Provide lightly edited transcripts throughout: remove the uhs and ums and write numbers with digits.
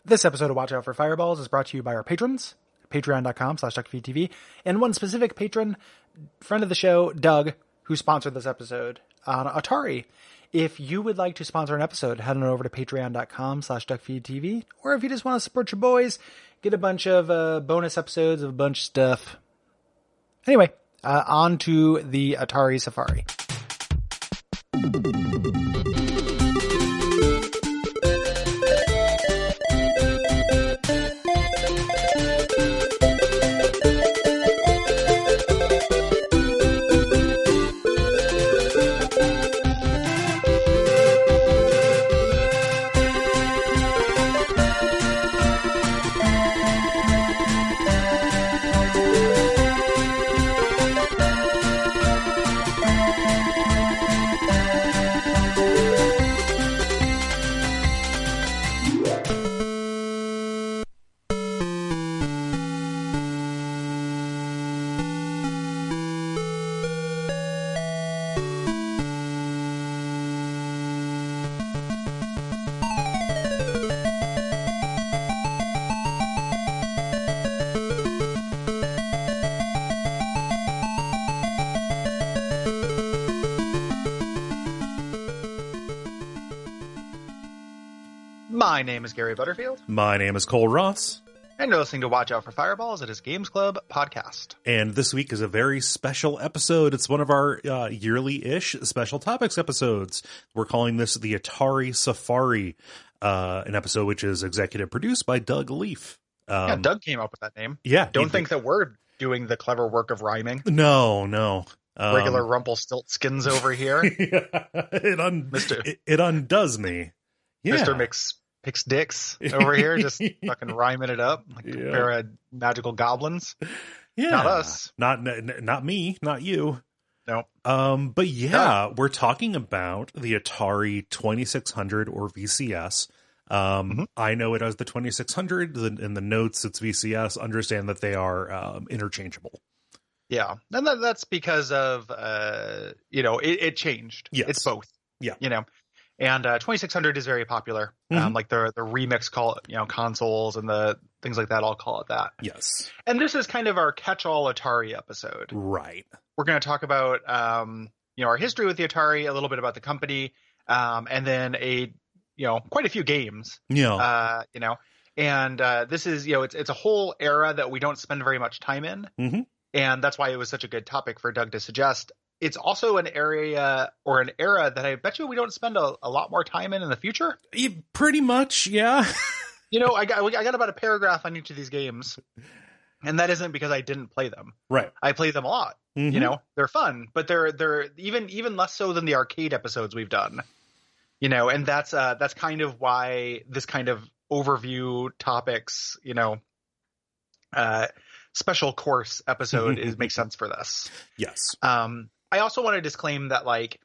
This episode of Watch Out for Fireballs is brought to you by our patrons, patreon.com/Duckfeed.tv, and one specific patron, friend of the show, Doug, who sponsored this episode on Atari. If you would like to sponsor an episode, head on over to patreon.com/Duckfeed.tv, or if you just want to support your boys, get a bunch of bonus episodes of a bunch of stuff. Anyway, on to the Atari Safari. My name is Gary Butterfield. My name is Cole Ross. And you're listening to Watch Out for Fireballs. It is Games Club podcast. And this week is a very special episode. It's one of our yearly-ish special topics episodes. We're calling this the Atari Safari, an episode which is executive produced by Doug Leaf. Yeah, Doug came up with that name. Yeah. Don't think that we're doing the clever work of rhyming. No. Regular Rumpelstiltskins over here. Yeah, it undoes me. Yeah. Mr. Picks dicks over here, just fucking rhyming it up like a pair of magical goblins. Yeah, not us, not me, not you. No. But yeah, we're talking about the Atari 2600 or VCS. I know it as the 2600. In the notes, it's VCS. Understand that they are interchangeable. Yeah, and that's because of it changed. Yes. It's both. Yeah, And 2600 is very popular. Like the remix consoles and the things like that all call it that. Yes. And this is kind of our catch-all Atari episode. Right. We're going to talk about our history with the Atari, a little bit about the company, and then quite a few games. Yeah. And this is it's a whole era that we don't spend very much time in. Mm-hmm. And that's why it was such a good topic for Doug to suggest. It's also an area or an era that I bet you we don't spend a lot more time in the future. Pretty much, yeah. I got about a paragraph on each of these games, and that isn't because I didn't play them. Right. I play them a lot. Mm-hmm. They're fun, but they're even less so than the arcade episodes we've done. And that's kind of why this kind of overview topics, special course episode makes sense for this. Yes. I also want to disclaim that, like,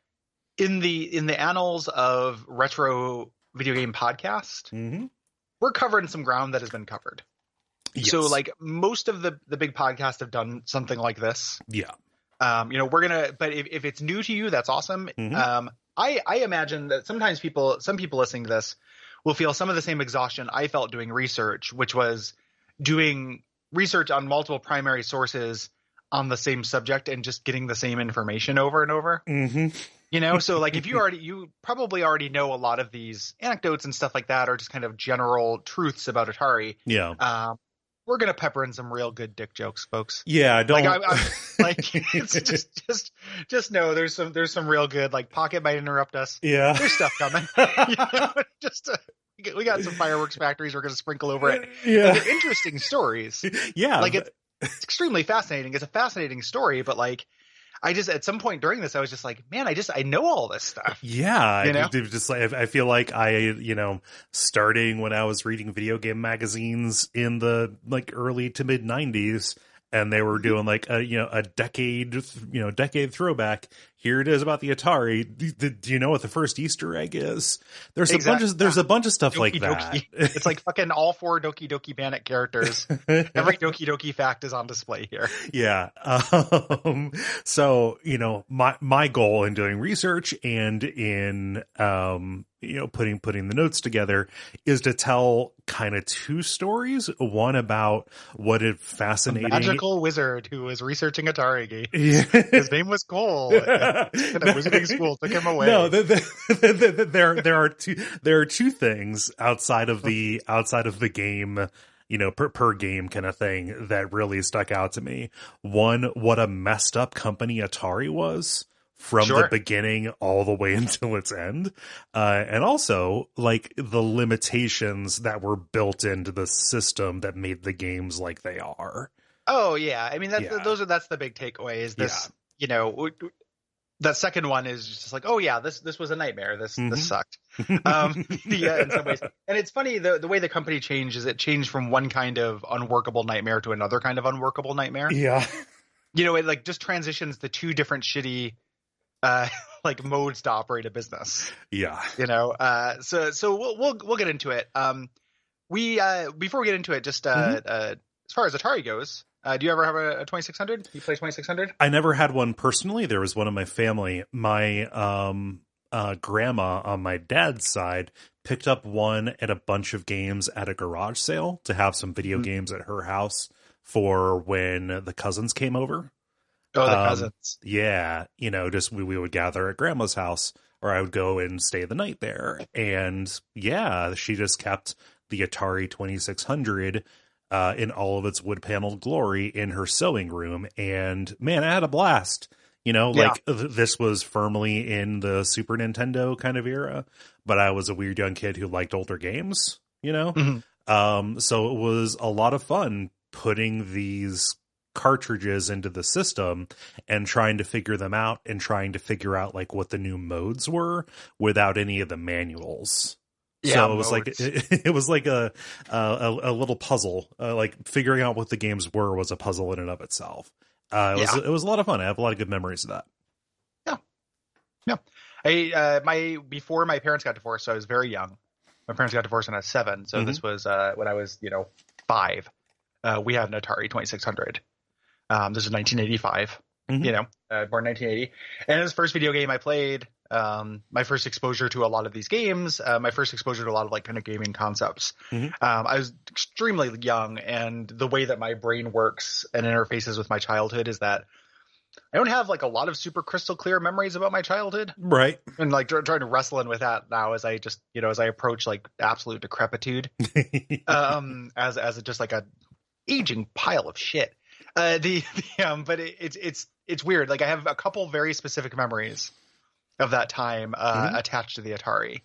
in the annals of retro video game podcast, we're covering some ground that has been covered. Yes. So, like, most of the big podcasts have done something like this. Yeah. We're gonna. But if it's new to you, that's awesome. I imagine that sometimes some people listening to this will feel some of the same exhaustion I felt doing research, which was doing research on multiple primary sources on the same subject and just getting the same information over and over. So like if you probably already know a lot of these anecdotes and stuff like that, or just kind of general truths about Atari. Yeah. We're gonna pepper in some real good dick jokes, folks. Yeah, don't it's just know there's some real good, like, Pocket might interrupt us. Yeah, there's stuff coming. We got some fireworks factories we're gonna sprinkle over it. Yeah, and they're interesting stories. Yeah, like it's extremely fascinating. It's a fascinating story, but like I just at some point during this I was just like, man, I know all this stuff. Yeah, just like I feel like I starting when I was reading video game magazines in the early to mid 90s, and they were doing like a decade throwback. here it is about the Atari. Do you know what the first Easter egg is? There's a bunch of stuff Doki like Doki. that. It's like fucking all 4 Doki Doki Panic characters. Every Doki Doki fact is on display here. Yeah. So, my goal in doing research and in, putting the notes together is to tell kind of 2 stories. One about what a fascinating a magical wizard who was researching Atari games. Yeah. His name was Kole. And a wizarding school took him away. No, there are 2 things outside of the game, per game kind of thing that really stuck out to me. One, what a messed up company Atari was from the beginning all the way until its end. And also like the limitations that were built into the system that made the games like they are. Oh yeah. I mean, that's the big takeaway is this, that second one is just like, oh yeah, this was a nightmare. This sucked. In some ways. And it's funny, the way the company changed is it changed from one kind of unworkable nightmare to another kind of unworkable nightmare. Yeah. It like just transitions to 2 different shitty like modes to operate a business. Yeah. So we'll get into it. Before we get into it, just as far as Atari goes, do you ever have a 2600? You play 2600? I never had one personally. There was one in my family. My grandma on my dad's side picked up one at a bunch of games at a garage sale to have some video games at her house for when the cousins came over. Oh, the cousins. Yeah. Just we would gather at grandma's house, or I would go and stay the night there. And yeah, she just kept the Atari 2600 in all of its wood paneled glory in her sewing room. And man, I had a blast. This was firmly in the Super Nintendo kind of era, but I was a weird young kid who liked older games, So it was a lot of fun putting these cartridges into the system and trying to figure them out and trying to figure out like what the new modes were without any of the manuals. Yeah, so it was like a little puzzle. Like figuring out what the games were was a puzzle in and of itself. It was a lot of fun. I have a lot of good memories of that. Yeah. Before my parents got divorced, so I was very young. My parents got divorced when I was 7. So this was when I was 5. We had an Atari 2600. This is 1985. Born 1980, and it was the first video game I played. My first exposure to a lot of these games, my first exposure to a lot of like kind of gaming concepts. I was extremely young, and the way that my brain works and interfaces with my childhood is that I don't have like a lot of super crystal clear memories about my childhood. Right. And like trying to wrestle in with that now as I just, as I approach like absolute decrepitude, as just like a aging pile of shit. But it's weird. Like I have a couple very specific memories of that time attached to the Atari,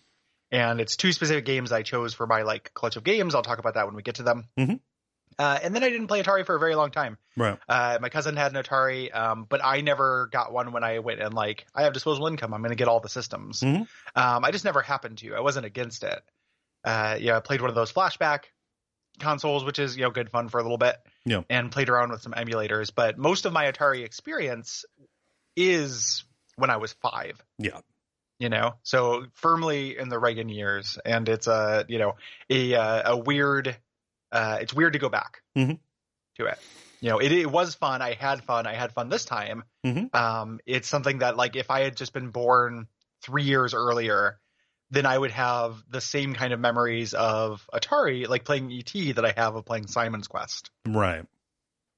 and it's 2 specific games I chose for my like clutch of games. I'll talk about that when we get to them. And then I didn't play Atari for a very long time. Right. My cousin had an Atari, but I never got one when I went and like I have disposable income. I'm going to get all the systems. I just never happened to. I wasn't against it. I played one of those flashback consoles, which is good fun for a little bit. Yeah. And played around with some emulators, but most of my Atari experience is when I was 5. Yeah. So firmly in the Reagan years, and it's a weird. It's weird to go back to it. It was fun. I had fun this time. It's something that like if I had just been born 3 years earlier, then I would have the same kind of memories of Atari, like playing E.T. that I have of playing Simon's Quest. Right.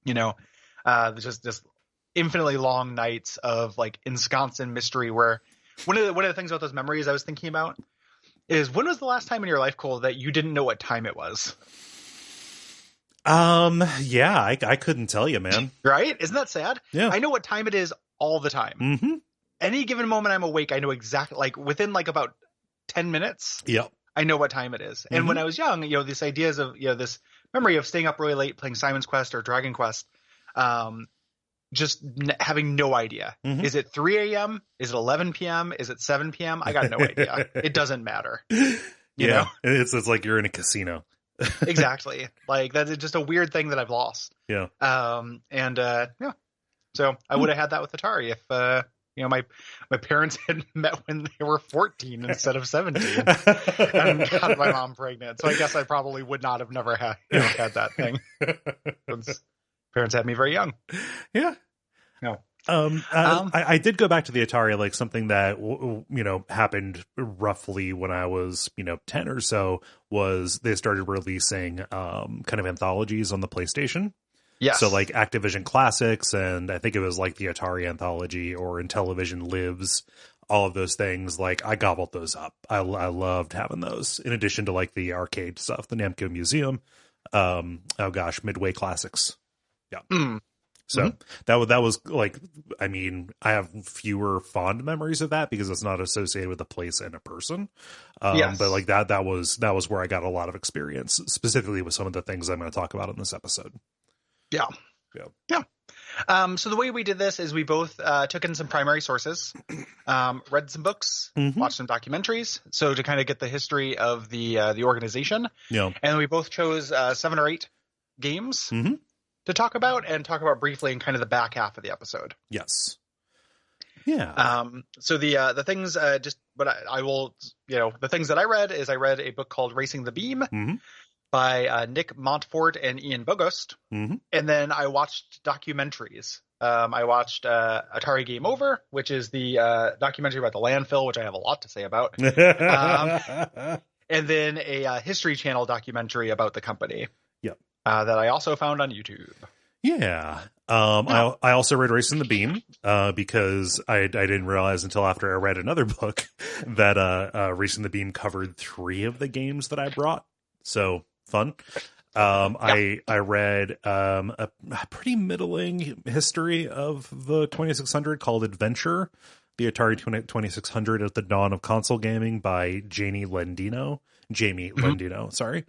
Just infinitely long nights of like ensconced in mystery. Where one of the things about those memories I was thinking about is, when was the last time in your life, Cole, that you didn't know what time it was? Yeah, I couldn't tell you, man. Right? Isn't that sad? Yeah. I know what time it is all the time. Any given moment I'm awake, I know exactly, like within like about 10 minutes. Yep. I know what time it is. And when I was young, this ideas of, this memory of staying up really late playing Simon's Quest or Dragon Quest, just having no idea. Is it 3 a.m.? Is it 11 p.m.? Is it 7 p.m.? I got no idea. It doesn't matter. You know? It's like you're in a casino. Exactly. Like that's just a weird thing that I've lost. Yeah. So I would have had that with Atari my parents had met when they were 14 instead of 17 and got my mom pregnant. So I guess I probably would not have never had that thing. Parents had me very young. Yeah. No. I did go back to the Atari, like something that, happened roughly when I was, 10 or so, was they started releasing kind of anthologies on the PlayStation. Yes. So like Activision Classics, and I think it was like the Atari anthology or Intellivision Lives, all of those things. Like I gobbled those up. I loved having those in addition to like the arcade stuff, the Namco Museum. Midway Classics. Yeah. Mm. So that was like, I mean, I have fewer fond memories of that because it's not associated with a place and a person. Yes. But like that was where I got a lot of experience, specifically with some of the things I'm going to talk about in this episode. Yeah. So the way we did this is we both took in some primary sources, read some books, watched some documentaries. So to kind of get the history of the organization. Yeah. And we both chose 7 or 8 games to talk about briefly in kind of the back half of the episode. Yes. Yeah. So the things the things that I read is I read a book called Racing the Beam by Nick Montfort and Ian Bogost. And then I watched documentaries. I watched Atari Game Over, which is the documentary about the landfill, which I have a lot to say about. And then a History Channel documentary about the company. Yep. That I also found on YouTube. Yeah. I also read Racing the Beam because I didn't realize until after I read another book that Racing the Beam covered 3 of the games that I brought. So fun. I read a pretty middling history of the 2600 called Adventure, the Atari 2600 at the dawn of console gaming by Jamie Lendino, sorry.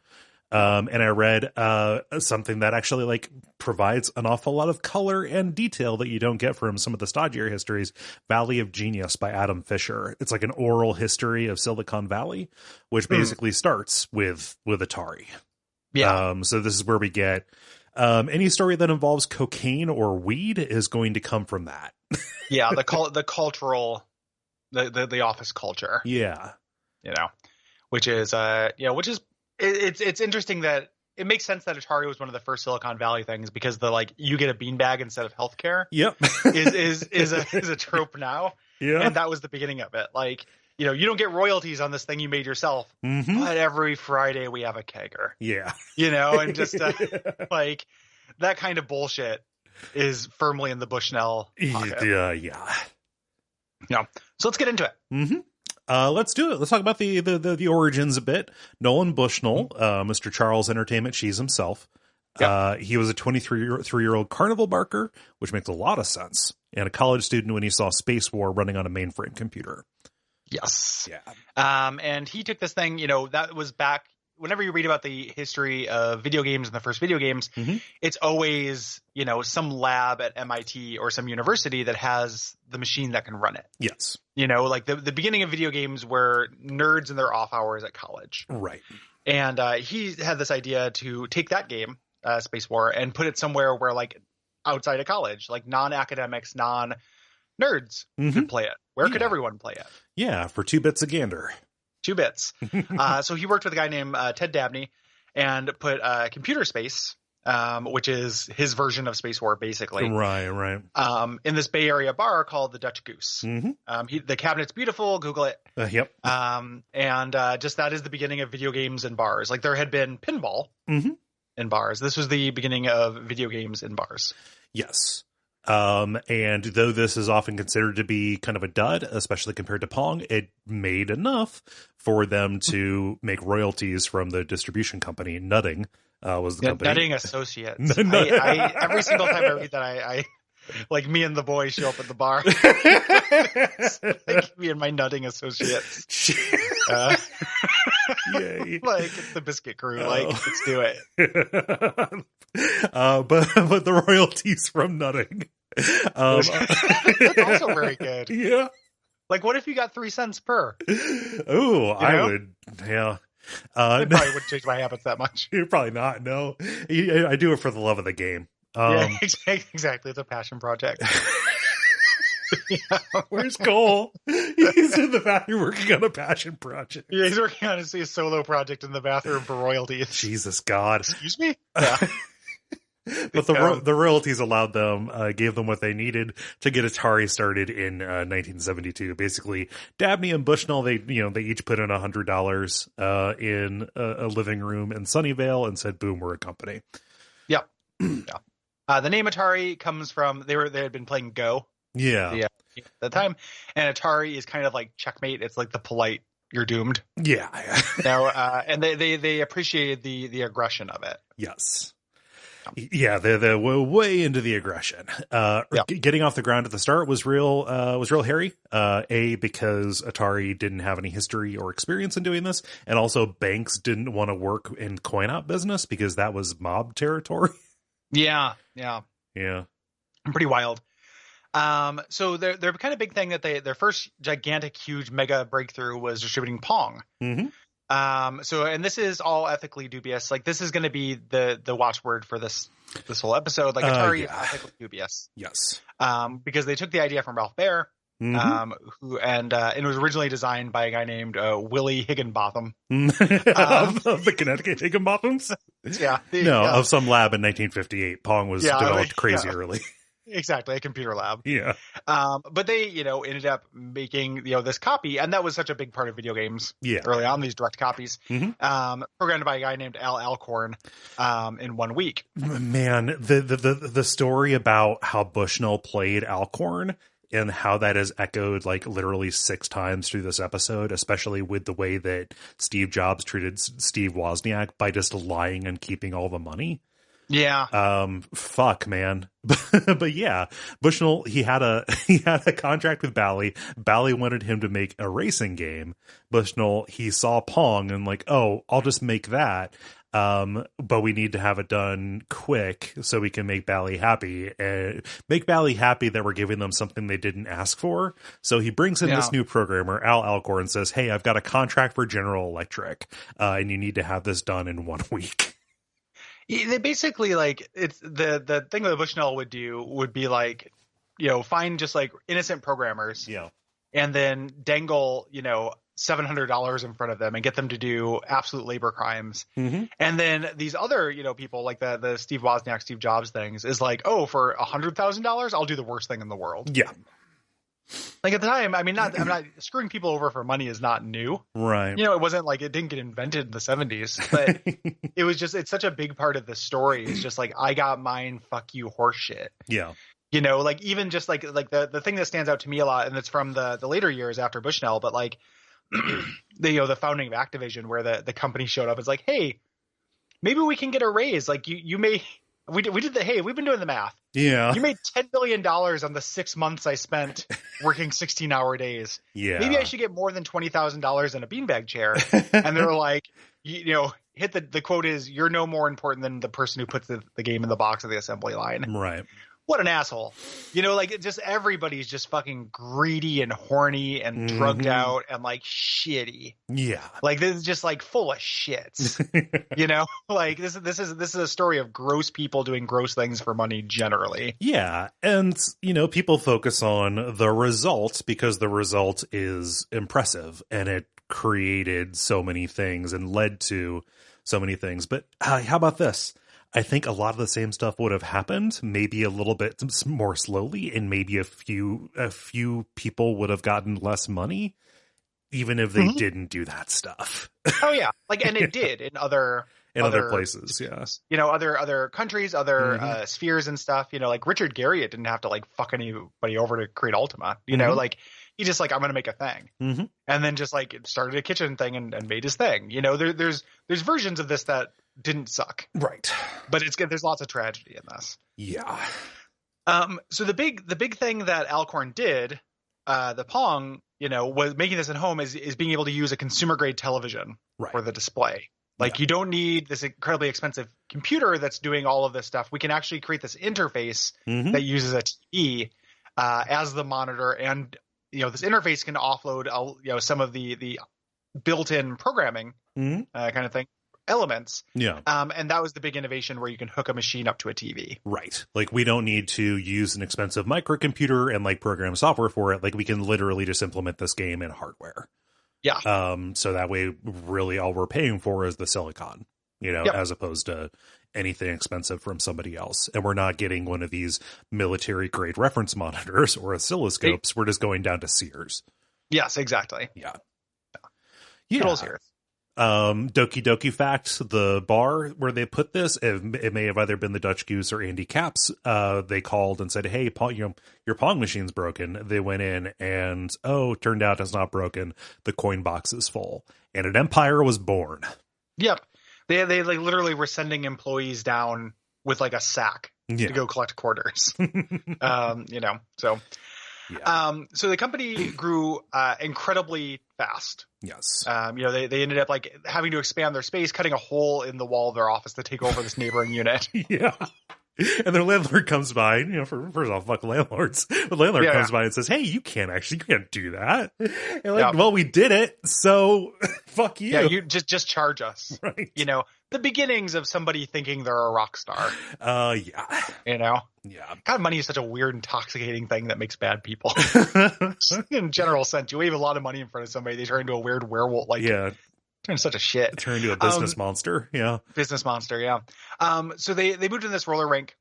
And I read something that actually like provides an awful lot of color and detail that you don't get from some of the stodgier histories. Valley of Genius by Adam Fisher. It's like an oral history of Silicon Valley, which basically starts with Atari. Yeah. So this is where we get any story that involves cocaine or weed is going to come from that. Yeah, the cultural, the office culture. Yeah. Which is it's interesting that it makes sense that Atari was one of the first Silicon Valley things because you get a beanbag instead of healthcare. Yep. is a trope now. Yeah. And that was the beginning of it. You don't get royalties on this thing you made yourself, but every Friday we have a kegger. Yeah. And just that kind of bullshit is firmly in the Bushnell pocket. Yeah. So let's get into it. Let's do it. Let's talk about the origins a bit. Nolan Bushnell, Mr. Charles Entertainment Cheese himself. Yep. He was a 23-year-old carnival barker, which makes a lot of sense, and a college student when he saw Space War running on a mainframe computer. Yes. Yeah. And he took this thing, that was back whenever you read about the history of video games and the first video games, it's always, some lab at MIT or some university that has the machine that can run it. Yes. The beginning of video games were nerds in their off hours at college. Right. And he had this idea to take that game, Space War, and put it somewhere where outside of college, non-academics, non-nerds could play it. Where could everyone play it? Yeah, for 2 bits a gander. 2 bits. So he worked with a guy named Ted Dabney and put Computer Space, which is his version of Space War, basically. Right. In this Bay Area bar called the Dutch Goose. The cabinet's beautiful. Google it. Yep. And just that is the beginning of video games in bars. There had been pinball in bars. This was the beginning of video games in bars. Yes. And though this is often considered to be kind of a dud, especially compared to Pong, it made enough for them to make royalties from the distribution company. Nutting was the company. Nutting Associates. Every single time I read that, I me and the boys show up at the bar. Me and my Nutting Associates. Yay. It's the biscuit crew. Let's do it. But the royalties from Nutting. That's also very good. Yeah. What if you got 3 cents per? Oh, I would. Yeah. I probably wouldn't change my habits that much. You're probably not. No, I do it for the love of the game. Yeah, exactly. It's a passion project. Where's Cole? He's in the bathroom working on a passion project. Yeah, he's working on his solo project in the bathroom for royalties. Jesus God. Excuse me? Yeah. But the royalties allowed them, gave them what they needed to get Atari started in 1972. Basically, Dabney and Bushnell, they each put in $100 in a living room in Sunnyvale and said, "Boom, we're a company." Yep. Yeah. The name Atari comes from they had been playing Go. Yeah. At the time, and Atari is kind of like checkmate. It's like the polite "you're doomed." Yeah. And they appreciated the aggression of it. Yes. Yeah, they're way into the aggression. Getting off the ground at the start was real hairy. Because Atari didn't have any history or experience in doing this, and also banks didn't want to work in coin-op business because that was mob territory. Yeah. Pretty wild. So their kind of big thing that their first gigantic, huge, mega breakthrough was distributing Pong. Mm-hmm. And this is all ethically dubious. Like, this is going to be the watchword for this whole episode. Like, Atari is ethically dubious. Yes. Because they took the idea from Ralph Baer, it was originally designed by a guy named Willie Higginbotham. Of the Connecticut Higginbothams? Yeah. Of some lab in 1958. Pong was developed crazy early. Exactly, a computer lab. Yeah. But they, ended up making, this copy, and that was such a big part of video games early on, these direct copies, programmed by a guy named Al Alcorn in 1 week. Man, the story about how Bushnell played Alcorn and how that is echoed like literally 6 times through this episode, especially with the way that Steve Jobs treated Steve Wozniak by just lying and keeping all the money. Yeah. Fuck, man. But yeah, Bushnell, he had a contract with Bally. Bally wanted him to make a racing game. Bushnell, he saw Pong and like, oh, I'll just make that. But we need to have it done quick so we can make Bally happy and make Bally happy that we're giving them something they didn't ask for. So he brings in this new programmer, Al Alcorn, and says, "Hey, I've got a contract for General Electric, and you need to have this done in 1 week." They basically, like, it's the thing that Bushnell would do would be like, find just like innocent programmers, and then dangle, $700 in front of them and get them to do absolute labor crimes. And then these other, people like the Steve Wozniak, Steve Jobs things is like, oh, for $100,000, I'll do the worst thing in the world. Yeah. Like at the time, I'm not screwing people over for money is not new. Right. It wasn't like it didn't get invented in the 70s, but it's such a big part of the story. It's just like, I got mine, fuck you, horse shit. Yeah. Like even just like the thing that stands out to me a lot, and it's from the later years after Bushnell, but like the founding of Activision, where the company showed up, it's like, hey, maybe we can get a raise. Like you may, we did we've been doing the math. Yeah. You made $10 million on the 6 months I spent working 16-hour days. Yeah. Maybe I should get more than $20,000 in a beanbag chair. And they're like, hit the quote is, "You're no more important than the person who puts the game in the box of the assembly line." Right. What an asshole. Like it just everybody's just fucking greedy and horny and drugged out and like shitty. Yeah. Like this is just like full of shits. Like this is a story of gross people doing gross things for money generally. Yeah. And people focus on the result because the result is impressive and it created so many things and led to so many things. But how about this? I think a lot of the same stuff would have happened, maybe a little bit more slowly, and maybe a few people would have gotten less money, even if they didn't do that stuff. Oh yeah, and it did in other places, yeah. Other countries, other spheres and stuff. Like Richard Garriott didn't have to like fuck anybody over to create Ultima. Like he just like, I'm gonna make a thing, and then just like started a kitchen thing and made his thing. There's versions of this that didn't suck, right? But there's lots of tragedy in this. Yeah. So the big thing that Alcorn did, the Pong, was making this at home is being able to use a consumer grade television for the display. Like you don't need this incredibly expensive computer that's doing all of this stuff. We can actually create this interface that uses a TV as the monitor, and this interface can offload some of the built-in programming kind of thing elements. Yeah. And that was the big innovation where you can hook a machine up to a TV. Right. Like, we don't need to use an expensive microcomputer and like program software for it. Like, we can literally just implement this game in hardware. Yeah. So that way, really all we're paying for is the silicon, as opposed to anything expensive from somebody else. And we're not getting one of these military grade reference monitors or oscilloscopes. We're just going down to Sears. Yes, exactly. Yeah. Good old Sears. Doki Doki Fact, the bar where they put this, it may have either been the Dutch Goose or Andy Caps. They called and said, "Hey, your Pong machine's broken." They went in and, turned out it's not broken. The coin box is full, and an empire was born. Yep, they like literally were sending employees down with like a sack to go collect quarters. So. Yeah. So the company grew incredibly fast. Yes. They ended up like having to expand their space, cutting a hole in the wall of their office to take over this neighboring unit. Yeah. And their landlord comes by, first off, fuck landlords. The landlord comes by and says, "Hey, you can't do that." And well, we did it, so fuck you. Yeah, you just charge us. Right. The beginnings of somebody thinking they're a rock star. Yeah. Yeah. God, money is such a weird, intoxicating thing that makes bad people. In general sense, you wave a lot of money in front of somebody, they turn into a weird werewolf. Turn such a shit. Turn into a business monster. Yeah. Business monster. Yeah. So they moved in this roller rink.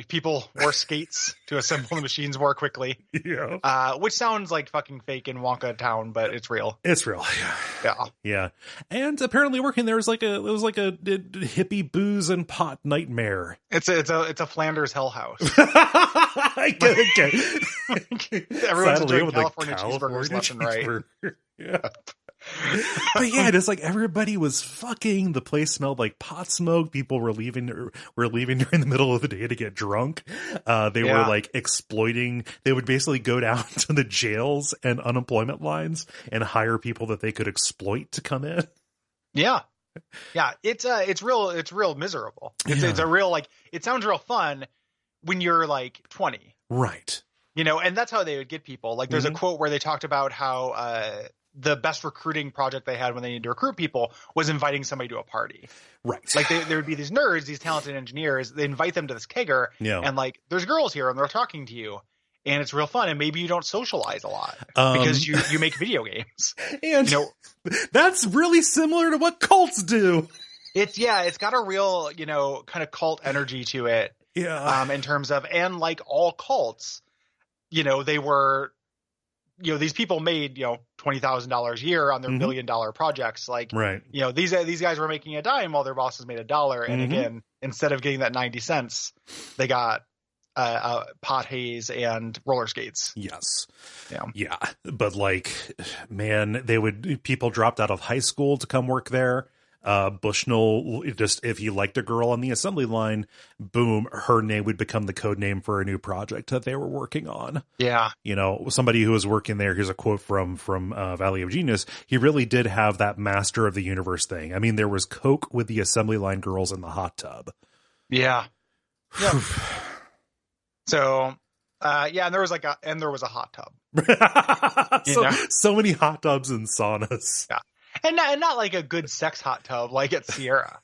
People wore skates to assemble the machines more quickly. Yeah. Which sounds like fucking fake in Wonka Town, but it's real. It's real. Yeah. Yeah. And apparently working there was like a hippie booze and pot nightmare. It's a Flanders hell house. Okay. Everyone's enjoying California cheeseburgers left and right. Yeah. But yeah, it's like everybody was fucking. The place smelled like pot smoke. People were leaving during the middle of the day to get drunk. They were like exploiting. They would basically go down to the jails and unemployment lines and hire people that they could exploit to come in. Yeah. It's real miserable. It's a real, like, it sounds real fun when you're like 20, right? And that's how they would get people. Like, there's a quote where they talked about how the best recruiting project they had when they needed to recruit people was inviting somebody to a party. Right. Like, there would be these nerds, these talented engineers. They invite them to this kegger, and like, there's girls here and they're talking to you, and it's real fun. And maybe you don't socialize a lot because you make video games. And that's really similar to what cults do. It's got a real, kind of cult energy to it. Yeah. In terms of, and like all cults, they were, these people made, $20,000 a year on their $1 million projects. Like, right. These guys were making a dime while their bosses made $1. And again, instead of getting that 90 cents, they got pot haze and roller skates. Yes. Yeah. But like, man, people dropped out of high school to come work there. Bushnell, just if you liked a girl on the assembly line, boom, her name would become the code name for a new project that they were working on. Yeah. Somebody who was working there, here's a quote from Valley of Genius. He really did have that master of the universe thing. I mean, there was Coke with the assembly line girls in the hot tub. Yeah. Yep. So, and there was a hot tub. So many hot tubs and saunas. Yeah. And not like a good sex hot tub like at Sierra.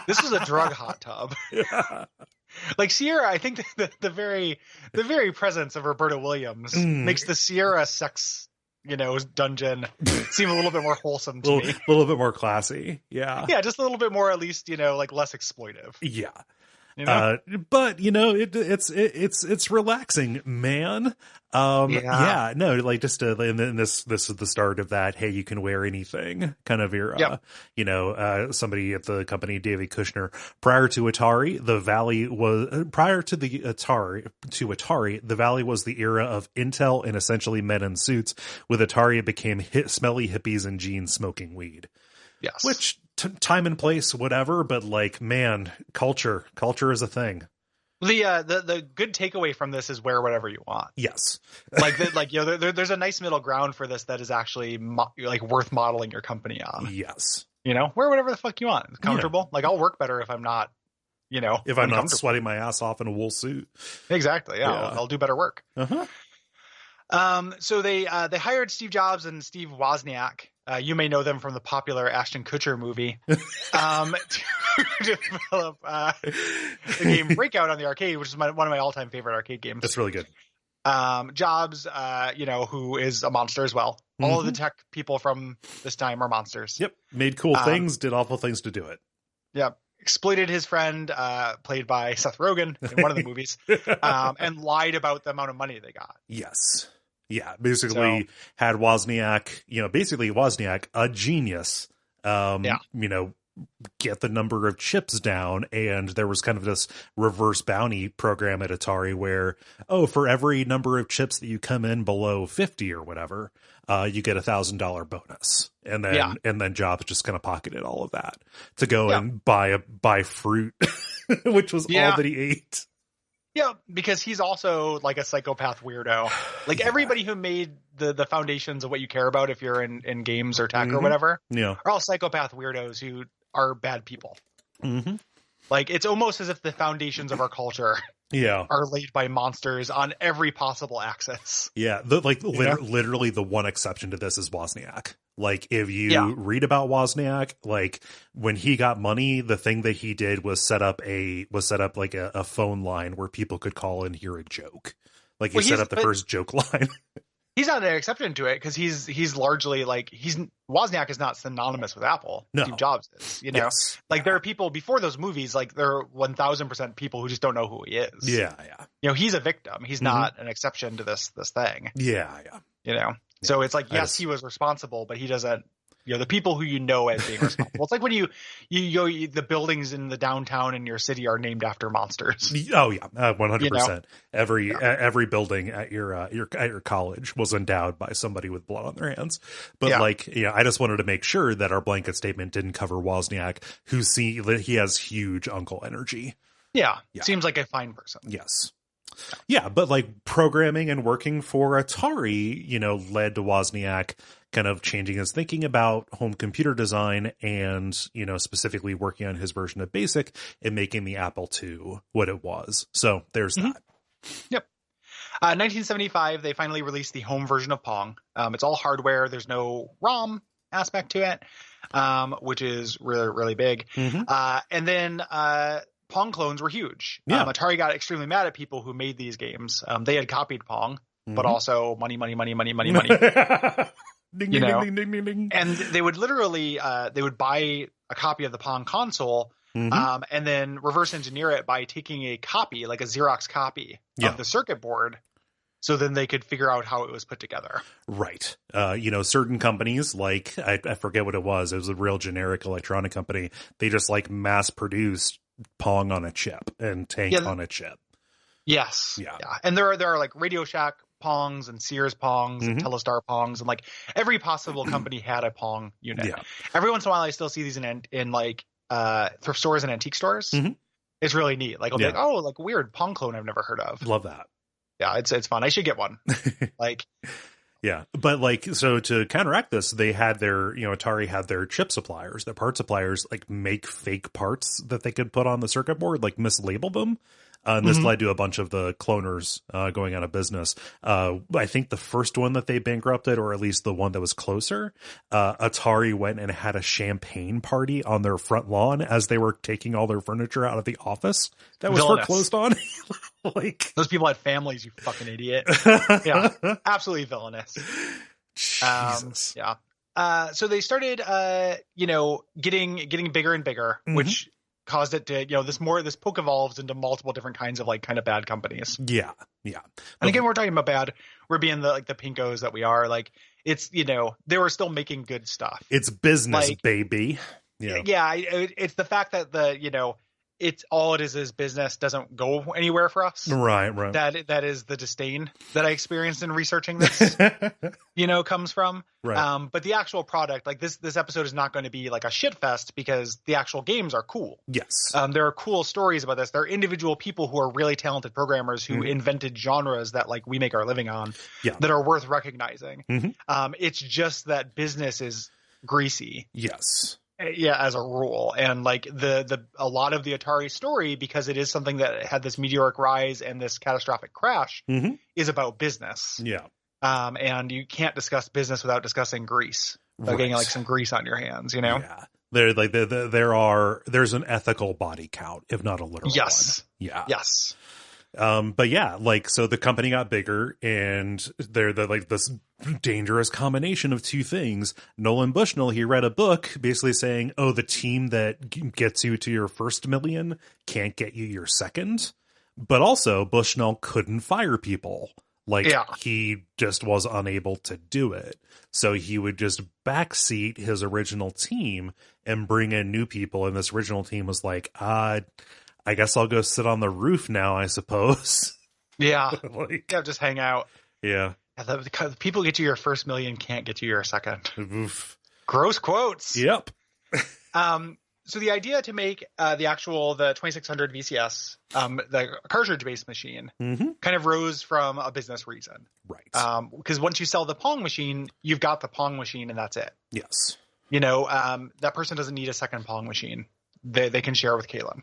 This was a drug hot tub. Yeah. Like Sierra, I think the very presence of Roberta Williams makes the Sierra sex, dungeon seem a little bit more wholesome to me. A little bit more classy. Yeah. Yeah, just a little bit more, at least, like less exploitive. Yeah. But it's relaxing, man. Like just and this is the start of that. Hey, you can wear anything kind of era. Yep. Somebody at the company, David Kushner, prior to Atari, the Valley was the Valley was the era of Intel and essentially men in suits. With Atari, it became smelly hippies and jeans smoking weed. Yes. Which time and place, whatever, but like, man, culture is a thing. The good takeaway from this is wear whatever you want. Yes. There's a nice middle ground for this that is actually worth modeling your company on. Yes. Wear whatever the fuck you want. It's comfortable. Yeah. Like, I'll work better if I'm not, if I'm not sweating my ass off in a wool suit. Exactly. Yeah. I'll do better work. Uh-huh. So they hired Steve Jobs and Steve Wozniak you may know them from the popular Ashton Kutcher movie, to develop the game Breakout on the arcade, which is one of my all-time favorite arcade games. That's really good. Jobs, who is a monster as well. All of the tech people from this time are monsters. Yep. Made cool things, did awful things to do it. Yep. Exploited his friend, played by Seth Rogen in one of the movies, and lied about the amount of money they got. Yes. Yeah. Basically had Wozniak, Wozniak, a genius, get the number of chips down, and there was kind of this reverse bounty program at Atari where, for every number of chips that you come in below 50 or whatever, you get $1,000 bonus, and then Jobs just kind of pocketed all of that to go and buy fruit, which was all that he ate. Yeah, because he's also like a psychopath weirdo. Like everybody who made the foundations of what you care about if you're in games or tech or whatever, are all psychopath weirdos who are bad people. Like it's almost as if the foundations of our culture are laid by monsters on every possible axis. Yeah, literally the one exception to this is Wozniak. Like if you read about Wozniak, like when he got money, the thing that he did was set up like a phone line where people could call and hear a joke. Like he set up the first joke line. He's not an exception to it because he's largely like Wozniak is not synonymous with Apple. No. Steve Jobs is, Yes. Like there are people before those movies, like there are 1000% people who just don't know who he is. Yeah. He's a victim. He's not an exception to this thing. Yeah. So it's like, yes, he was responsible, but he doesn't, the people who as being responsible. It's like when you go, the buildings in the downtown in your city are named after monsters. Oh yeah, 100%. Every building at your college was endowed by somebody with blood on their hands. But I just wanted to make sure that our blanket statement didn't cover Wozniak, that he has huge uncle energy. Yeah, seems like a fine person. Yes. Yeah, but like programming and working for Atari, led to Wozniak kind of changing his thinking about home computer design and, specifically working on his version of BASIC and making the Apple II what it was. So there's that. Yep. 1975, they finally released the home version of Pong. It's all hardware. There's no ROM aspect to it, which is really, really big. And then Pong clones were huge. Atari got extremely mad at people who made these games. They had copied Pong, but also money. Ding, ding, ding, ding, ding. And they would literally they would buy a copy of the Pong console and then reverse engineer it by taking a copy, like a Xerox copy of the circuit board. So then they could figure out how it was put together. Right. Certain companies, like I forget what it was a real generic electronic company. They just like mass produced Pong on a chip and Tank on a chip. Yes. Yeah. And there are like Radio Shack Pongs and Sears Pongs and Telestar Pongs, and like every possible company had a Pong unit. Yeah. Every once in a while I still see these in like thrift stores and antique stores. It's really neat. Like I'll be like, oh, like a weird Pong clone I've never heard of. Love that. Yeah, it's fun. I should get one. Like yeah, but like, so to counteract this, they had Atari had their chip suppliers, their part suppliers, like make fake parts that they could put on the circuit board, like mislabel them. And this led to a bunch of the cloners going out of business. I think the first one that they bankrupted, or at least the one that was closer, Atari went and had a champagne party on their front lawn as they were taking all their furniture out of the office that was foreclosed on. Like those people had families, you fucking idiot. Yeah, absolutely villainous. Jesus. So they started, getting bigger and bigger, which caused it to, this poke evolves into multiple different kinds of like kind of bad companies. Yeah. And again, we're talking about bad. We're being the pinkos that we are. Like it's, they were still making good stuff. It's business, like, baby. Yeah. It's the fact that it's all it is business doesn't go anywhere for us. Right. That is the disdain that I experienced in researching this, comes from. Right. But the actual product, like this episode is not going to be like a shit fest because the actual games are cool. Yes. There are cool stories about this. There are individual people who are really talented programmers who invented genres that like we make our living on that are worth recognizing. It's just that business is greasy. Yes. Yeah, as a rule. And like a lot of the Atari story, because it is something that had this meteoric rise and this catastrophic crash, is about business. Yeah. And you can't discuss business without discussing grease. Like getting like some grease on your hands, you know? Yeah. There's an ethical body count, if not a literal one. Yeah. Yes. But yeah, like, so the company got bigger, and they're like this dangerous combination of two things. Nolan Bushnell, he read a book basically saying, oh, the team that gets you to your first million can't get you your second. But also Bushnell couldn't fire people. Like, he just was unable to do it. So he would just backseat his original team and bring in new people. And this original team was like, I guess I'll go sit on the roof now, I suppose. Yeah. Like, yeah, just hang out. Yeah. The people get you your first million can't get you your second. Oof. Gross quotes. Yep. So the idea to make the 2600 VCS, the cartridge-based machine, kind of rose from a business reason. Right. Because once you sell the Pong machine, you've got the Pong machine and that's it. Yes. You know, that person doesn't need a second Pong machine. They can share with Kalen.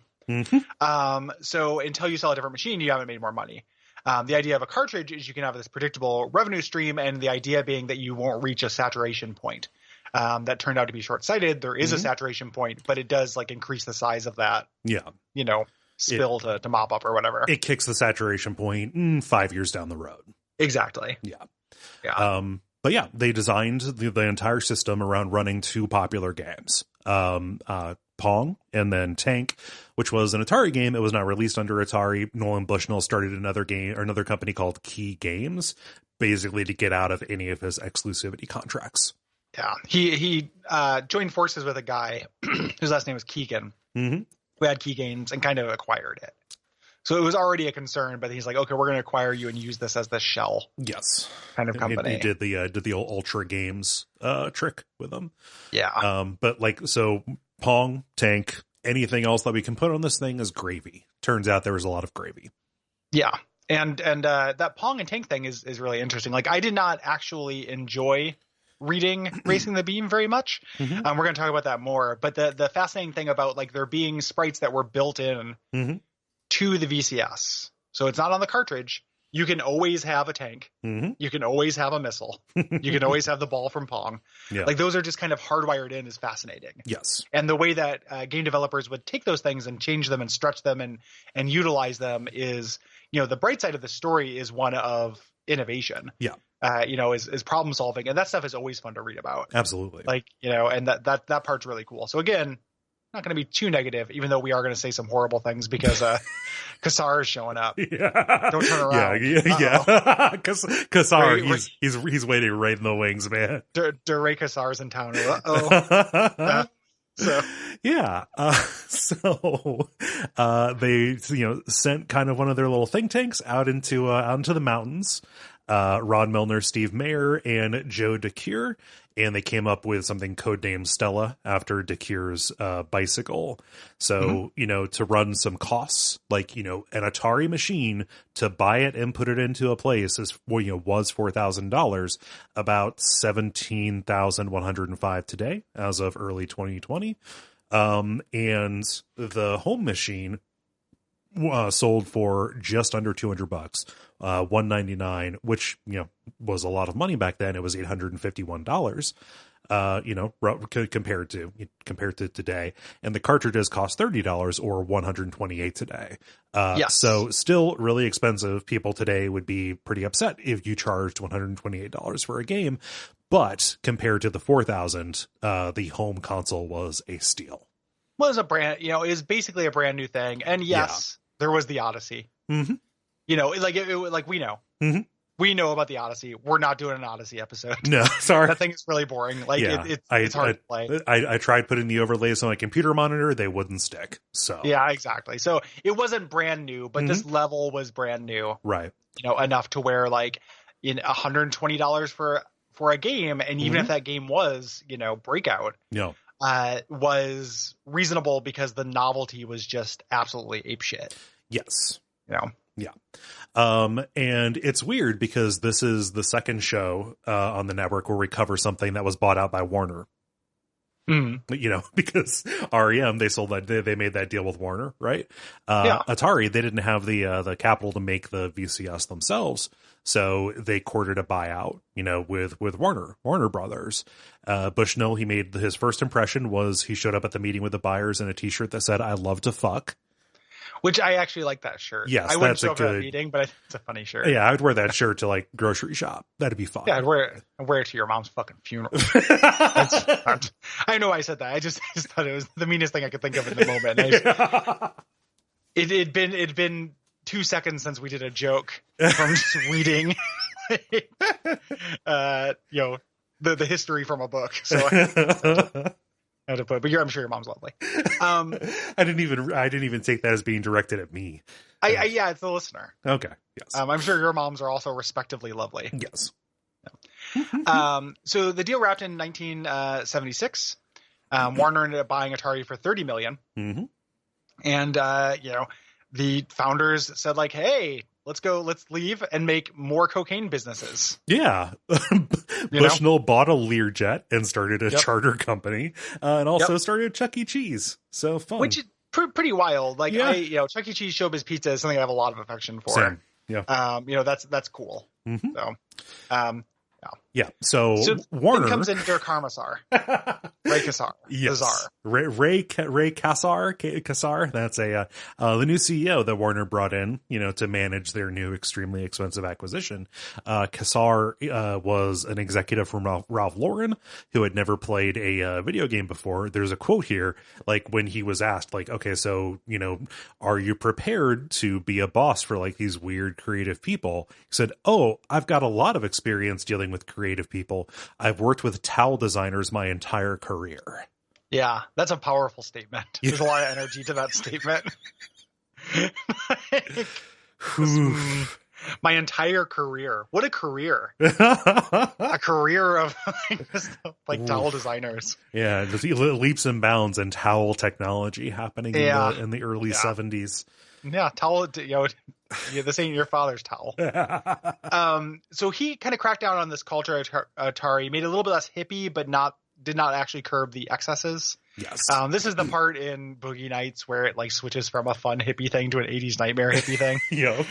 So until you sell a different machine, you haven't made more money. The idea of a cartridge is you can have this predictable revenue stream, and the idea being that you won't reach a saturation point. That turned out to be short-sighted. There is a saturation point, but it does like increase the size of that, you know, spill to mop up or whatever. It kicks the saturation point 5 years down the road. Exactly. Yeah. But yeah, they designed the entire system around running two popular games. Pong and then Tank, which was an Atari game. It was not released under Atari. Nolan Bushnell started another company called Key Games, basically to get out of any of his exclusivity contracts. Yeah, he joined forces with a guy whose last name was Keegan, who had Key Games and kind of acquired it. So it was already a concern, but he's like, okay, we're going to acquire you and use this as the shell. Yes. Kind of company. He did the old Ultra Games trick with them. Yeah. But like, so Pong, Tank, anything else that we can put on this thing is gravy. Turns out there was a lot of gravy. Yeah. And that Pong and Tank thing is really interesting. Like, I did not actually enjoy reading Racing the Beam very much. We're going to talk about that more. But the fascinating thing about like there being sprites that were built in to the VCS. So it's not on the cartridge. You can always have a tank. You can always have a missile. You can always have the ball from Pong. Yeah. Like those are just kind of hardwired in is fascinating. Yes. And the way that game developers would take those things and change them and stretch them and utilize them is, you know, the bright side of the story is one of innovation. Yeah. You know, is problem solving. And that stuff is always fun to read about. Absolutely. Like, you know, and that part's really cool. So again, not going to be too negative, even though we are going to say some horrible things because Kassar is showing up. Yeah. Don't turn around. Yeah. Kassar, he's waiting right in the wings, man. Duray Kassar's in town. Uh-oh. So yeah. So they sent kind of one of their little think tanks out into the mountains. Ron Milner, Steve Mayer, and Joe DeCure, and they came up with something codenamed Stella after DeCure's bicycle. So, to run some costs, like, an Atari machine, to buy it and put it into a place was $4,000, about $17,105 today as of early 2020. And the home machine sold for just under $200, $199, which was a lot of money back then. It was $851, compared to today, and the cartridges cost $30 or $128 today. Yes. So still really expensive. People today would be pretty upset if you charged $128 for a game, but compared to the $4,000, the home console was a steal. Was a brand, is basically a brand new thing. And yes, there was the Odyssey. Like we know. We know about the Odyssey. We're not doing an Odyssey episode. No, sorry. That thing is really boring. Like it's hard to play. I tried putting the overlays on my computer monitor. They wouldn't stick. So yeah, exactly. So it wasn't brand new, but this level was brand new. Right. Enough to where like in $120 for a game. And even if that game was, Breakout. No. Was reasonable because the novelty was just absolutely apeshit. Yes. Yeah. And it's weird because this is the second show on the network where we cover something that was bought out by Warner. Because REM, they sold that, they made that deal with Warner, right? Atari, they didn't have the capital to make the VCS themselves, so they courted a buyout, with Warner Brothers. Bushnell, he made his first impression was he showed up at the meeting with the buyers in a T-shirt that said "I love to fuck." Which I actually like that shirt. Yes, I wouldn't show up at a meeting, but I think it's a funny shirt. Yeah, I'd wear that shirt to like grocery shop. That'd be fun. Yeah, I'd wear it to your mom's fucking funeral. I know I said that. I just thought it was the meanest thing I could think of in the moment. It'd been 2 seconds since we did a joke from just reading, the history from a book. So I had to put, but I'm sure your mom's lovely. I didn't even take that as being directed at me. Yeah, it's the listener. Okay. Yes. I'm sure your moms are also respectively lovely. Yes. So the deal wrapped in 1976. Warner ended up buying Atari for $30 million. Mm-hmm. And, the founders said like, hey, let's leave and make more cocaine businesses. Yeah. Bushnell bought a Learjet and started a charter company, and also started Chuck E. Cheese. So fun. Which is pretty wild. Like, Chuck E. Cheese Showbiz Pizza is something I have a lot of affection for. Same. Yeah. That's cool. Mm-hmm. So, yeah. So Warner comes in Dirk Harmasar, Ray Kassar, yes, Kassar. Ray Kassar. That's the new CEO that Warner brought in, to manage their new extremely expensive acquisition. Kassar was an executive from Ralph Lauren who had never played a video game before. There's a quote here, like when he was asked, like, okay, so are you prepared to be a boss for like these weird creative people? He said, "Oh, I've got a lot of experience dealing with creative people. I've worked with towel designers my entire career." Yeah, that's a powerful statement. There's a lot of energy to that statement. My entire career. What a career. A career of like towel designers. Yeah, just leaps and bounds in towel technology happening in the early 70s. Yeah, towel, this ain't your father's towel. So he kind of cracked down on this culture at Atari, made it a little bit less hippie, but did not actually curb the excesses. Yes. This is the part in Boogie Nights where it like switches from a fun hippie thing to an 80s nightmare hippie thing. Yep.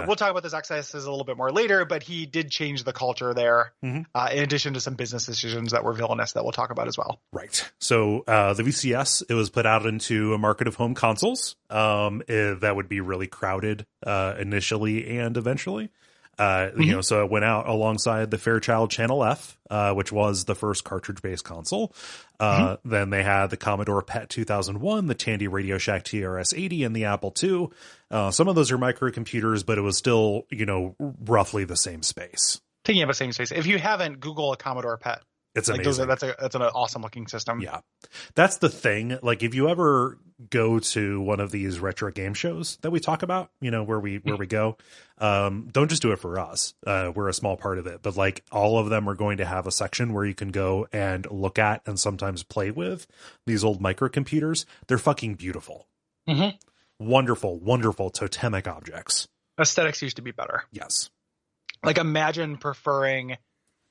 We'll talk about those excesses a little bit more later, but he did change the culture there, in addition to some business decisions that were villainous that we'll talk about as well. Right. So the VCS, it was put out into a market of home consoles that would be really crowded initially and eventually. So it went out alongside the Fairchild Channel F, which was the first cartridge-based console. Then they had the Commodore PET 2001, the Tandy Radio Shack TRS-80, and the Apple II. Some of those are microcomputers, but it was still, roughly the same space. Taking up the same space. If you haven't, Google a Commodore PET. It's amazing. That's an awesome looking system. Yeah. That's the thing. Like if you ever go to one of these retro game shows that we talk about, where we go, don't just do it for us. We're a small part of it, but like all of them are going to have a section where you can go and look at and sometimes play with these old microcomputers. They're fucking beautiful. Mm-hmm. Wonderful, wonderful totemic objects. Aesthetics used to be better. Yes. Like imagine preferring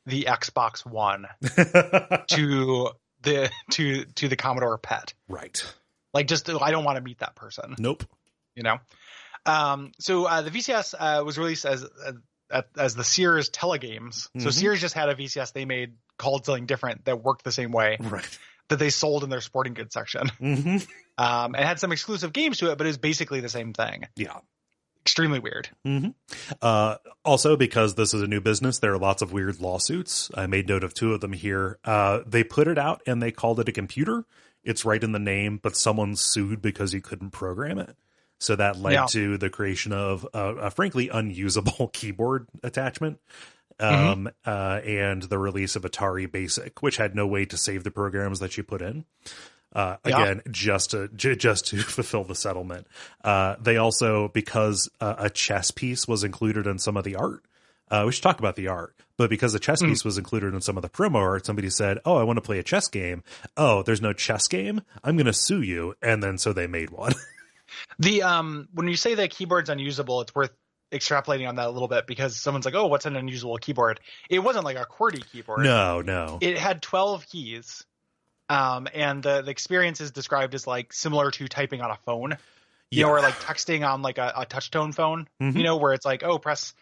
the Xbox One to the Commodore PET. Right. Like I don't want to meet that person. Nope. So the VCS was released as the Sears Telegames. So Sears just had a VCS they made called something different that worked the same way. Right. That they sold in their sporting goods section. Mm-hmm. And had some exclusive games to it, but it was basically the same thing. Yeah. Extremely weird. Mm-hmm. Also, because this is a new business, there are lots of weird lawsuits. I made note of 2 of them here. They put it out and they called it a computer. It's right in the name, but someone sued because he couldn't program it. So that led to the creation of a frankly unusable keyboard attachment. And the release of Atari Basic, which had no way to save the programs that you put in. Again, just to fulfill the settlement. They also, because a chess piece was included in some of the art, we should talk about the art, but because a chess piece was included in some of the promo art, somebody said, "Oh, I want to play a chess game. Oh, there's no chess game. I'm going to sue you." And then so they made one. When you say that keyboard's unusable, it's worth extrapolating on that a little bit because someone's like, oh, what's an unusual keyboard? It wasn't like a QWERTY keyboard. No. It had 12 keys. And the experience is described as like similar to typing on a phone, you know, or like texting on like a touch tone phone, you know, where it's like, oh, press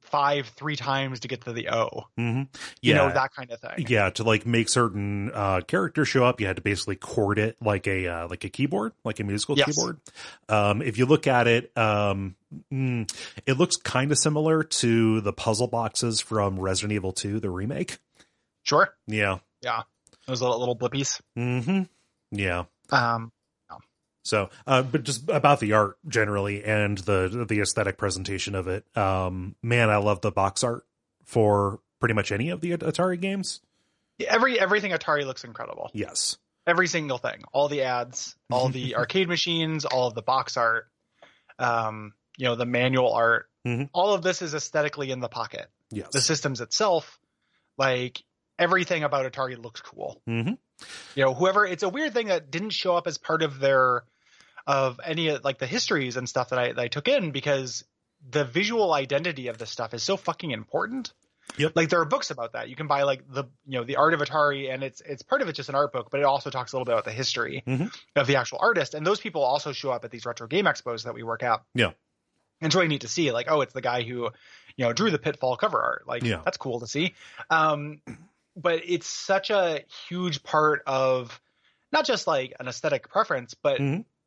5 3 times to get to the O, you know, that kind of thing. Yeah, to like make certain characters show up, you had to basically chord it like a keyboard, like a musical keyboard. If you look at it, it looks kind of similar to the puzzle boxes from Resident Evil 2, the remake. Sure. Yeah. Those little blippies. Yeah. So, but just about the art generally and the aesthetic presentation of it. Man, I love the box art for pretty much any of the Atari games. Everything Atari looks incredible. Yes. Every single thing, all the ads, all the arcade machines, all of the box art, you know, the manual art, all of this is aesthetically in the pocket. Yes. The systems itself, like everything about Atari looks cool. You know, it's a weird thing that didn't show up as part of any like the histories and stuff that I took in, because the visual identity of this stuff is so fucking important. Yep. Like there are books about that. You can buy like the art of Atari, and it's part of it just an art book, but it also talks a little bit about the history of the actual artist. And those people also show up at these retro game expos that we work at. Yeah. And it's really neat to see, like, oh, it's the guy who, you know, drew the Pitfall cover art. Like, that's cool to see. But it's such a huge part of not just like an aesthetic preference, but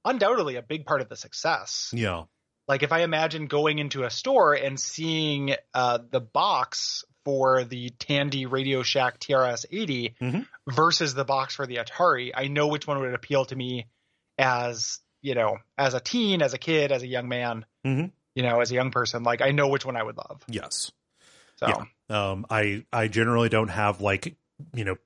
undoubtedly a big part of the success. Yeah. Like if I imagine going into a store and seeing the box for the Tandy Radio Shack TRS-80 versus the box for the Atari, I know which one would appeal to me as, you know, as a teen, as a kid, as a young man, you know, as a young person. Like I know which one I would love. Yes. So. Yeah. I generally don't have like, you know,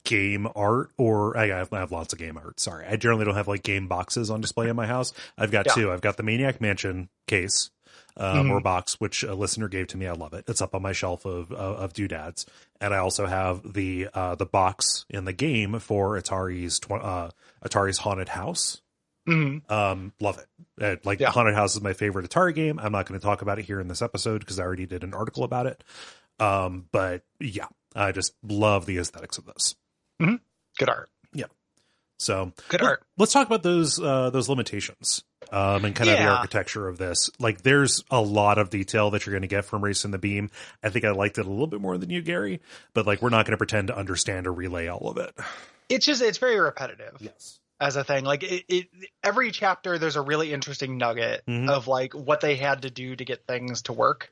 game art, or I have lots of game art. Sorry. I generally don't have like game boxes on display in my house. I've got two. I've got the Maniac Mansion case, or box, which a listener gave to me. I love it. It's up on my shelf of doodads. And I also have the box in the game for Atari's Haunted House. Love it. Haunted House is my favorite Atari game. I'm not going to talk about it here in this episode because I already did an article about it. But yeah, I just love the aesthetics of this. Good art. Yeah. So good art. Let's talk about those limitations, and kind of the architecture of this. Like there's a lot of detail that you're going to get from Racing the Beam. I think I liked it a little bit more than you, Gary, but like, we're not going to pretend to understand or relay all of it. It's very repetitive. Yes. As a thing, like every chapter, there's a really interesting nugget of like what they had to do to get things to work.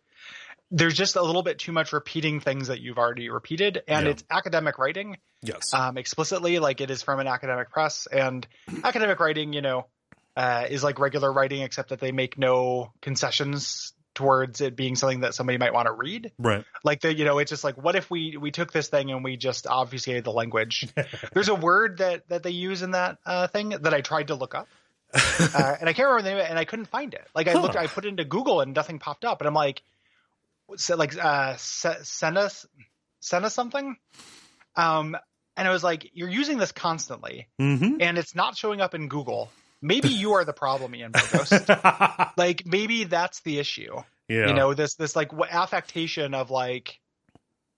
There's just a little bit too much repeating things that you've already repeated, and it's academic writing. Yes. Explicitly, like it is from an academic press, and academic writing, you know, is like regular writing, except that they make no concessions towards it being something that somebody might want to read. Right. Like you know, it's just like, what if we took this thing and we just obfuscated the language? There's a word that they use in that thing that I tried to look up. And I can't remember the name of it, and I couldn't find it. Like I put it into Google and nothing popped up, and I'm like, send us something. And I was like, you're using this constantly and it's not showing up in Google. Maybe you are the problem, Ian Burgos. Like maybe that's the issue. Yeah. You know, this like what affectation of like,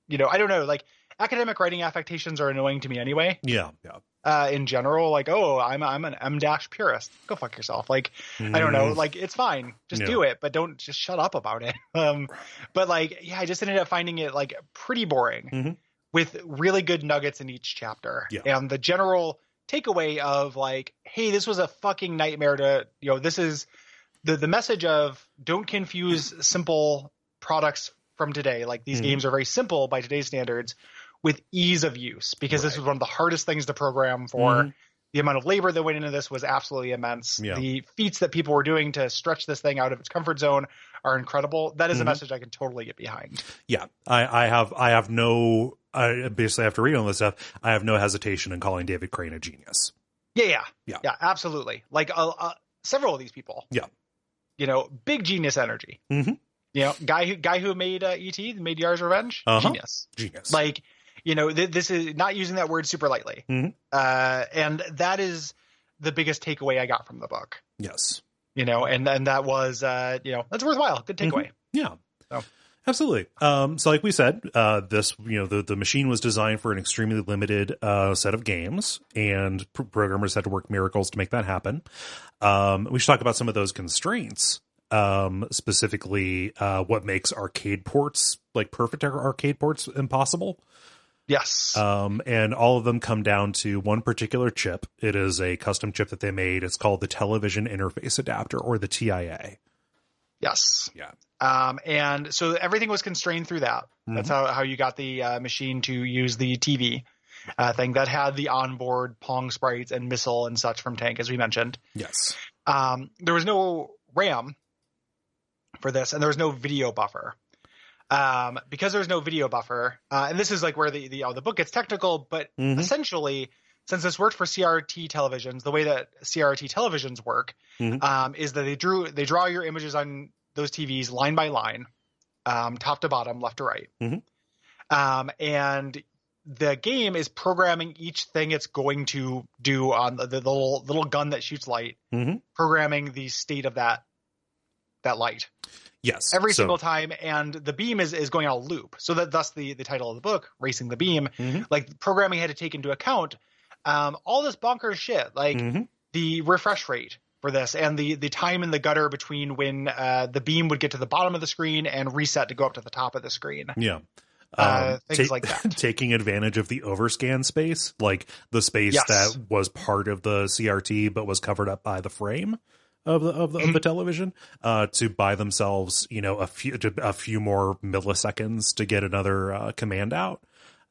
you know, I don't know, like academic writing affectations are annoying to me anyway. Yeah. Yeah. In general, like, oh, I'm an M- purist. Go fuck yourself. Like, I don't know. Like, it's fine. Just do it, but don't just shut up about it. But like, yeah, I just ended up finding it like pretty boring with really good nuggets in each chapter. Yeah. And the general takeaway of like, hey, this was a fucking nightmare to, you know, this is the message of don't confuse simple products from today. Like these games are very simple by today's standards, with ease of use, because this was one of the hardest things to program for. The amount of labor that went into this was absolutely immense. Yeah. The feats that people were doing to stretch this thing out of its comfort zone are incredible. That is a message I can totally get behind. Yeah. I have no, basically after reading all this stuff, I have no hesitation in calling David Crane a genius. Yeah, absolutely. Like several of these people. Yeah. You know, big genius energy. You know, guy who made E.T., made Yar's Revenge, genius. Like, you know, this is not using that word super lightly. And that is the biggest takeaway I got from the book. Yes. and that was, that's worthwhile. Good takeaway. Yeah. So. Absolutely. So like we said, this, the machine was designed for an extremely limited set of games, and programmers had to work miracles to make that happen. We should talk about some of those constraints, specifically what makes arcade ports, like perfect arcade ports, impossible. Yes. And all of them come down to one particular chip. It is a custom chip that they made. It's called the Television Interface Adapter, or the TIA. Yes. Yeah. And so everything was constrained through that. That's how you got the machine to use the TV thing that had the onboard Pong sprites and missile and such from Tank, as we mentioned. Yes. There was no RAM for this, and there was no video buffer. Because there's no video buffer, and this is like where the book gets technical, but essentially, since this worked for CRT televisions, the way that CRT televisions work is that they draw your images on those TVs line by line, top to bottom, left to right. And the game is programming each thing it's going to do on the little gun that shoots light, programming the state of that light. Yes. Every single time, and the beam is going on a loop. So thus the title of the book, Racing the Beam, like programming had to take into account all this bonkers shit, like the refresh rate for this, and the time in the gutter between when the beam would get to the bottom of the screen and reset to go up to the top of the screen. Yeah. Things like that. Taking advantage of the overscan space, like the space that was part of the CRT but was covered up by the frame of the television, to buy themselves, a few more milliseconds to get another command out.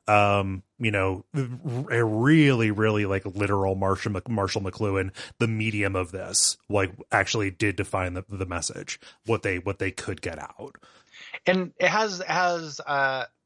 A really, really like literal Marshall McLuhan, the medium of this, like actually did define the message, what they could get out. And it has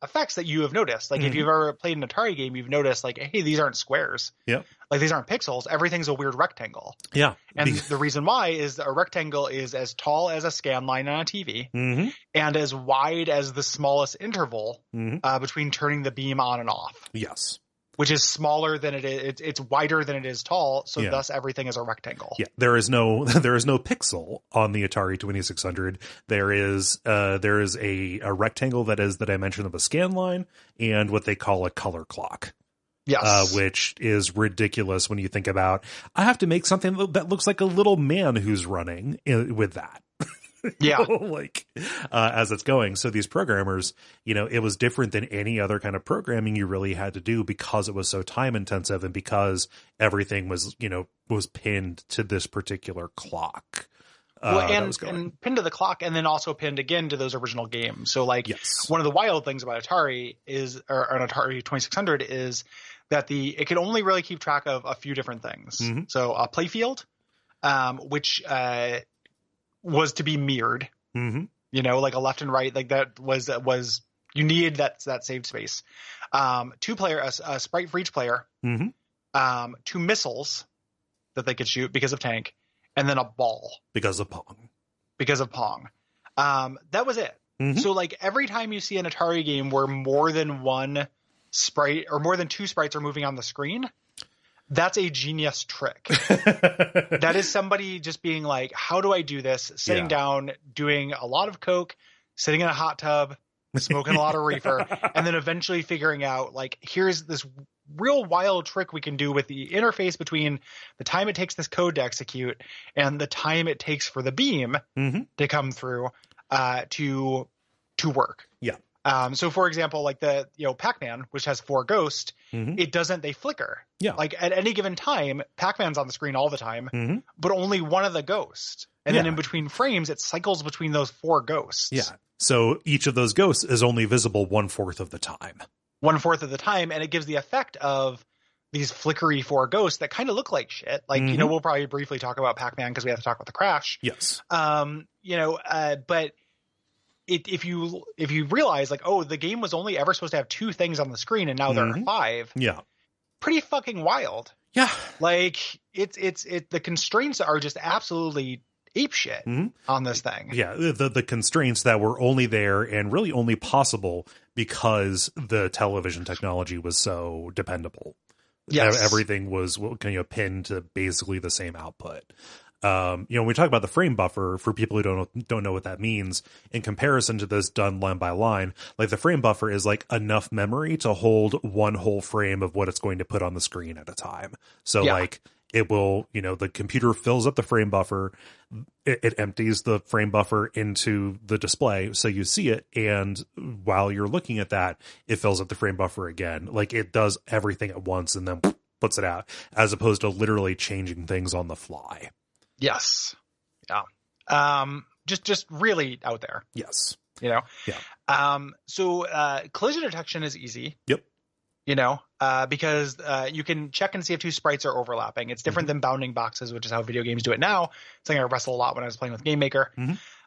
effects that you have noticed. Like if you've ever played an Atari game, you've noticed like, hey, these aren't squares. Yeah. Like these aren't pixels. Everything's a weird rectangle. Yeah. And the reason why is that a rectangle is as tall as a scan line on a TV and as wide as the smallest interval between turning the beam on and off. Yes. Which is smaller than it is. It's wider than it is tall. So thus everything is a rectangle. Yeah. There is no pixel on the Atari 2600. There is a rectangle that is the dimension of a scan line and what they call a color clock. Yes. Which is ridiculous when you think about, I have to make something that looks like a little man who's running with that. Yeah. As it's going. So these programmers, it was different than any other kind of programming you really had to do because it was so time intensive and because everything was pinned to this particular clock. And pinned to the clock, and then also pinned again to those original games. So one of the wild things about Atari or an Atari 2600 is that it could only really keep track of a few different things. So a playfield, which was to be mirrored, like a left and right, like that was you needed that saved space. 2 player, a sprite for each player, 2 missiles that they could shoot because of Tank, and then a ball because of Pong. That was it. So like every time you see an Atari game where more than one sprite or more than 2 sprites are moving on the screen, that's a genius trick. That is somebody just being like, how do I do this? Sitting down, doing a lot of Coke, sitting in a hot tub, smoking a lot of reefer, and then eventually figuring out like, here's this real wild trick we can do with the interface between the time it takes this code to execute and the time it takes for the beam to come through to work. Yeah. So for example, like the Pac-Man, which has 4 ghosts, they flicker. Yeah. Like at any given time, Pac-Man's on the screen all the time, but only one of the ghosts. And then in between frames, it cycles between those 4 ghosts. Yeah. So each of those ghosts is only visible 1/4 of the time. 1/4 of the time, and it gives the effect of these flickery 4 ghosts that kind of look like shit. Like, we'll probably briefly talk about Pac-Man because we have to talk about the crash. Yes. But if you realize like, oh, the game was only ever supposed to have 2 things on the screen and now there are 5. Yeah. Pretty fucking wild. Yeah. Like it's the constraints are just absolutely apeshit on this thing. Yeah. The constraints that were only there and really only possible because the television technology was so dependable. Yes. Everything was pinned to basically the same output. When we talk about the frame buffer, for people who don't know what that means, in comparison to this done line by line, like the frame buffer is like enough memory to hold one whole frame of what it's going to put on the screen at a time. So like it will, the computer fills up the frame buffer, it empties the frame buffer into the display, so you see it, and while you're looking at that, it fills up the frame buffer again. Like it does everything at once and then puts it out, as opposed to literally changing things on the fly. Yes. Yeah. Just really out there. Yes. Yeah. So collision detection is easy. Yep. Because you can check and see if two sprites are overlapping. It's different than bounding boxes, which is how video games do it now. Something I wrestle a lot when I was playing with Game Maker.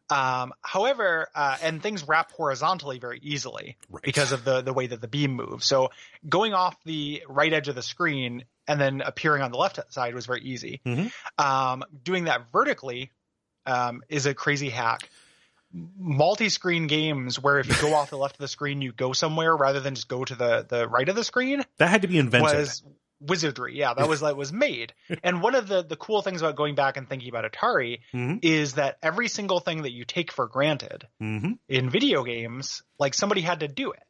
However, and things wrap horizontally very easily because of the way that the beam moves. So going off the right edge of the screen and then appearing on the left side was very easy. Doing that vertically is a crazy hack. Multi-screen games where if you go off the left of the screen, you go somewhere rather than just go to the right of the screen. That had to be invented. Was wizardry. Yeah, that was made. And one of the cool things about going back and thinking about Atari is that every single thing that you take for granted in video games, like somebody had to do it.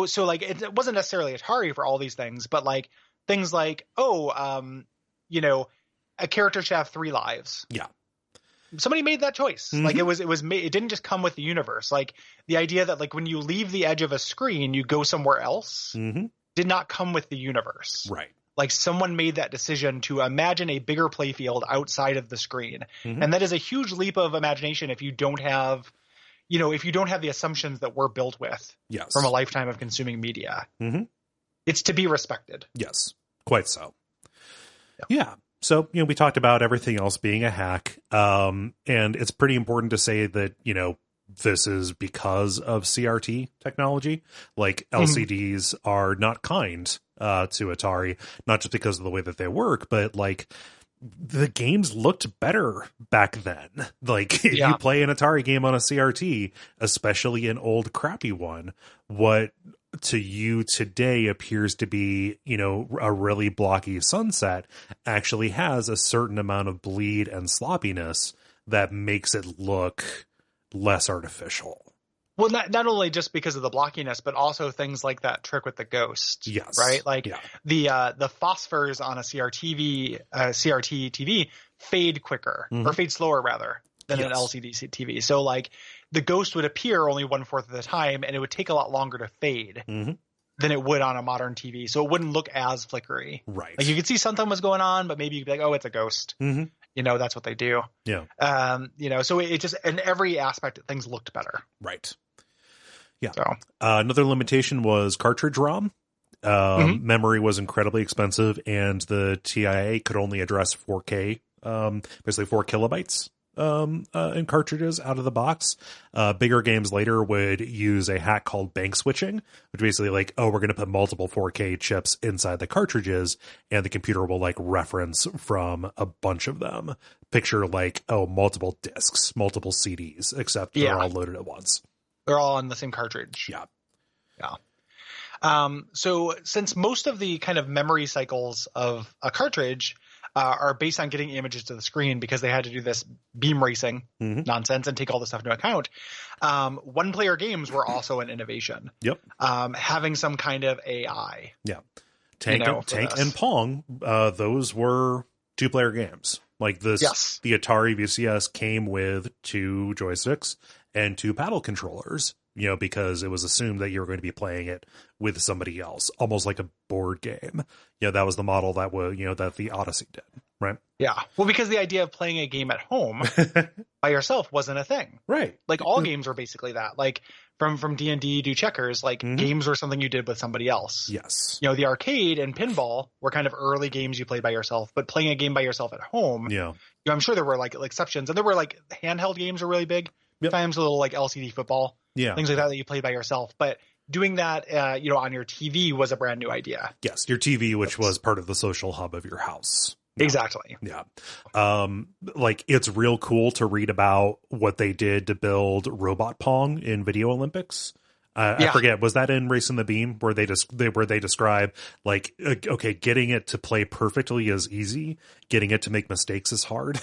So like it wasn't necessarily Atari for all these things, but like things like, a character should have 3 lives. Yeah. Somebody made that choice. Like it was made, it didn't just come with the universe. Like the idea that like when you leave the edge of a screen, you go somewhere else did not come with the universe. Right. Like someone made that decision to imagine a bigger playfield outside of the screen. And that is a huge leap of imagination if you don't have, the assumptions that we're built with from a lifetime of consuming media. It's to be respected. Yes, quite so. Yeah. So, we talked about everything else being a hack. And it's pretty important to say that, this is because of CRT technology. Like LCDs are not kind to Atari, not just because of the way that they work, but like the games looked better back then. Like if you play an Atari game on a CRT, especially an old crappy one, what to you today appears to be, a really blocky Sunset actually has a certain amount of bleed and sloppiness that makes it look less artificial. Well, not only just because of the blockiness, but also things like that trick with the ghost. Yes. Right? Like the phosphors on a CRT TV fade quicker or fade slower rather than an LCD TV. So like the ghost would appear only 1/4 of the time and it would take a lot longer to fade than it would on a modern TV. So it wouldn't look as flickery. Right. Like you could see something was going on, but maybe you'd be like, oh, it's a ghost. That's what they do. Yeah. So it just, in every aspect, things looked better. Right. Yeah. So. Another limitation was cartridge ROM. Memory was incredibly expensive, and the TIA could only address 4K, basically 4 kilobytes in cartridges out of the box. Bigger games later would use a hack called bank switching, which basically like, we're going to put multiple 4K chips inside the cartridges, and the computer will like reference from a bunch of them. Picture like, multiple discs, multiple CDs, except they're all loaded at once. They're all on the same cartridge. Yeah. So since most of the kind of memory cycles of a cartridge are based on getting images to the screen because they had to do this beam racing nonsense and take all this stuff into account, one-player games were also an innovation. Having some kind of AI. Yeah. Tank and Pong, those were 2-player games. Like this, the Atari VCS came with 2 joysticks and 2 paddle controllers, because it was assumed that you were going to be playing it with somebody else, almost like a board game. That was the model that was, that the Odyssey did, right? Yeah. Well, because the idea of playing a game at home by yourself wasn't a thing. Right. Like all games were basically that. Like from D&D to checkers, like games were something you did with somebody else. Yes. The arcade and pinball were kind of early games you played by yourself, but playing a game by yourself at home. Yeah. I'm sure there were like exceptions, and there were like handheld games were really big. Times a little like LCD football. Yeah. Things like that you played by yourself. But doing that, on your TV was a brand new idea. Yes. Your TV, which was part of the social hub of your house. Yeah. Exactly. Yeah. Like it's real cool to read about what they did to build Robot Pong in Video Olympics. I forget, was that in Racing the Beam where they describe like, okay, getting it to play perfectly is easy, getting it to make mistakes is hard.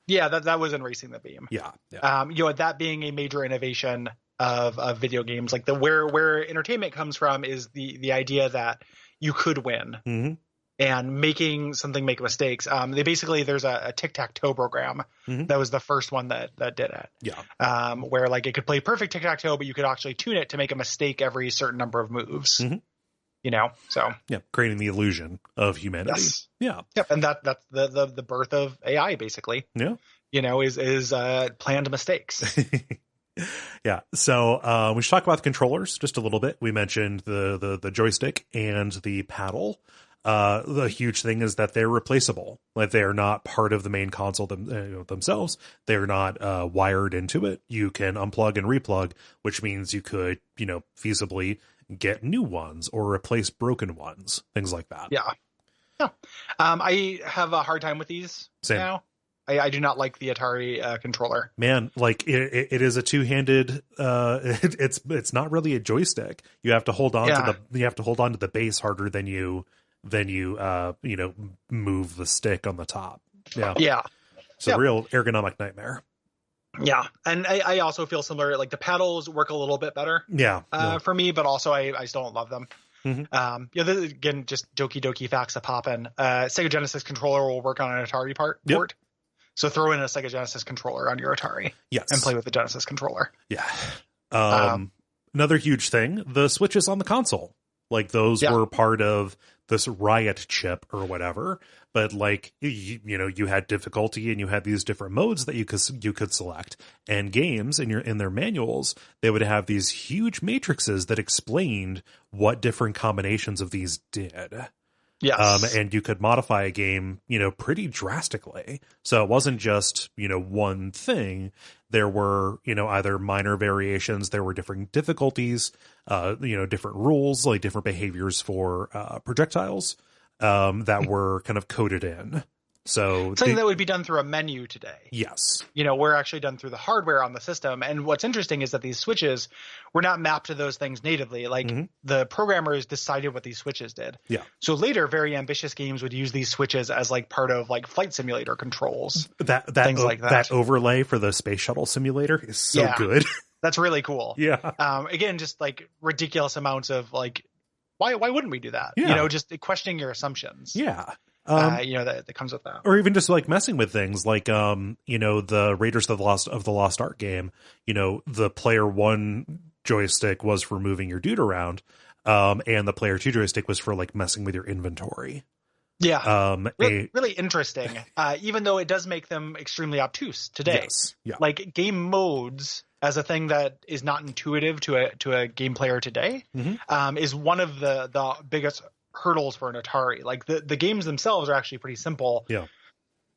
Yeah, that was in Racing the Beam. Yeah. That being a major innovation of video games, like where entertainment comes from is the idea that you could win. Mm-hmm. And making something make mistakes. There's a tic-tac-toe program that was the first one that did it. Yeah. Where like it could play perfect tic-tac-toe, but you could actually tune it to make a mistake every certain number of moves. Mm-hmm. So creating the illusion of humanity. Yes. Yeah. Yep, and that's the birth of AI basically. Yeah. Is planned mistakes. Yeah. So we should talk about the controllers just a little bit. We mentioned the joystick and the paddle. The huge thing is that they're replaceable. Like they are not part of the main console themselves. They're not wired into it. You can unplug and replug, which means you could, feasibly get new ones or replace broken ones, things like that. Yeah. I have a hard time with these now. I do not like the Atari controller. Man, like it is a two-handed. It's not really a joystick. You have to hold on to the base harder than you move the stick on the top. Yeah. It's a real ergonomic nightmare. Yeah. And I also feel similar. Like the paddles work a little bit better. For me, but also I still don't love them. Mm-hmm. Again, just doki facts a poppin'. Sega Genesis controller will work on an Atari port. So throw in a Sega Genesis controller on your Atari. Yes. And play with the Genesis controller. Yeah. Another huge thing, the switches on the console. Like those were part of this Riot chip or whatever, but like you had difficulty and you had these different modes that you could select, and games in their manuals, they would have these huge matrices that explained what different combinations of these did. Yes. And you could modify a game, pretty drastically. So it wasn't just, one thing. There were, either minor variations, there were different difficulties, different rules, like different behaviors for projectiles that were kind of coded in. So something that would be done through a menu today. Yes. We're actually done through the hardware on the system. And what's interesting is that these switches were not mapped to those things natively. Like the programmers decided what these switches did. Yeah. So later, very ambitious games would use these switches as like part of like flight simulator controls. Things like that. That overlay for the space shuttle simulator is so good. That's really cool. Yeah. Again, just like ridiculous amounts of like, why wouldn't we do that? Yeah. Just questioning your assumptions. Yeah. That comes with that. Or even just like messing with things like, the Raiders of the Lost Ark game, the player 1 joystick was for moving your dude around. And the player 2 joystick was for like messing with your inventory. Yeah. Really interesting. Even though it does make them extremely obtuse today. Yes. Yeah. Like game modes as a thing that is not intuitive to a game player today, is one of the biggest hurdles for an Atari. Like the games themselves are actually pretty simple. Yeah.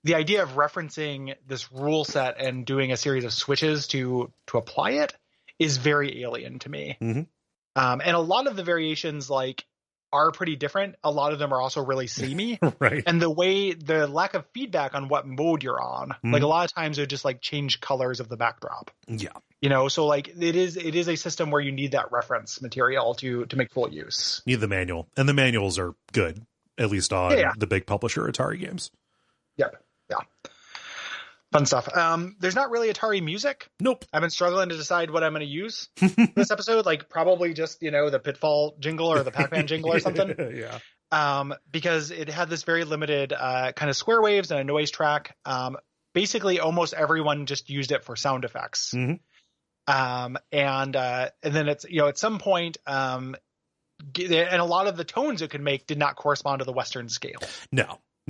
The idea of referencing this rule set and doing a series of switches to apply it is very alien to me. And a lot of the variations like are pretty different. A lot of them are also really samey. Right. And the lack of feedback on what mode you're on, like a lot of times it would just like change colors of the backdrop. Yeah. So like it is a system where you need that reference material to make full use. Need the manual, and the manuals are good, at least on the big publisher Atari games. Yep. Yeah. Fun stuff. There's not really Atari music. Nope. I've been struggling to decide what I'm going to use this episode. Like probably just, the Pitfall jingle or the Pac-Man jingle or something. Yeah. Because it had this very limited kind of square waves and a noise track. Basically almost everyone just used it for sound effects. And then it's, at some point, and a lot of the tones it could make did not correspond to the Western scale.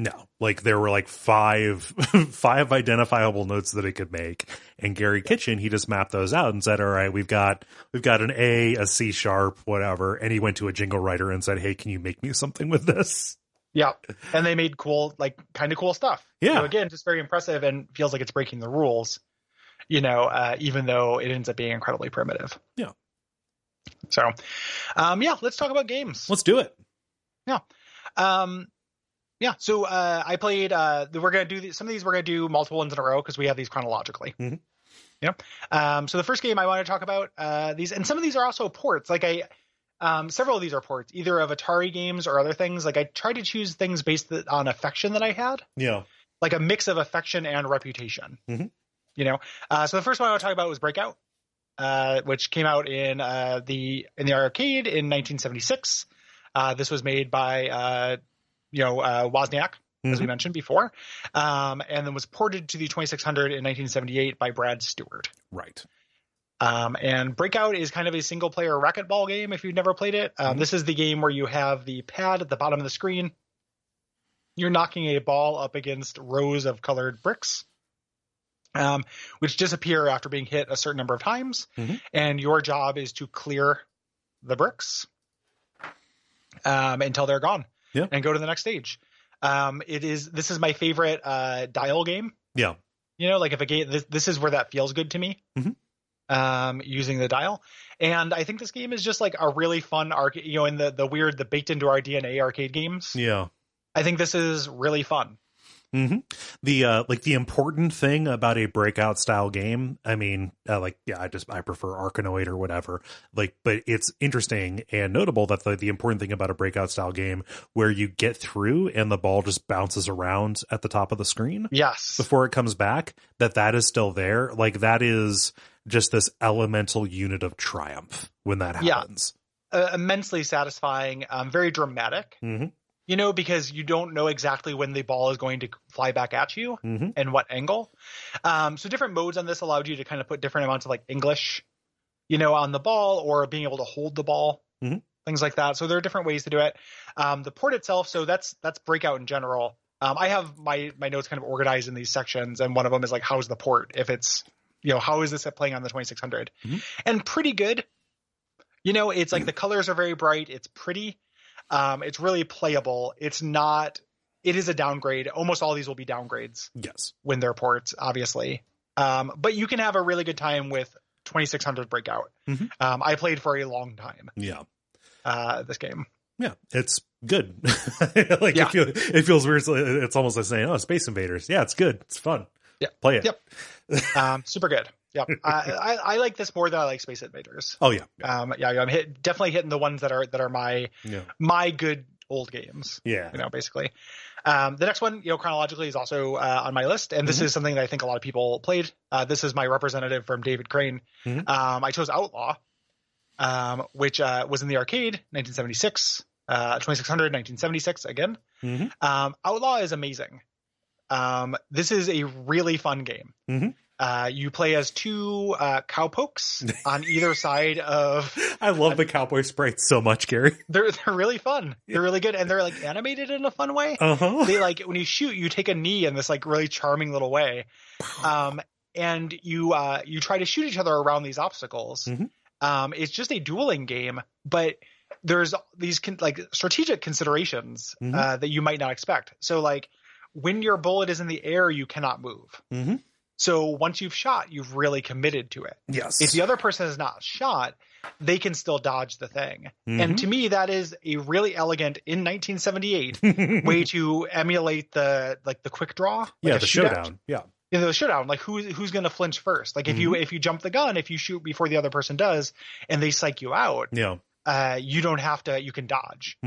No, like there were like five identifiable notes that it could make, and Gary Kitchen, he just mapped those out and said, all right, we've got an A, C sharp, whatever. And he went to a jingle writer and said, hey, can you make me something with this? Yeah. And they made kind of cool stuff. Yeah. Again, just very impressive and feels like it's breaking the rules, even though it ends up being incredibly primitive. Yeah. So, let's talk about games. Let's do it. Yeah. So I played. We're gonna do some of these. We're gonna do multiple ones in a row because we have these chronologically. Yep. So the first game I want to talk about, these, and some of these are also ports. Like several of these are ports, either of Atari games or other things. Like I tried to choose things based on affection that I had. Yeah. Like a mix of affection and reputation. Mm-hmm. You know. So the first one I want to talk about was Breakout, which came out in the arcade in 1976. This was made by Wozniak, as we mentioned before, and then was ported to the 2600 in 1978 by Brad Stewart. Right. And Breakout is kind of a single player racquetball game if you've never played it. This is the game where you have the pad at the bottom of the screen. You're knocking a ball up against rows of colored bricks, which disappear after being hit a certain number of times. And your job is to clear the bricks until they're gone, and go to the next stage. This is my favorite dial game. Yeah. Like if a game, this is where that feels good to me. Using the dial. And I think this game is just like a really fun arcade, in the baked into our DNA arcade games. Yeah. I think this is really fun. The important thing about a Breakout style game, I mean, I prefer Arkanoid or whatever, but it's interesting and notable that the important thing about a Breakout style game where you get through and the ball just bounces around at the top of the screen. Yes. Before it comes back, that is still there. Like that is just this elemental unit of triumph when that happens. Immensely satisfying, very dramatic. Because you don't know exactly when the ball is going to fly back at you and what angle. So different modes on this allowed you to kind of put different amounts of like English, on the ball or being able to hold the ball, things like that. So there are different ways to do it. The port itself, so that's Breakout in general. I have my notes kind of organized in these sections, and one of them is like, how's the port? If it's, how is this playing on the 2600? And pretty good. It's like the colors are very bright. It's pretty. It's really playable. It is a downgrade. Almost all these will be downgrades. Yes. When they're ports, obviously. But you can have a really good time with 2600 Breakout. I played for a long time. Yeah. This game. Yeah. It's good. It feels weird. It's almost like saying, Space Invaders. Yeah, it's good. It's fun. Yeah. Play it. Yep. Super good. Yep. I like this more than I like Space Invaders. Oh yeah. I'm definitely hitting the ones that are my good old games. Yeah. Basically. The next one, chronologically is also on my list, and this is something that I think a lot of people played. This is my representative from David Crane. I chose Outlaw, which was in the arcade, 1976, 2600, 1976 again. Outlaw is amazing. This is a really fun game. You play as two cowpokes on either side of. I love the cowboy sprites so much, Gary. They're really fun. They're really good, and they're like animated in a fun way. They like when you shoot, you take a knee in this like really charming little way, and you try to shoot each other around these obstacles. It's just a dueling game, but there's these strategic considerations that you might not expect. So like when your bullet is in the air, you cannot move. So once you've shot, you've really committed to it. Yes. If the other person has not shot, they can still dodge the thing. And to me, that is a really elegant, in 1978, way to emulate the quick draw. The showdown. Yeah. The showdown. Like who's going to flinch first? Like if you jump the gun, if you shoot before the other person does, and they psych you out, you don't have to. You can dodge.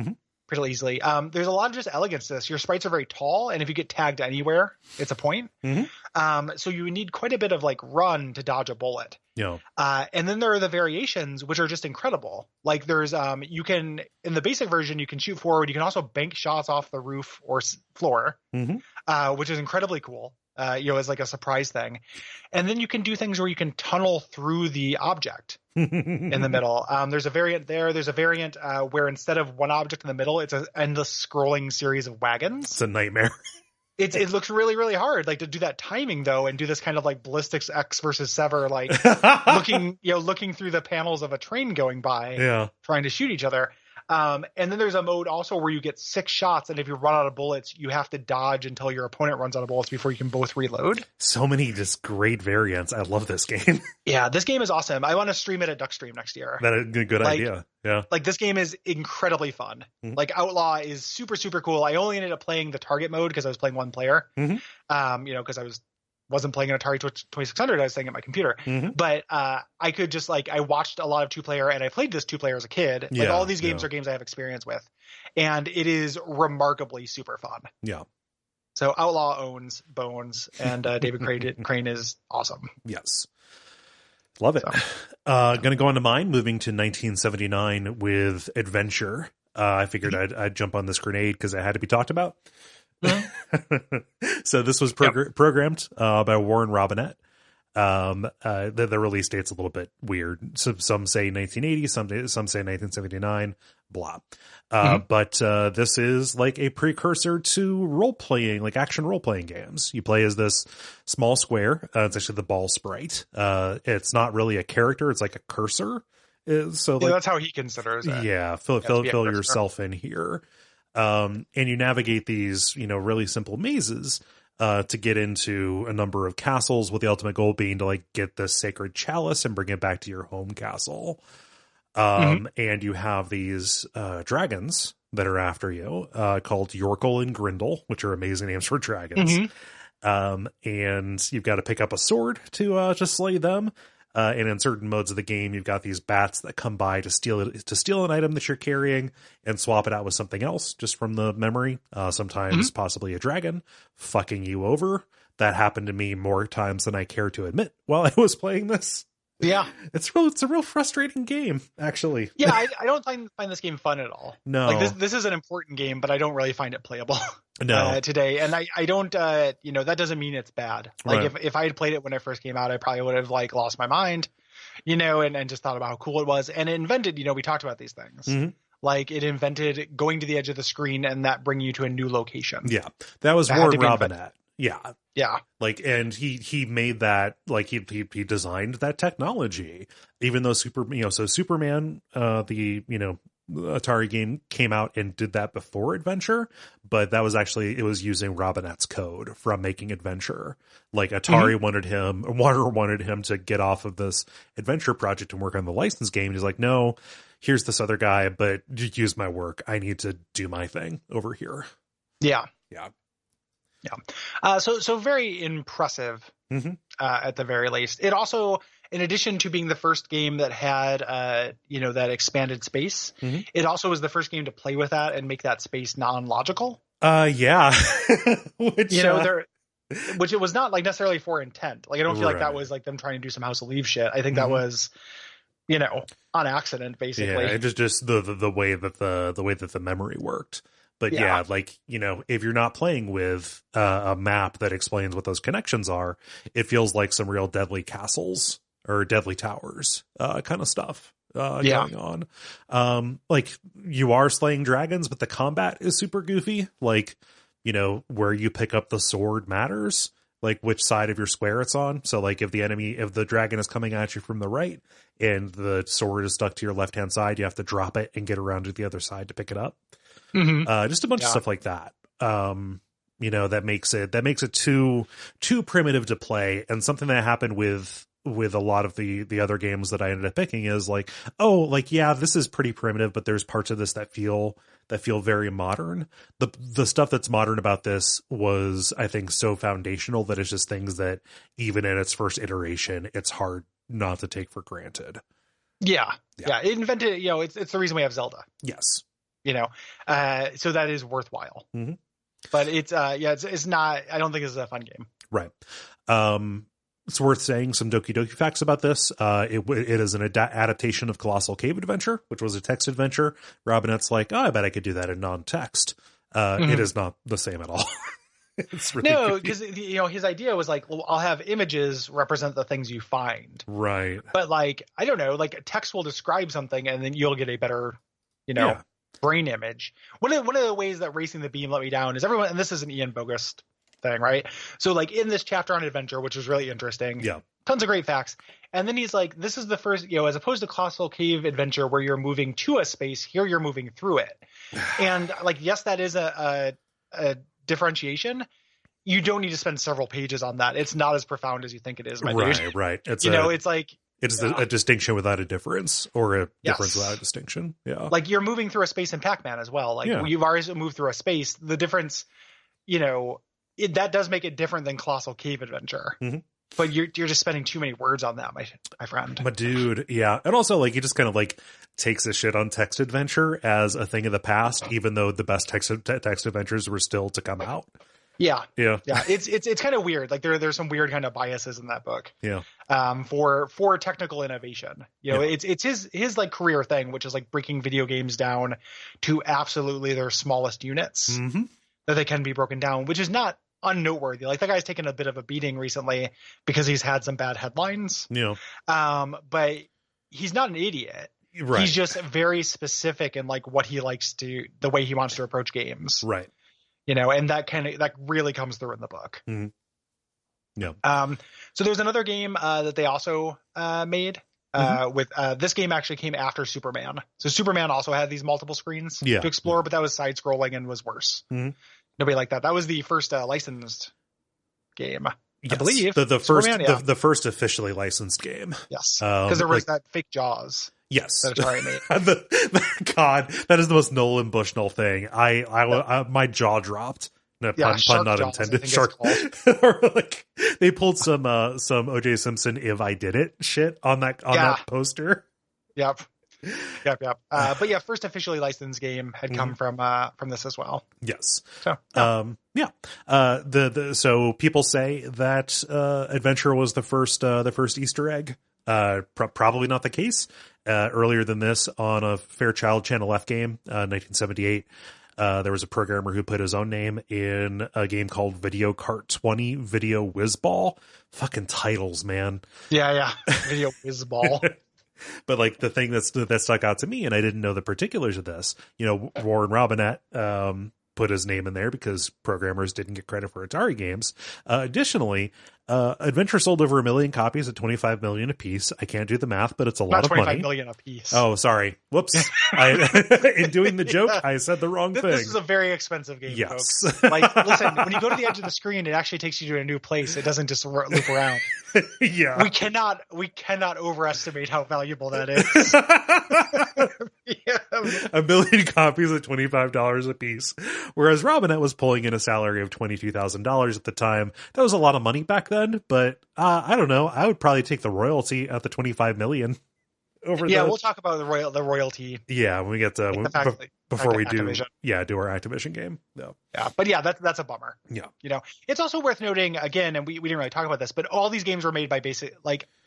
Pretty easily. There's a lot of just elegance to this. Your sprites are very tall, and if you get tagged anywhere, it's a point. So you need quite a bit of like run to dodge a bullet. And then there are the variations, which are just incredible. Like there's you can, in the basic version, you can shoot forward. You can also bank shots off the roof or floor, which is incredibly cool. As like a surprise thing. And then you can do things where you can tunnel through the object in the middle. There's a variant there. There's a variant where instead of one object in the middle, it's an endless scrolling series of wagons. It's a nightmare. It looks really, really hard, like to do that timing though, and do this kind of like ballistics X versus Sever, like looking through the panels of a train going by, trying to shoot each other. And then there's a mode also where you get 6 shots, and if you run out of bullets, you have to dodge until your opponent runs out of bullets before you can both reload. So many just great variants. I love this game. Yeah, this game is awesome. I want to stream it at Duckstream next year. That's a good idea. Yeah. Like this game is incredibly fun. Like Outlaw is super, super cool. I only ended up playing the target mode because I was playing one player. Because I was wasn't playing an Atari 2600. I was playing at my computer. But I could just like, I watched a lot of 2-player, and I played this 2-player as a kid. Like all these games are games I have experience with, and it is remarkably super fun. Yeah. So Outlaw owns Bones, and David Crane is awesome. Yes. Love it. Going to go on to mine, moving to 1979 with Adventure. I figured I'd jump on this grenade because it had to be talked about. So this was programmed by Warren Robinette. The release date's a little bit weird. So some say 1980, some say 1979, blah. But this is like a precursor to role-playing, like action role-playing games. You play as this small square. It's actually the ball sprite. It's not really a character. It's like a cursor. So like, that's how he considers it. Yeah, fill yourself in here. And you navigate these, really simple mazes to get into a number of castles, with the ultimate goal being to like get the sacred chalice and bring it back to your home castle. And you have these dragons that are after you, called Yorkle and Grindle, which are amazing names for dragons. And you've got to pick up a sword to slay them. And in certain modes of the game, you've got these bats that come by to steal an item that you're carrying and swap it out with something else just from the memory. Sometimes possibly a dragon fucking you over. That happened to me more times than I care to admit while I was playing this. Yeah, it's a real frustrating game, actually. Yeah, I don't find this game fun at all. No, like this is an important game, but I don't really find it playable. No, today, and I don't. That doesn't mean it's bad. Like if I had played it when it first came out, I probably would have like lost my mind, and just thought about how cool it was. And it invented, we talked about these things. Like it invented going to the edge of the screen and that bringing you to a new location. Yeah, that was Warren Robinette. Yeah. Yeah. Like, and he made that, like he designed that technology, even though Superman, the Atari game came out and did that before Adventure, but that was actually, it was using Robinette's code from making Adventure. Like Atari wanted him to get off of this Adventure project and work on the licensed game. And he's like, no, here's this other guy, but use my work. I need to do my thing over here. Yeah. Yeah. Yeah. So very impressive at the very least. It also, in addition to being the first game that had, that expanded space, it also was the first game to play with that and make that space non-logical. Yeah. Which it was not like necessarily for intent. Like I don't feel like that was like them trying to do some House of Leaves shit. I think that was, on accident basically. Yeah, just the way that the memory worked. But yeah, like, if you're not playing with a map that explains what those connections are, it feels like some real deadly castles or deadly towers kind of stuff going on. Like you are slaying dragons, but the combat is super goofy. Like, where you pick up the sword matters, like which side of your square it's on. So like if the dragon is coming at you from the right and the sword is stuck to your left-hand side, you have to drop it and get around to the other side to pick it up. Just a bunch of stuff like that. That makes it too primitive to play. And something that happened with a lot of the other games that I ended up picking is like, this is pretty primitive, but there's parts of this that feel very modern. The stuff that's modern about this was, I think, so foundational that it's just things that even in its first iteration, it's hard not to take for granted. Yeah. It invented, it's the reason we have Zelda. Yes. So that is worthwhile. But it's not, I don't think this is a fun game. Right. It's worth saying some Doki Doki facts about this. It is an adaptation of Colossal Cave Adventure, which was a text adventure. Robinette's like, I bet I could do that in non-text. It is not the same at all. It's really no, because his idea was like, well, I'll have images represent the things you find. Right. But like, I don't know, like text will describe something and then you'll get a better, brain image. One of the ways that Racing the Beam let me down is everyone, and this is an Ian Bogost thing, right? So like in this chapter on Adventure, which was really interesting, tons of great facts. And then he's like, this is the first, as opposed to Colossal Cave Adventure where you're moving to a space, here you're moving through it. And like, yes, that is a differentiation. You don't need to spend several pages on that. It's not as profound as you think it is, my dude. Right. It's it's like, it's a distinction without a difference, or a difference without a distinction. Yeah. Like you're moving through a space in Pac-Man as well. Like you've already moved through a space. The difference, that does make it different than Colossal Cave Adventure. Mm-hmm. But you're just spending too many words on that, my friend. My dude, yeah. And also, like, he just kind of, like, takes a shit on text adventure as a thing of the past, even though the best text adventures were still to come out. Yeah. Yeah. It's kind of weird. Like, there's some weird kind of biases in that book. Yeah. For technical innovation. You know, it's his like career thing, which is like breaking video games down to absolutely their smallest units that they can be broken down, which is not unnoteworthy. Like, that guy's taken a bit of a beating recently because he's had some bad headlines. Yeah. But he's not an idiot. Right. He's just very specific in like what he likes to, the way he wants to approach games. Right. You know, and that really comes through in the book. Mm-hmm. Yeah. So there's another game that they also made with this game actually came after Superman. So Superman also had these multiple screens to explore, but that was side scrolling and was worse. Mm-hmm. Nobody liked that. That was the first licensed game, yes. I believe. The first officially licensed game. Yes, because there was that fake Jaws. Yes, that Atari made. God, that is the most Nolan Bushnell thing. I my jaw dropped. No, pun not Jaws, intended. Shark. Like, they pulled some O.J. Simpson "If I Did It" shit on that poster. Yep. But yeah, first officially licensed game had come from this as well. Yes. So so people say that Adventure was the first Easter egg. Probably not the case. Earlier than this, on a Fairchild Channel F game, 1978, there was a programmer who put his own name in a game called Video Kart 20 Video Whizball. Fucking titles, man. Yeah. Video Whizball. But like the thing that stuck out to me, and I didn't know the particulars of this, you know, Warren Robinett put his name in there because programmers didn't get credit for Atari games. Additionally, Adventure sold over 1 million copies at 25 million a piece. I can't do the math, but it's a lot of money. 25 million a piece. Oh, sorry. Whoops. In doing the joke, I said the wrong thing. This is a very expensive game, yes. folks. Like, listen, when you go to the edge of the screen, it actually takes you to a new place. It doesn't just loop around. Yeah. We cannot overestimate how valuable that is. 1 million copies at $25 a piece. Whereas Robinett was pulling in a salary of $22,000 at the time. That was a lot of money back then, but I don't know. I would probably take the royalty at the 25 million over. Yeah, we'll talk about the royalty. Yeah, when we get to before we do our Activision game. No. Yeah, but yeah, that's a bummer. Yeah, you know, it's also worth noting again, and we didn't really talk about this, but all these games were made by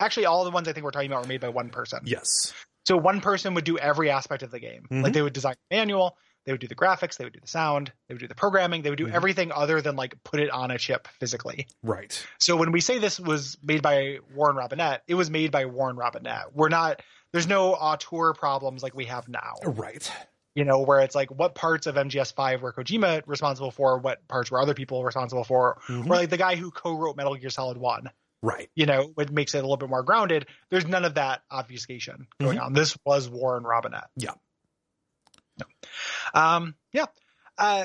actually all the ones I think we're talking about were made by one person. Yes. So one person would do every aspect of the game. Mm-hmm. Like, they would design the manual, they would do the graphics, they would do the sound, they would do the programming, they would do everything other than like put it on a chip physically. Right. So when we say this was made by Warren Robinett, it was made by Warren Robinett. There's no auteur problems like we have now. Right. You know, where it's like, what parts of MGS5 were Kojima responsible for, what parts were other people responsible for, or like the guy who co-wrote Metal Gear Solid 1. Right. You know, it makes it a little bit more grounded. There's none of that obfuscation going on. This was Warren Robinett. Yeah.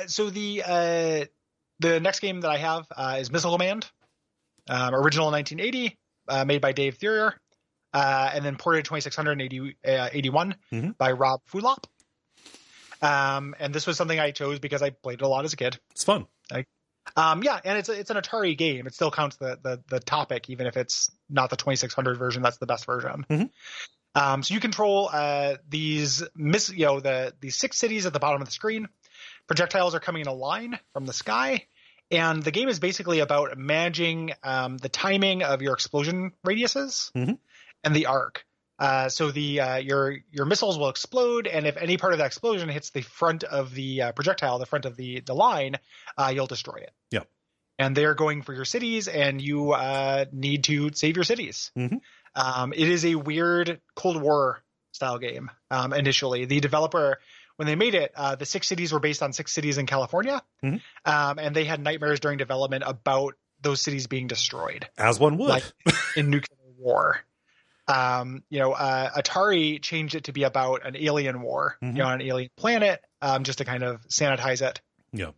So the next game that I have is Missile Command, original in 1980, made by Dave Thurier, and then ported 2681 by Rob Fulop. And this was something I chose because I played it a lot as a kid. It's fun. And it's an Atari game. It still counts the topic, even if it's not the 2600 version. That's the best version. So you control these these 6 cities at the bottom of the screen. Projectiles are coming in a line from the sky, and the game is basically about managing the timing of your explosion radiuses and the arc. So your missiles will explode, and if any part of that explosion hits the front of the projectile, the front of the line, you'll destroy it. Yeah. And they're going for your cities, and you need to save your cities. It is a weird Cold War style game. Initially, the developer, when they made it, the 6 cities were based on 6 cities in California, and they had nightmares during development about those cities being destroyed, as one would, like in nuclear war. Atari changed it to be about an alien war, on an alien planet, just to kind of sanitize it. Yeah.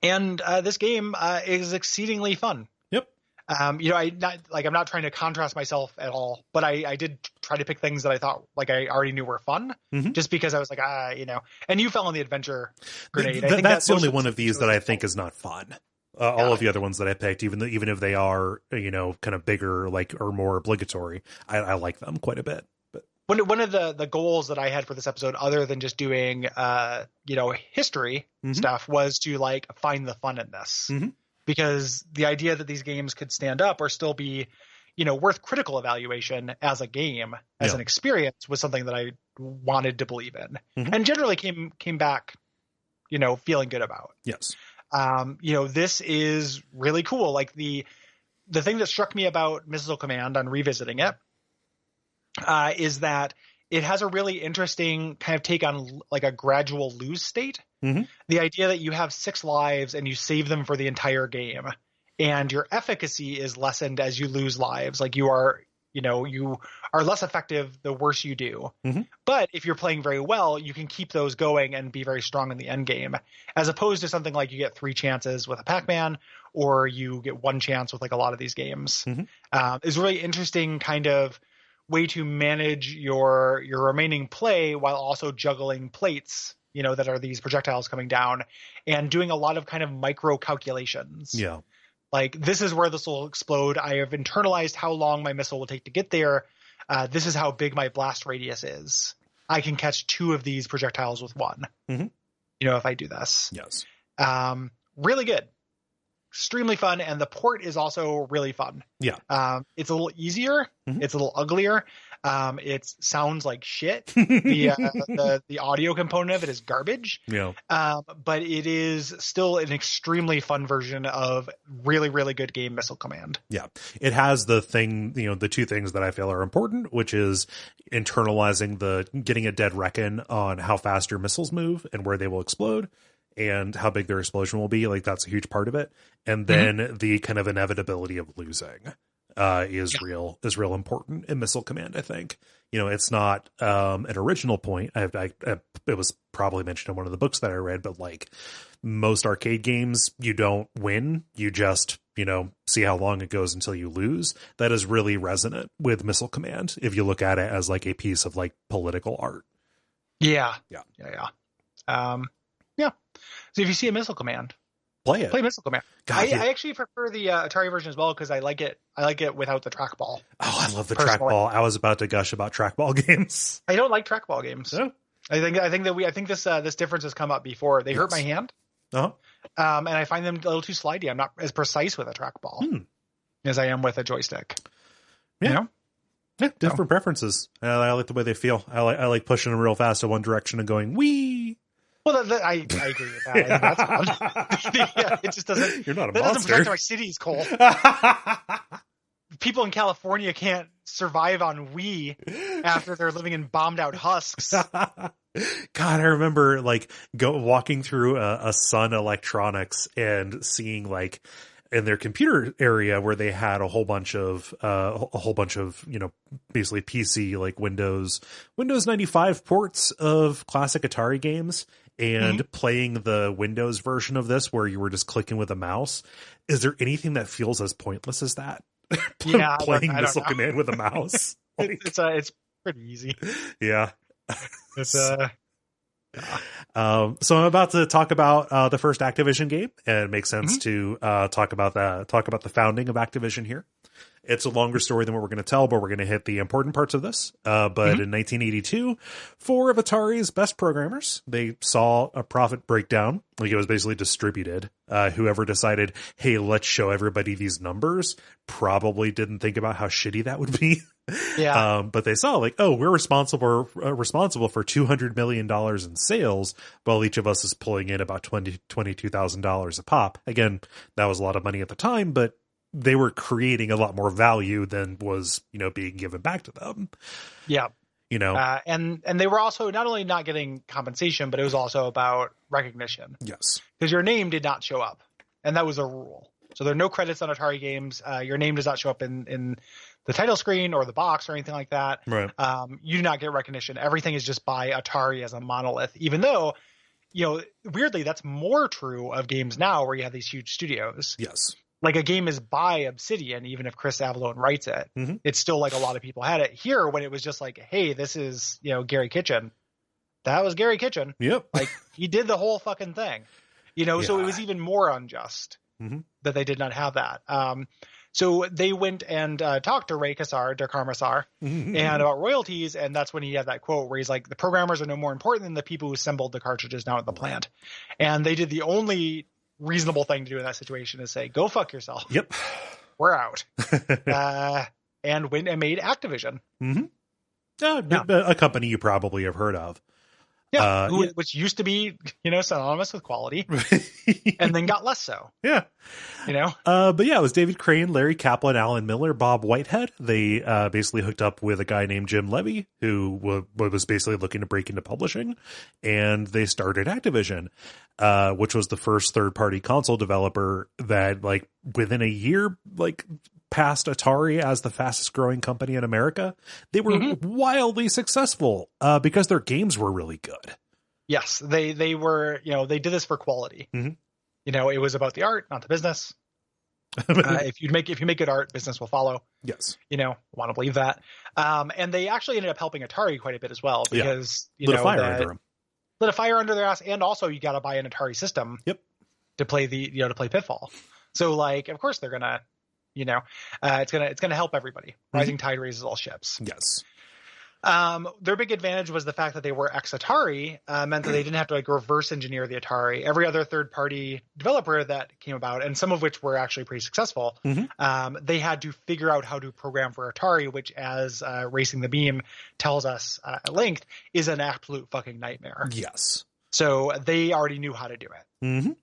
And this game is exceedingly fun. Yep. I'm not trying to contrast myself at all, but I did try to pick things that I thought like I already knew were fun, just because I was like, and you fell on the adventure grenade. I think that's the only one of these that I think is not fun. All of the other ones that I picked, even if they are, kind of bigger, like, or more obligatory, I like them quite a bit. But one of the goals that I had for this episode, other than just doing, history stuff, was to like find the fun in this, because the idea that these games could stand up or still be, worth critical evaluation as a game, as an experience, was something that I wanted to believe in, and generally came back, feeling good about. Yes. This is really cool. Like the thing that struck me about Missile Command on revisiting it, is that it has a really interesting kind of take on like a gradual lose state. The idea that you have 6 lives and you save them for the entire game, and your efficacy is lessened as you lose lives. Like you are less effective the worse you do. But if you're playing very well, you can keep those going and be very strong in the end game, as opposed to something like you get 3 chances with a Pac-Man, or you get 1 chance with like a lot of these games. Is really interesting kind of way to manage your remaining play while also juggling plates, that are these projectiles coming down, and doing a lot of kind of micro calculations. Yeah. Like, this is where this will explode. I have internalized how long my missile will take to get there. This is how big my blast radius is. I can catch 2 of these projectiles with 1, if I do this. Yes. Really good. Extremely fun. And the port is also really fun. Yeah. It's a little easier. It's a little uglier. It sounds like shit. The audio component of it is garbage. Yeah. But it is still an extremely fun version of really, really good game Missile Command. Yeah. It has the thing, the 2 things that I feel are important, which is internalizing getting a dead reckon on how fast your missiles move and where they will explode, and how big their explosion will be. Like, that's a huge part of it. And then the kind of inevitability of losing is real important in Missile Command, I think. It's not an original point. It was probably mentioned in one of the books that I read, but like most arcade games, you don't win. You just, see how long it goes until you lose. That is really resonant with Missile Command if you look at it as like a piece of like political art. Yeah. Yeah. So if you see a Missile Command, play Missile Command. I actually prefer the Atari version as well, because I like it without the trackball. Oh, I love the trackball. I was about to gush about trackball games. I don't like trackball games. Yeah. I think this difference has come up before. They hurt my hand. And I find them a little too slidey. I'm not as precise with a trackball as I am with a joystick. Yeah. Yeah, different preferences. I like the way they feel. I like pushing them real fast in one direction and going wee. Well, I agree with that. I think that's fun. It just doesn't. You're not a that monster. doesn't protect our cities, Cole. People in California can't survive on Wii after they're living in bombed out husks. God, I remember like walking through a Sun Electronics and seeing like in their computer area where they had a whole bunch of basically PC like Windows 95 ports of classic Atari games, and playing the Windows version of this where you were just clicking with a mouse. Is there anything that feels as pointless as that? Playing Missile Command with a mouse. Like, it's pretty easy. Yeah. It's So I'm about to talk about the first Activision game, and it makes sense to talk about the founding of Activision here. It's a longer story than what we're going to tell, but we're going to hit the important parts of this. But in 1982, 4 of Atari's best programmers, they saw a profit breakdown. Like, it was basically distributed. Whoever decided, hey, let's show everybody these numbers, probably didn't think about how shitty that would be. Yeah. But they saw like, oh, we're responsible for $200 million in sales, while each of us is pulling in about $22,000 a pop. Again, that was a lot of money at the time, but they were creating a lot more value than was, being given back to them. Yeah. And they were also not only not getting compensation, but it was also about recognition. Yes. Because your name did not show up, and that was a rule. So there are no credits on Atari games. Your name does not show up in the title screen or the box or anything like that. Right. You do not get recognition. Everything is just by Atari as a monolith, even though, weirdly, that's more true of games now where you have these huge studios. Yes. like a game is by Obsidian, even if Chris Avellone writes it, Mhm. it's still like a lot of people had it. Here, when it was just like, hey, this is, Gary Kitchen, that was Gary Kitchen. Yep. Like, he did the whole fucking thing, so it was even more unjust that they did not have that. So they went and talked to Ray Kassar, Darkar Massar, and about royalties, and that's when he had that quote where he's like, the programmers are no more important than the people who assembled the cartridges down at the plant. And they did the only reasonable thing to do in that situation is say, go fuck yourself. Yep. We're out. And went and made Activision. A company you probably have heard of. Yeah, which used to be, synonymous with quality, and then got less so. Yeah. But yeah, it was David Crane, Larry Kaplan, Alan Miller, Bob Whitehead. They basically hooked up with a guy named Jim Levy, who was basically looking to break into publishing, and they started Activision, which was the first third-party console developer that, like, within a year, like, passed Atari as the fastest growing company in America. They were wildly successful because their games were really good. Yes, they were, they did this for quality. It was about the art, not the business. If you make good art, business will follow. Yes. Want to believe that. And they actually ended up helping Atari quite a bit as well because, lit a fire under their ass. And also you got to buy an Atari system to play to play Pitfall. So like, of course they're going to, it's gonna help everybody. Rising tide raises all ships. Yes. Their big advantage was the fact that they were ex-Atari, meant that they didn't have to like reverse engineer the Atari. Every other third-party developer that came about, and some of which were actually pretty successful, they had to figure out how to program for Atari, which, as Racing the Beam tells us at length, is an absolute fucking nightmare. Yes. So they already knew how to do it.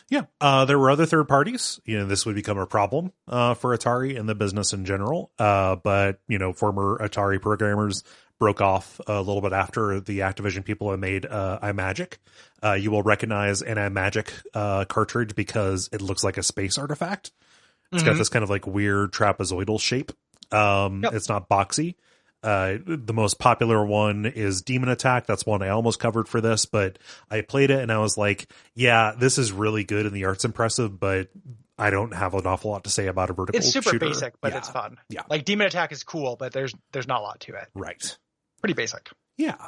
Yeah, there were other third parties. This would become a problem for Atari and the business in general. But former Atari programmers broke off a little bit after the Activision people had made iMagic. You will recognize an iMagic cartridge because it looks like a space artifact. It's got this kind of like weird trapezoidal shape. It's not boxy. The most popular one is Demon Attack. That's one I almost covered for this, but I played it and I was like, yeah, this is really good and the art's impressive, but I don't have an awful lot to say about a vertical shooter. It's super basic, but it's fun. Yeah. Like Demon Attack is cool, but there's not a lot to it. Right. Pretty basic. Yeah.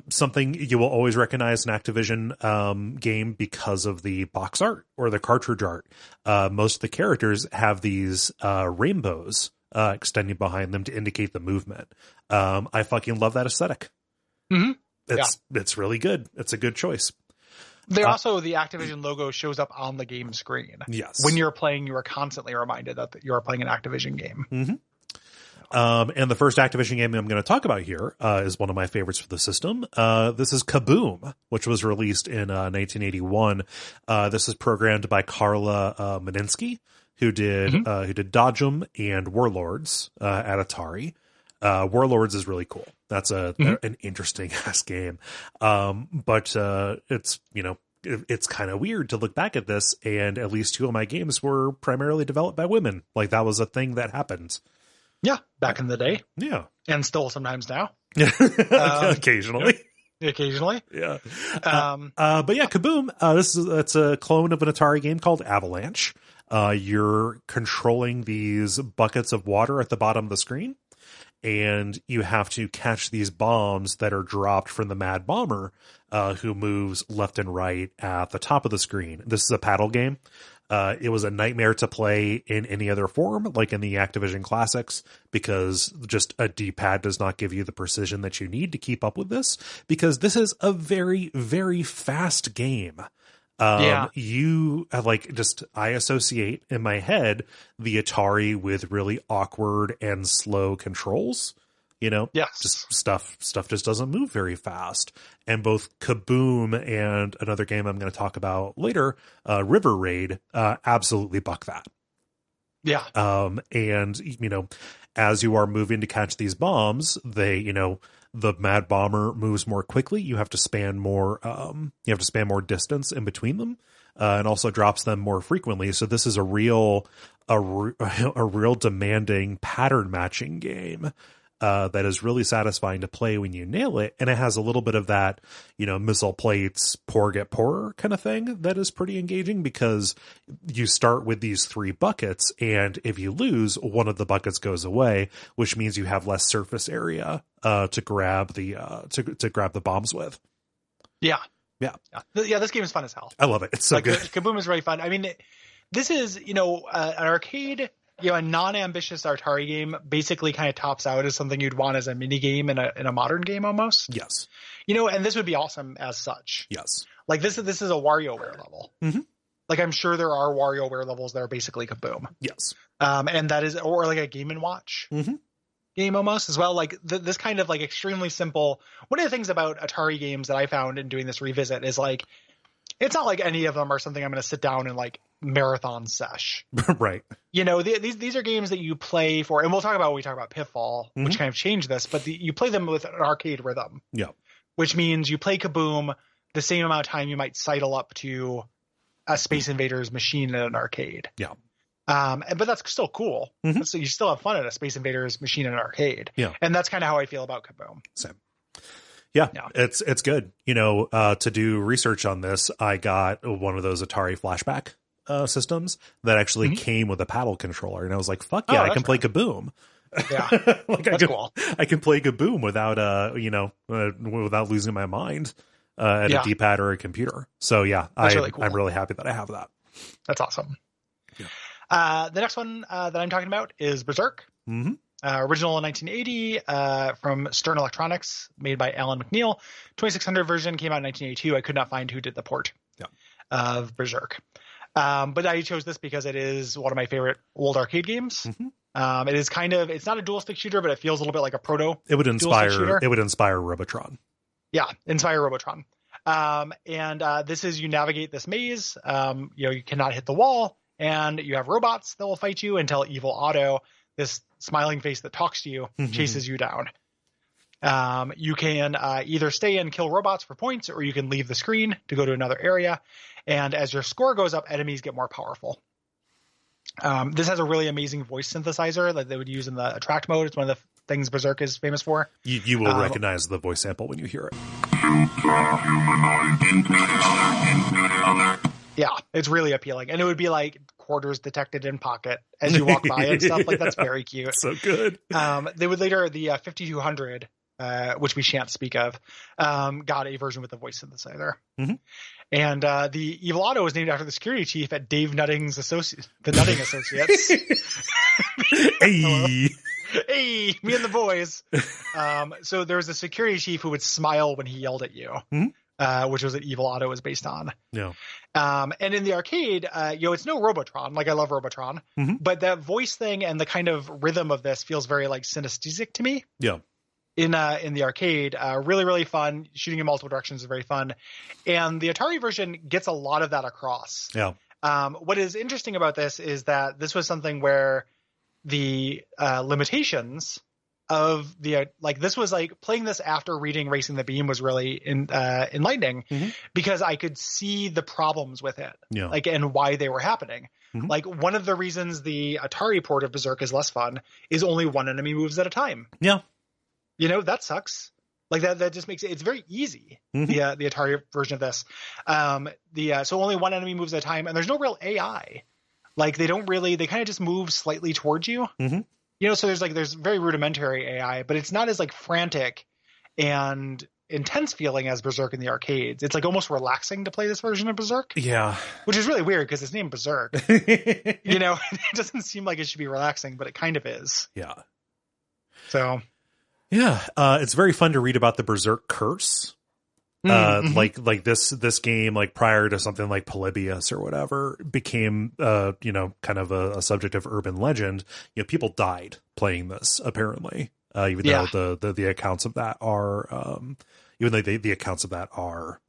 Something you will always recognize an Activision game because of the box art or the cartridge art. Most of the characters have these rainbows extending behind them to indicate the movement. I fucking love that aesthetic. It's really good. It's a good choice. They also, the Activision logo shows up on the game screen. Yes. When you're playing, you are constantly reminded that you are playing an Activision game. And the first Activision game I'm going to talk about here is one of my favorites for the system. This is Kaboom, which was released in 1981. This is programmed by Carla Meninsky, who did Dodgem and Warlords at Atari. Warlords is really cool. That's an interesting ass game. But it's, it's kind of weird to look back at this, and at least two of my games were primarily developed by women. Like, that was a thing that happened. Yeah, back in the day. Yeah. And still sometimes now. Occasionally. Occasionally. Yeah. But yeah, Kaboom, it's a clone of an Atari game called Avalanche. You're controlling these buckets of water at the bottom of the screen, and you have to catch these bombs that are dropped from the Mad Bomber, who moves left and right at the top of the screen. This is a paddle game. It was a nightmare to play in any other form, like in the Activision classics, because just a D-pad does not give you the precision that you need to keep up with this, because this is a very, very fast game. You I associate in my head the Atari with really awkward and slow controls. Just stuff just doesn't move very fast. And both Kaboom and another game I'm going to talk about later, River Raid, absolutely buck that. Yeah. And as you are moving to catch these bombs, they, the Mad Bomber moves more quickly. You have to span more. You have to span more distance in between them, and also drops them more frequently. So this is a real demanding pattern matching game. that is really satisfying to play when you nail it. And it has a little bit of that, missile plates, poor get poorer kind of thing that is pretty engaging, because you start with these 3 buckets, and if you lose, one of the buckets goes away, which means you have less surface area to grab the to grab the bombs with. Yeah. Yeah. This game is fun as hell. I love it. It's so good. Kaboom is really fun. I mean, this is, an arcade, a non-ambitious Atari game basically kind of tops out as something you'd want as a mini game in a modern game almost. Yes. And this would be awesome as such. Yes. Like this is a WarioWare level. Mm-hmm. Like I'm sure there are WarioWare levels that are basically Kaboom. Yes. And that is, or like a Game & Watch. Mm-hmm. Game almost as well. Like this kind of like extremely simple. One of the things about Atari games that I found in doing this revisit is like, it's not like any of them are something I'm going to sit down and like marathon sesh. Right. These are games that you play for, and we'll talk about when we talk about Pitfall, mm-hmm. which kind of changed this, but you play them with an arcade rhythm. Yeah. Which means you play Kaboom the same amount of time you might sidle up to a Space Invaders machine in an arcade. Yeah. But that's still cool. Mm-hmm. So you still have fun at a Space Invaders machine in an arcade. Yeah. And that's kind of how I feel about Kaboom. Same. Yeah. It's good. To do research on this, I got one of those Atari flashback systems that actually mm-hmm. came with a paddle controller, and I was like, fuck yeah, I can play Kaboom. Yeah. That's cool. I can play Kaboom without without losing my mind at a D-pad or a computer. So yeah, really cool. I'm really happy that I have that. That's awesome. Yeah. The next one that I'm talking about is Berserk. Mm-hmm. Original in 1980 from Stern Electronics, made by Alan McNeil. 2600 version came out in 1982. I could not find who did the port of Berserk. But I chose this because it is one of my favorite old arcade games. Mm-hmm. It is it's not a dual stick shooter, but it feels a little bit like a proto. It would inspire Robotron. Yeah, inspire Robotron. And this is, you navigate this maze. You cannot hit the wall, and you have robots that will fight you until Evil Otto, this smiling face that talks to you, mm-hmm. chases you down. You can either stay and kill robots for points, or you can leave the screen to go to another area. And as your score goes up, enemies get more powerful. This has a really amazing voice synthesizer that they would use in the attract mode. It's one of the things Berserk is famous for. You will recognize the voice sample when you hear it. Yeah, it's really appealing. And it would be like quarters detected in pocket as you walk by and stuff. Like, that's very cute. So good. They would later, the 5200, which we shan't speak of, got a version with a voice synthesizer. Mm-hmm. And the Evil Otto was named after the security chief at Dave Nutting's the Nutting Associates. Hey. Hey, me and the boys. So there was a security chief who would smile when he yelled at you, mm-hmm. Which was what Evil Otto was based on. Yeah. And in the arcade, it's no Robotron. Like, I love Robotron, mm-hmm. but that voice thing and the kind of rhythm of this feels very like synesthetic to me. Yeah. In the arcade, really, really fun. Shooting in multiple directions is very fun. And the Atari version gets a lot of that across. Yeah. What is interesting about this is that this was something where the limitations of this was like playing this after reading Racing the Beam was really enlightening, mm-hmm. because I could see the problems with it, yeah. and why they were happening. Mm-hmm. Like, one of the reasons the Atari port of Berserk is less fun is only one enemy moves at a time. Yeah. That sucks. Like, that just makes it's very easy. Mm-hmm. The Atari version of this, so only one enemy moves at a time, and there's no real AI. Like, they kind of just move slightly towards you. Mm-hmm. So there's very rudimentary AI, but it's not as like frantic and intense feeling as Berserk in the arcades. It's like almost relaxing to play this version of Berserk. Yeah. Which is really weird because it's named Berserk. It doesn't seem like it should be relaxing, but it kind of is. Yeah. So. Yeah. It's very fun to read about the Berserk curse. Mm-hmm. Like this game, like prior to something like Polybius or whatever, became kind of a subject of urban legend. People died playing this, apparently, even though the accounts of that are the accounts of that are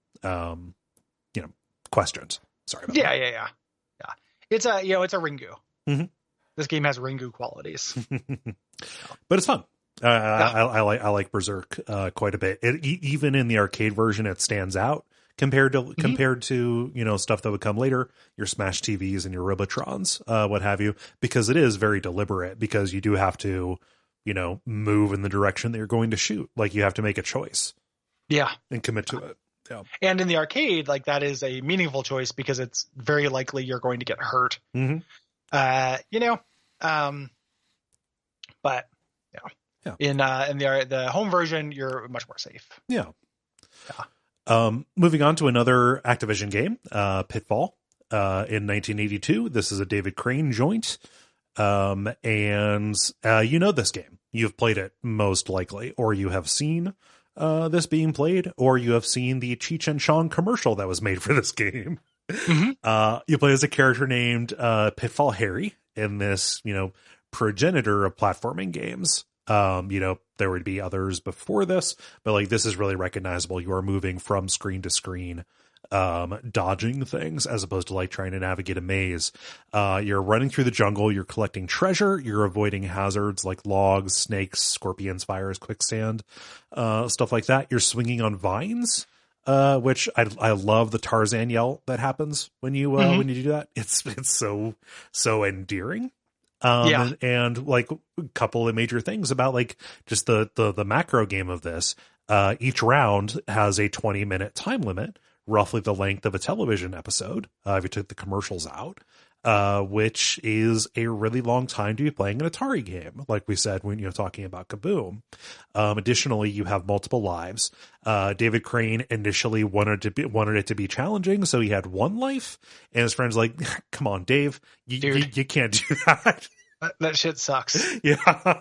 questioned. Sorry about that. Yeah. It's a Ringu. Mm-hmm. This game has Ringu qualities. But it's fun. I like Berserk quite a bit. Even in the arcade version, it stands out compared to stuff that would come later, your Smash TVs and your Robotrons, what have you, because it is very deliberate. Because you do have to move in the direction that you're going to shoot. Like, you have to make a choice. Yeah. And commit to it. Yeah. And in the arcade, like, that is a meaningful choice because it's very likely you're going to get hurt. Mm-hmm. But in the home version, you're much more safe. Yeah. Moving on to another Activision game, Pitfall, in 1982. This is a David Crane joint. And this game. You've played it most likely, or you have seen this being played, or you have seen the Cheech and Chong commercial that was made for this game. Mm-hmm. You play as a character named Pitfall Harry in this, progenitor of platforming games. There would be others before this, but like, this is really recognizable. You are moving from screen to screen, dodging things as opposed to like trying to navigate a maze. You're running through the jungle, you're collecting treasure, you're avoiding hazards like logs, snakes, scorpions, fires, quicksand, stuff like that. You're swinging on vines, which I love the Tarzan yell that happens when you do that. It's so endearing. And like a couple of major things about like just the macro game of this, each round has a 20-minute time limit, roughly the length of a television episode, if you took the commercials out, which is a really long time to be playing an Atari game, like we said when you're talking about Kaboom. Additionally, you have multiple lives. David Crane initially wanted it to be challenging, so he had one life, and his friend's like, "Come on, Dave, you can't do that. That shit sucks." Yeah.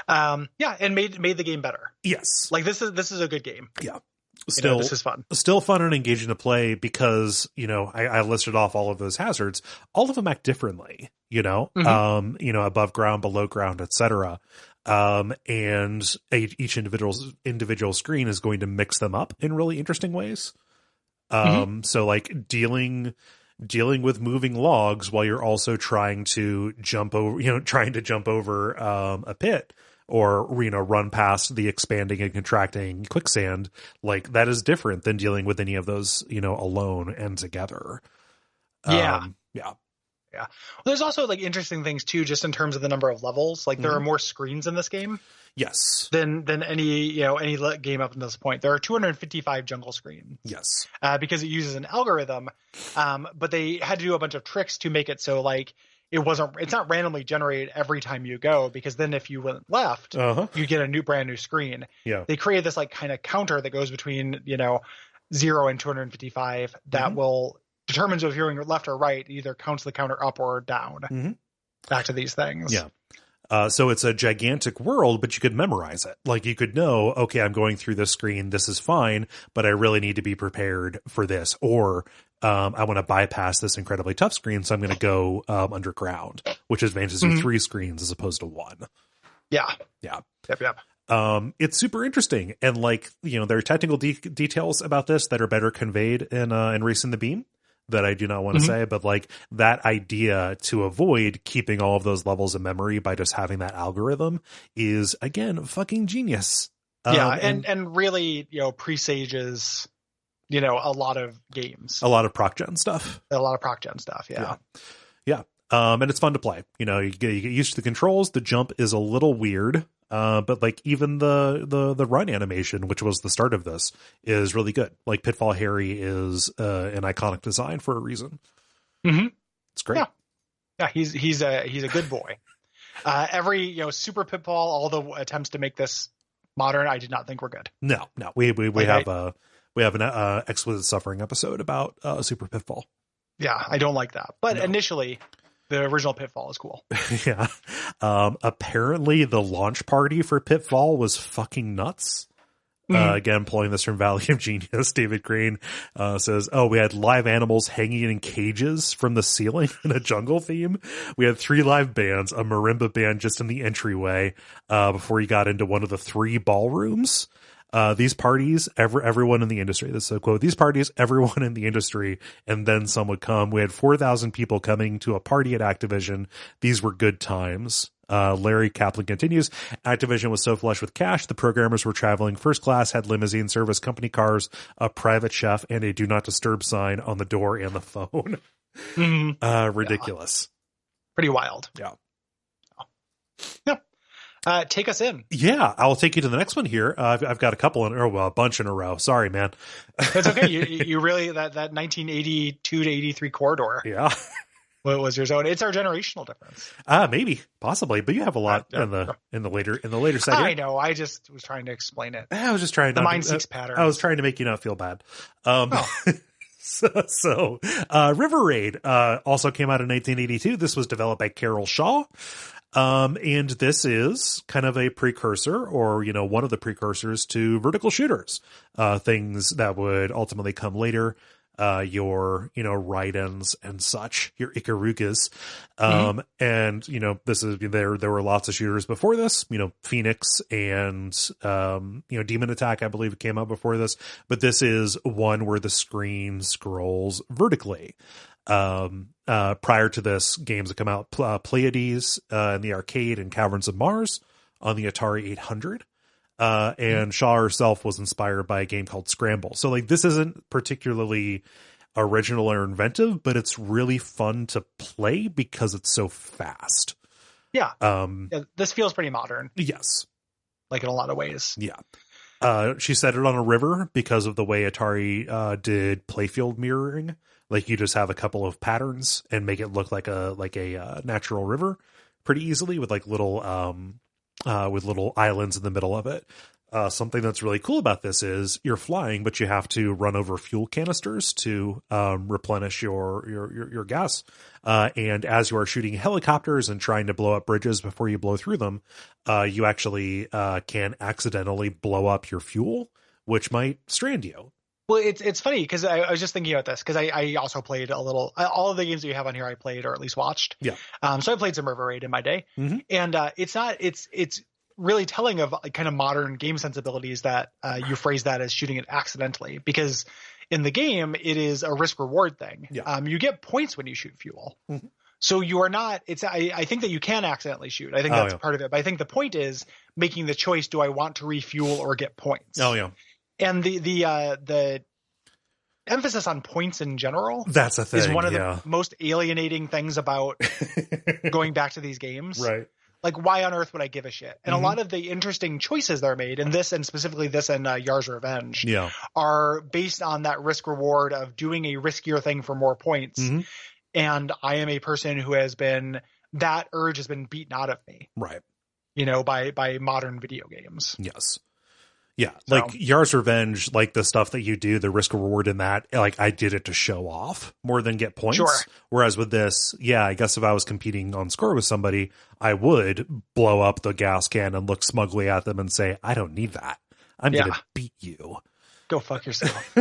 And made the game better. Yes, like this is a good game. Yeah. This is fun. Still fun and engaging to play because, I listed off all of those hazards. All of them act differently, above ground, below ground, etc. And each individual screen is going to mix them up in really interesting ways. So like dealing with moving logs while you're also trying to jump over, a pit, or, run past the expanding and contracting quicksand, like that is different than dealing with any of those, alone and together. Yeah. Well, there's also like interesting things too, just in terms of the number of levels. Like there are more screens in this game. Yes. Than any game up to this point. There are 255 jungle screens. Yes. Because it uses an algorithm. But they had to do a bunch of tricks to make it so like, it's not randomly generated every time you go, because then if you went left, you get a brand new screen. Yeah. They created this like kind of counter that goes between, 0 and 255 that will determines if you're going left or right, either counts the counter up or down back to these things. Yeah. So it's a gigantic world, but you could memorize it. Like you could know, okay, I'm going through this screen. This is fine, but I really need to be prepared for this. Or, I want to bypass this incredibly tough screen, so I'm going to go underground, which advances you 3 screens as opposed to 1. Yeah. Yeah. Yep. It's super interesting, and like there are technical details about this that are better conveyed in Race in the Beam that I do not want to say, but like that idea to avoid keeping all of those levels of memory by just having that algorithm is again fucking genius. And really presages. A lot of games. A lot of proc gen stuff. Yeah. And it's fun to play. You get used to the controls. The jump is a little weird. But like even the run animation, which was the start of this, is really good. Like Pitfall Harry is an iconic design for a reason. It's great. Yeah. He's a good boy. Every Super Pitfall, all the attempts to make this modern, I did not think were good. No. We have an Exquisite Suffering episode about Super Pitfall. Yeah, I don't like that. But initially, the original Pitfall is cool. Yeah. Apparently, the launch party for Pitfall was fucking nuts. Again, pulling this from Valley of Genius, David Crane says, we had live animals hanging in cages from the ceiling in a jungle theme. We had 3 live bands, a marimba band just in the entryway before you got into one of the 3 ballrooms. These parties, everyone in the industry, this is a quote, these parties, everyone in the industry, and then some would come. We had 4,000 people coming to a party at Activision. These were good times. Larry Kaplan continues, Activision was so flush with cash, the programmers were traveling first class, had limousine service, company cars, a private chef, and a do not disturb sign on the door and the phone. Ridiculous. Pretty wild. Yeah. Yeah. Take us in. Yeah, I'll take you to the next one here. I've got a couple a bunch in a row. Sorry, man. That's okay. You really, that 1982 to 83 corridor. Yeah. What was your zone? It's our generational difference. Maybe, possibly, but you have a lot in the later segment. I know. I just was trying to explain it. I was just trying the mind seeks patterns. I was trying to make you not feel bad. So River Raid also came out in 1982. This was developed by Carol Shaw. And this is kind of a precursor, or, one of the precursors to vertical shooters, things that would ultimately come later. Your, Raidens and such, your Ikarugas. And, this is, there were lots of shooters before this, Phoenix and, Demon Attack, I believe came out before this, but this is one where the screen scrolls vertically. Prior to this, games that come out, Pleiades, in the arcade, and Caverns of Mars on the Atari 800. And Shaw herself was inspired by a game called Scramble. So this isn't particularly original or inventive, but it's really fun to play because it's so fast. Yeah. This feels pretty modern. Yes. In a lot of ways. Yeah. She set it on a river because of the way Atari did playfield mirroring. You just have a couple of patterns and make it look like a natural river pretty easily with little islands in the middle of it. Something that's really cool about this is you're flying, but you have to run over fuel canisters to replenish your gas. And as you are shooting helicopters and trying to blow up bridges before you blow through them, you actually can accidentally blow up your fuel, which might strand you. Well, it's funny because I was just thinking about this because I also played a little. All of the games that you have on here I played or at least watched. Yeah. So I played some River Raid in my day, and it's really telling of kind of modern game sensibilities that you phrase that as shooting it accidentally, because in the game it is a risk reward thing. Yeah. You get points when you shoot fuel. So you are not. I think that you can accidentally shoot. I think that's part of it. But I think the point is making the choice: do I want to refuel or get points? Oh yeah. And the emphasis on points in general, that's a thing, is one of the most alienating things about going back to these games. Right. Why on earth would I give a shit? And a lot of the interesting choices that are made, and this, and specifically this and Yar's Revenge, are based on that risk reward of doing a riskier thing for more points. And I am a person who that urge has been beaten out of me. Right. By modern video games. Yes. Yeah, Yar's Revenge, the stuff that you do, the risk reward in that, I did it to show off more than get points. Sure. Whereas with this, I guess if I was competing on score with somebody, I would blow up the gas can and look smugly at them and say, I don't need that. I'm going to beat you. Go fuck yourself.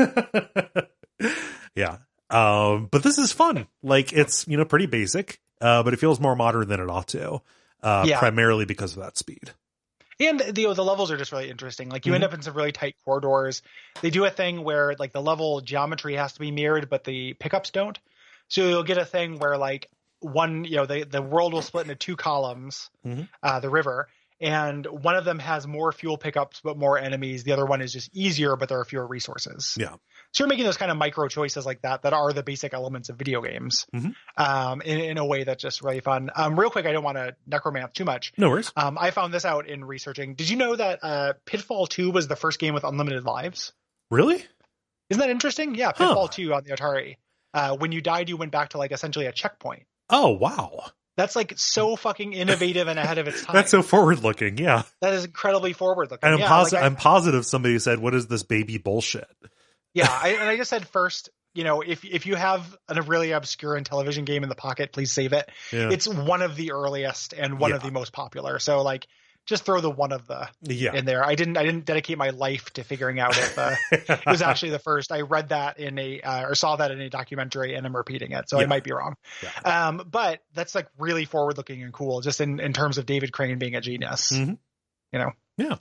Yeah. But this is fun. It's, pretty basic, but it feels more modern than it ought to, primarily because of that speed. And the levels are just really interesting. You end up in some really tight corridors. They do a thing where the level geometry has to be mirrored, but the pickups don't. So you'll get a thing where one, the world will split into two columns, the river, and one of them has more fuel pickups but more enemies. The other one is just easier, but there are fewer resources. Yeah. So you're making those kind of micro choices like that are the basic elements of video games, in a way that's just really fun. Real quick, I don't want to necromance too much. No worries. I found this out in researching. Did you know that Pitfall 2 was the first game with unlimited lives? Really? Isn't that interesting? Yeah, Pitfall 2 on the Atari. When you died, you went back to essentially a checkpoint. Oh, wow. That's so fucking innovative and ahead of its time. That's so forward looking. Yeah. That is incredibly forward looking. And I'm positive somebody said, what is this baby bullshit? Yeah. I just said first, if you have a really obscure Intellivision game in the pocket, please save it. Yeah. It's one of the earliest and one of the most popular. So just throw the one of the in there. I didn't dedicate my life to figuring out if it was actually the first. I read that in or saw that in a documentary, and I'm repeating it, so I might be wrong. Yeah. But that's really forward looking and cool, just in terms of David Crane being a genius. Yeah.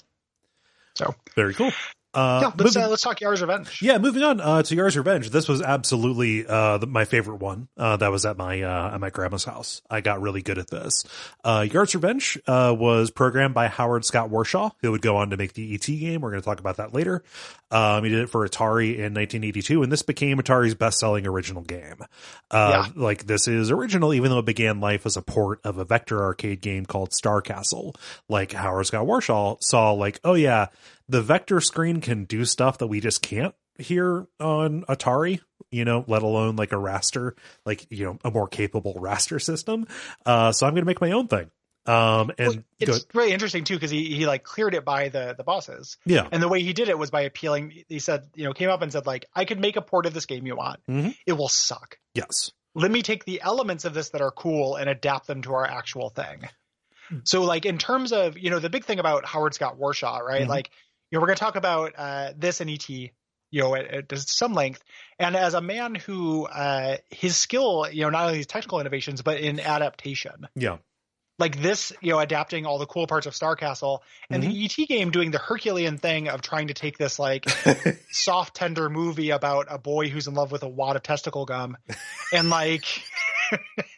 So So very cool. Let's talk Yara's Revenge. Yeah, moving on to Yara's Revenge. This was absolutely my favorite one. That was at my grandma's house. I got really good at this. Yara's Revenge was programmed by Howard Scott Warshaw, who would go on to make the ET game. We're going to talk about that later. He did it for Atari in 1982, and this became Atari's best-selling original game. Like, this is original, even though it began life as a port of a vector arcade game called Star Castle. Like, Howard Scott Warshaw saw, like, oh yeah, the vector screen can do stuff that we just can't here on Atari, let alone like a raster, like, a more capable raster system. So I'm going to make my own thing. And it's really interesting too, because he like cleared it by the bosses. Yeah. And the way he did it was by appealing. He said, came up and said, like, I could make a port of this game you want. Mm-hmm. It will suck. Yes. Let me take the elements of this that are cool and adapt them to our actual thing. So like, in terms of, the big thing about Howard Scott Warshaw, right? Mm-hmm. Like, we're going to talk about this and ET, at some length. And as a man who his skill, not only his technical innovations, but in adaptation. Yeah. Like this, adapting all the cool parts of Star Castle, and the ET game doing the Herculean thing of trying to take this like soft, tender movie about a boy who's in love with a wad of testicle gum, and like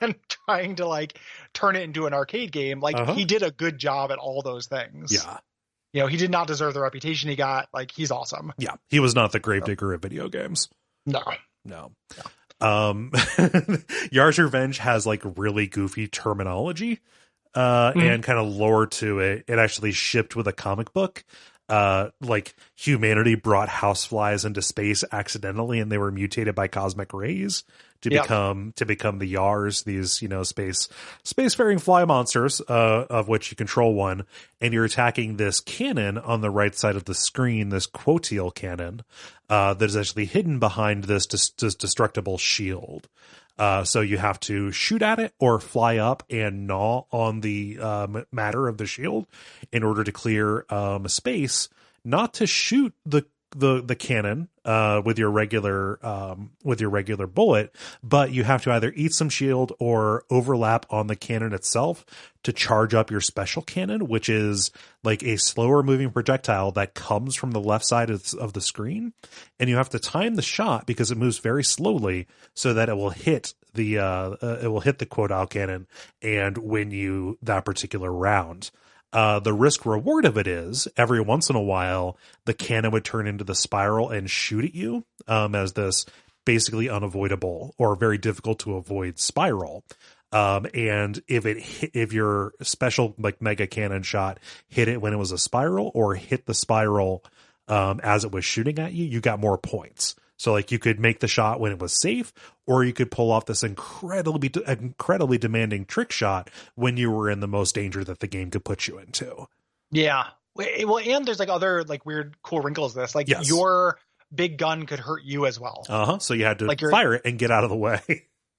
and trying to like turn it into an arcade game. Like he did a good job at all those things. Yeah. He did not deserve the reputation he got. Like, he's awesome. Yeah, he was not the gravedigger of video games. No. Yara's Revenge has like really goofy terminology and kind of lore to it. It actually shipped with a comic book. Like humanity brought houseflies into space accidentally, and they were mutated by cosmic rays to become the Yars, these spacefaring fly monsters, of which you control one, and you're attacking this cannon on the right side of the screen, this quotial cannon that is actually hidden behind this destructible shield. So you have to shoot at it or fly up and gnaw on the matter of the shield in order to clear space, not to shoot the cannon with your regular bullet, but you have to either eat some shield or overlap on the cannon itself to charge up your special cannon, which is like a slower moving projectile that comes from the left side of the screen, and you have to time the shot because it moves very slowly so that it will hit the quotile cannon and win you that particular round. The risk reward of it is every once in a while, the cannon would turn into the spiral and shoot at you, as this basically unavoidable or very difficult to avoid spiral. And if your special like mega cannon shot hit it when it was a spiral or hit the spiral, as it was shooting at you, you got more points. So like you could make the shot when it was safe, or you could pull off this incredibly demanding trick shot when you were in the most danger that the game could put you into. Yeah. Well, and there's like other like weird cool wrinkles to this. Like your big gun could hurt you as well. So you had to like fire it and get out of the way.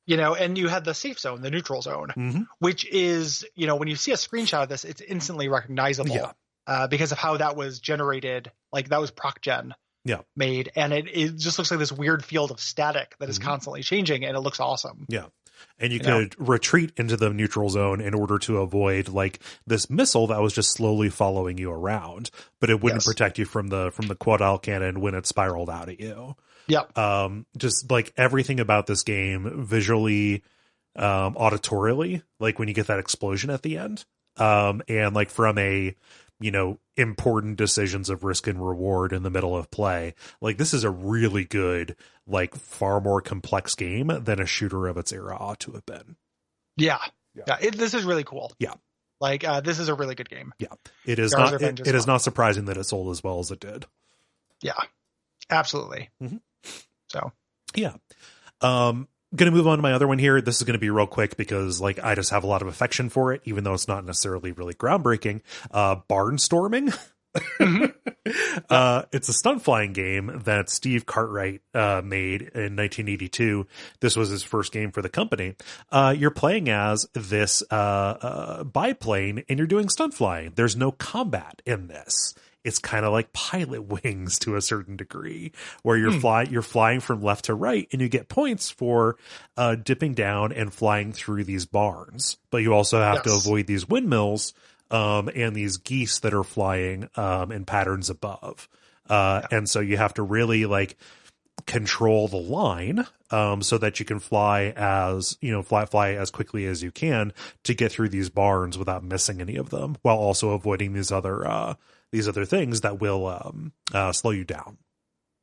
And you had the safe zone, the neutral zone, which is, when you see a screenshot of this, it's instantly recognizable because of how that was generated. Like that was proc gen. Made, and it just looks like this weird field of static that is constantly changing, and it looks awesome. And you could retreat into the neutral zone in order to avoid like this missile that was just slowly following you around, but it wouldn't protect you from the quadile cannon when it spiraled out at you. Just like everything about this game visually, auditorially, like when you get that explosion at the end, and like from a important decisions of risk and reward in the middle of play. Like this is a really good, like far more complex game than a shooter of its era ought to have been. This is really cool. Like this is a really good game. It is not. It is not surprising that it sold as well as it did. Absolutely. So Going to move on to my other one here. This is going to be real quick because like I just have a lot of affection for it, even though it's not necessarily really groundbreaking. Barnstorming. It's a stunt flying game that Steve Cartwright made in 1982. This was his first game for the company. You're playing as this biplane and you're doing stunt flying. There's no combat in this. It's kind of like Pilot Wings to a certain degree, where you're flying from left to right, and you get points for dipping down and flying through these barns. But you also have to avoid these windmills and these geese that are flying in patterns above. And so you have to really like control the line, so that you can fly as quickly as you can to get through these barns without missing any of them, while also avoiding these other things that will slow you down.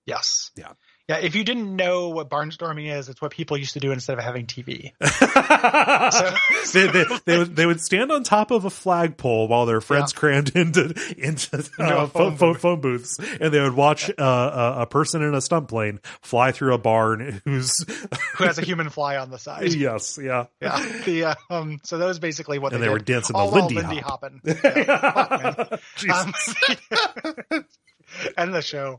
Yes. Yeah. Yeah, if you didn't know what barnstorming is, it's what people used to do instead of having TV. They would stand on top of a flagpole while their friends crammed into phone booths, and they would watch a person in a stunt plane fly through a barn who has a human fly on the side. Yes, yeah. So that was basically what and they were did. dancing the Lindy Hop. End the show.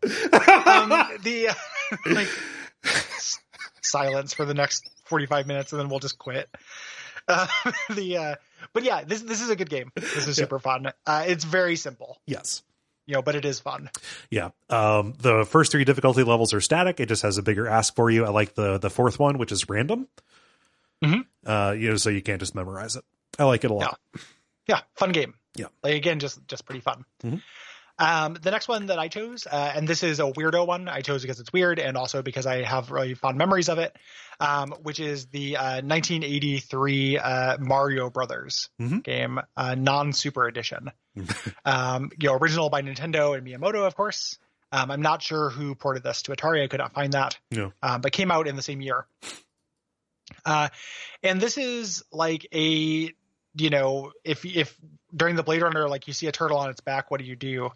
Silence for the next 45 minutes, and then we'll just quit. But yeah, this is a good game. This is super fun. It's very simple. Yes. But it is fun. Yeah. The first 3 difficulty levels are static. It just has a bigger ask for you. I like the fourth one, which is random. Mm-hmm. So you can't just memorize it. I like it a lot. Yeah. Fun game. Yeah. Like, again, just pretty fun. Mm-hmm. The next one that I chose, and this is a weirdo one. I chose because it's weird and also because I have really fond memories of it, which is the 1983 Mario Brothers game, non-Super Edition. Original by Nintendo and Miyamoto, of course. I'm not sure who ported this to Atari. I could not find that. No. But came out in the same year. And this is like a... if during the Blade Runner, like you see a turtle on its back, what do?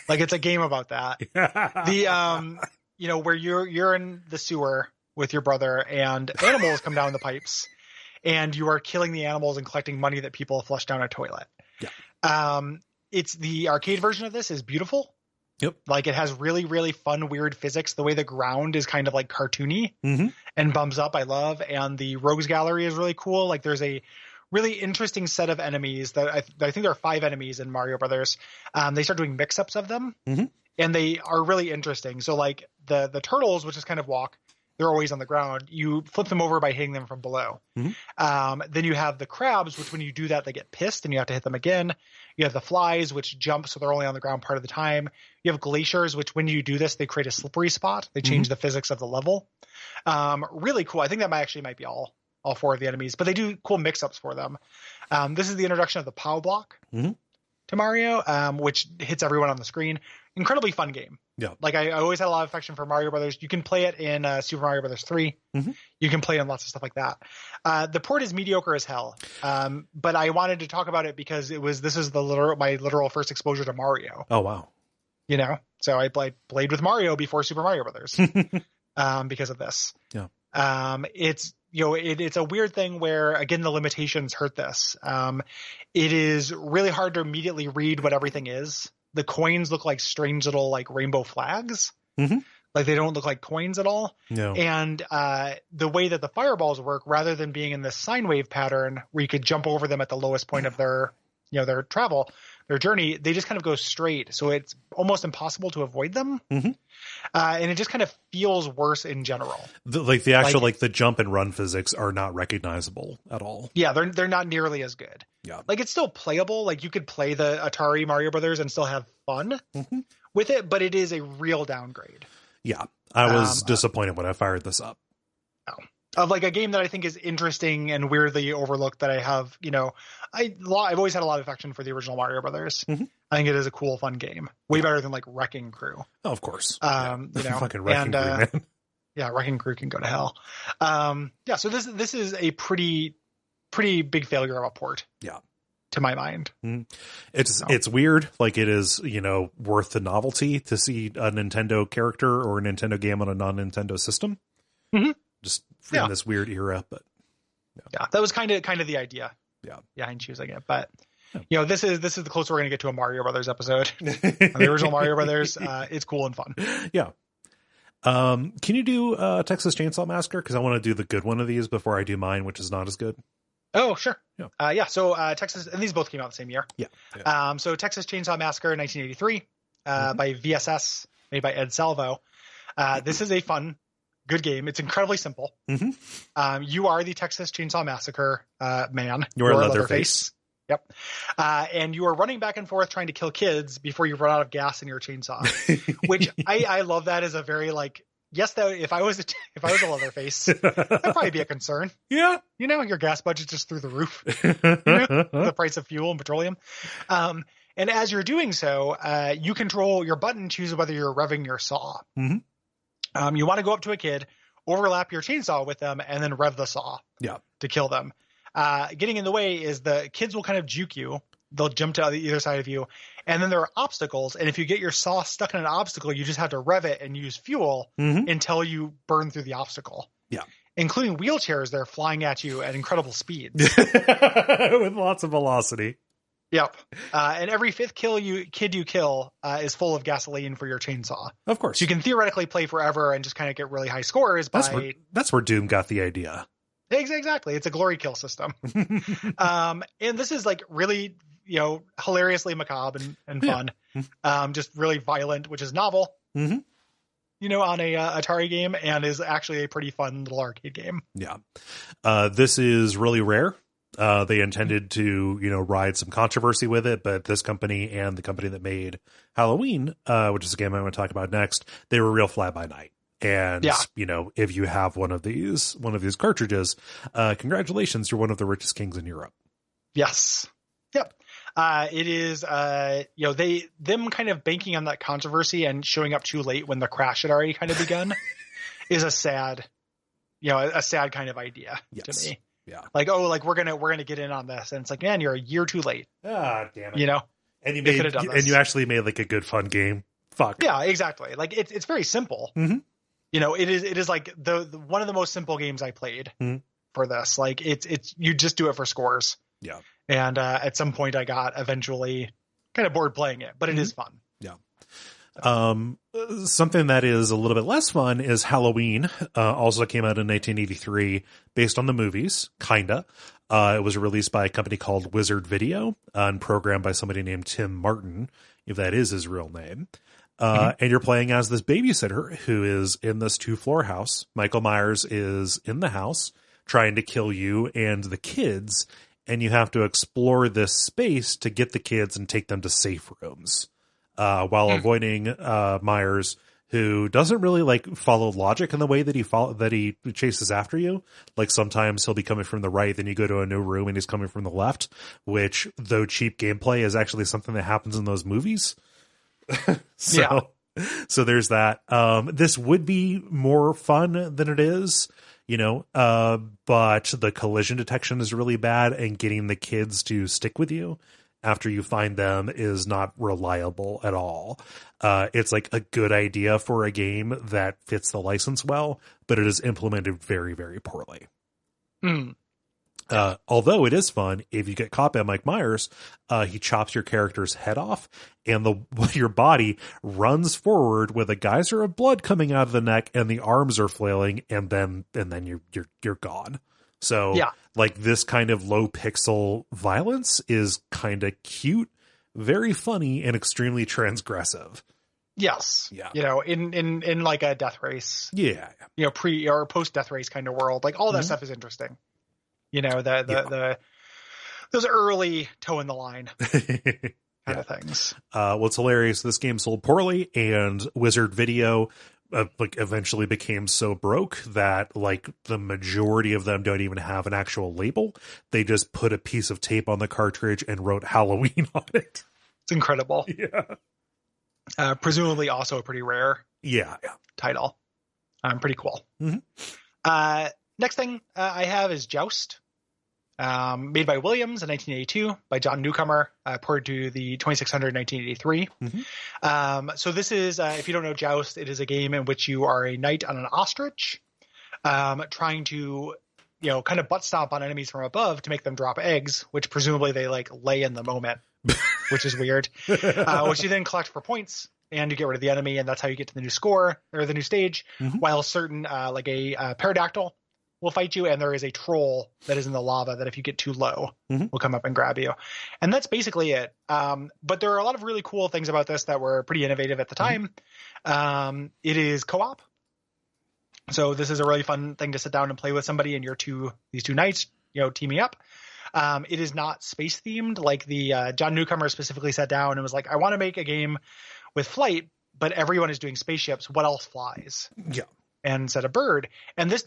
Like, it's a game about that. Where you're in the sewer with your brother and animals come down the pipes and you are killing the animals and collecting money that people flush down a toilet. Yeah. It's the arcade version of this is beautiful. Yep. Like, it has really, really fun, weird physics. The way the ground is kind of like cartoony and bums up, I love. And the rogues gallery is really cool. Like, there's a really interesting set of enemies that I think there are 5 enemies in Mario Brothers. They start doing mix-ups of them, and they are really interesting. So like the turtles, which is kind of walk, they're always on the ground. You flip them over by hitting them from below. Then you have the crabs, which when you do that, they get pissed and you have to hit them again. You have the flies, which jump, so they're only on the ground part of the time. You have glaciers, which when you do this, they create a slippery spot. They change the physics of the level. Really cool. I think that might be all 4 of the enemies, but they do cool mix-ups for them. This is the introduction of the POW block to Mario, which hits everyone on the screen. Incredibly fun game. Yeah. Like, I always had a lot of affection for Mario Brothers. You can play it in Super Mario Brothers 3. You can play it in lots of stuff like that. The port is mediocre as hell. But I wanted to talk about it because this is my literal first exposure to Mario. Oh, wow. So I played with Mario before Super Mario Brothers because of this. Yeah. It's a weird thing where, again, the limitations hurt this. It is really hard to immediately read what everything is. The coins look like strange little like rainbow flags. Like, they don't look like coins at all. No. And the way that the fireballs work, rather than being in this sine wave pattern where you could jump over them at the lowest point of their travel, their journey, they just kind of go straight. So it's almost impossible to avoid them. And it just kind of feels worse in general. The jump and run physics are not recognizable at all. Yeah, they're not nearly as good. Yeah. Like, it's still playable. Like, you could play the Atari Mario Brothers and still have fun with it, but it is a real downgrade. Yeah. I was disappointed when I fired this up. Of like a game that I think is interesting and weirdly overlooked that I have, I've always had a lot of affection for the original Mario Brothers. I think it is a cool, fun game. Way better than like Wrecking Crew. Oh, of course. Fucking Wrecking Crew, man. Yeah, Wrecking Crew can go to hell. So this is a pretty big failure of a port. Yeah. To my mind. It's weird. Like, it is, worth the novelty to see a Nintendo character or a Nintendo game on a non-Nintendo system. Just in this weird era, but that was kind of the idea. Yeah. Behind choosing it, but this is the closest we're going to get to a Mario Brothers episode. The original Mario Brothers, it's cool and fun. Yeah. Can you do Texas Chainsaw Massacre? Because I want to do the good one of these before I do mine, which is not as good. Oh, sure. Yeah. So Texas, and these both came out the same year. Yeah. So Texas Chainsaw Massacre, 1983, by VSS, made by Ed Salvo. This is a fun, good game. It's incredibly simple. You are the Texas Chainsaw Massacre man. You're Leatherface. Yep. And you are running back and forth trying to kill kids before you run out of gas in your chainsaw, which I love that as a very like, yes, though, if I was a Leatherface, that'd probably be a concern. Yeah. You know, your gas budget just through the roof, the price of fuel and petroleum. And as you're doing so, you control your button, choose whether you're revving your saw. Mm-hmm. You want to go up to a kid, overlap your chainsaw with them, and then rev the saw to kill them. Getting in the way is the kids will kind of juke you. They'll jump to either side of you. And then there are obstacles. And if you get your saw stuck in an obstacle, you just have to rev it and use fuel until you burn through the obstacle. Yeah. Including wheelchairs, they're flying at you at incredible speeds. With lots of velocity. Yep. And every fifth kid you kill is full of gasoline for your chainsaw. Of course. So you can theoretically play forever and just kind of get really high scores that's where Doom got the idea. Exactly. It's a glory kill system. And this is like really, hilariously macabre and fun. Just really violent, which is novel, on a Atari game, and is actually a pretty fun little arcade game. Yeah. This is really rare. They intended to, ride some controversy with it, but this company and the company that made Halloween, which is a game I'm going to talk about next, they were real fly by night. And, if you have one of these cartridges, congratulations, you're one of the richest kings in Europe. Yes. Yep. It is, them kind of banking on that controversy and showing up too late when the crash had already kind of begun is a sad kind of idea to me. Yeah. Like, we're going to get in on this. And it's like, man, you're a year too late. Ah, damn it. And you actually made like a good fun game. Fuck. Yeah, exactly. Like it's very simple. Mm-hmm. It is like the one of the most simple games I played for this. Like it's you just do it for scores. Yeah. And at some point I got eventually kind of bored playing it, but it is fun. Yeah. Something that is a little bit less fun is Halloween. Also came out in 1983 based on the movies, kinda. It was released by a company called Wizard Video and programmed by somebody named Tim Martin, if that is his real name. And you're playing as this babysitter who is in this 2-floor house. Michael Myers is in the house trying to kill you and the kids, and you have to explore this space to get the kids and take them to safe rooms, while avoiding Myers, who doesn't really follow logic in the way that he chases after you. Like sometimes he'll be coming from the right, then you go to a new room and he's coming from the left, which, though cheap gameplay, is actually something that happens in those movies. So there's that. This would be more fun than it is, but the collision detection is really bad, and getting the kids to stick with you after you find them is not reliable at all. It's like a good idea for a game that fits the license well, but it is implemented very, very poorly. Although it is fun, if you get caught by Mike Myers, he chops your character's head off, and your body runs forward with a geyser of blood coming out of the neck, and the arms are flailing, and then you're gone. So this kind of low pixel violence is kind of cute, very funny, and extremely transgressive. Yes. Yeah. In like a death race. Yeah. Pre or post death race kind of world. Like all that stuff is interesting. Those early toe in the line kind of things. What's hilarious, this game sold poorly, and Wizard Video eventually became so broke that the majority of them don't even have an actual label. They just put a piece of tape on the cartridge and wrote Halloween on it. It's incredible. Yeah. Presumably also a pretty rare title. Pretty cool. Mm-hmm. Next thing I have is Joust. Made by Williams in 1982 by John Newcomer, ported to the 2600 in 1983. So this is, if you don't know Joust, it is a game in which you are a knight on an ostrich, trying to, kind of butt stomp on enemies from above to make them drop eggs, which presumably they lay in the moment, which is weird, which you then collect for points. And you get rid of the enemy, and that's how you get to the new score or the new stage. While certain, a pterodactyl will fight you, and there is a troll that is in the lava that if you get too low will come up and grab you. And that's basically it. But there are a lot of really cool things about this that were pretty innovative at the time. It is co-op. So this is a really fun thing to sit down and play with somebody, and these two knights, teaming up. It is not space themed. Like the John Newcomer specifically sat down and was like, I want to make a game with flight, but everyone is doing spaceships. What else flies? Yeah. And said a bird. And this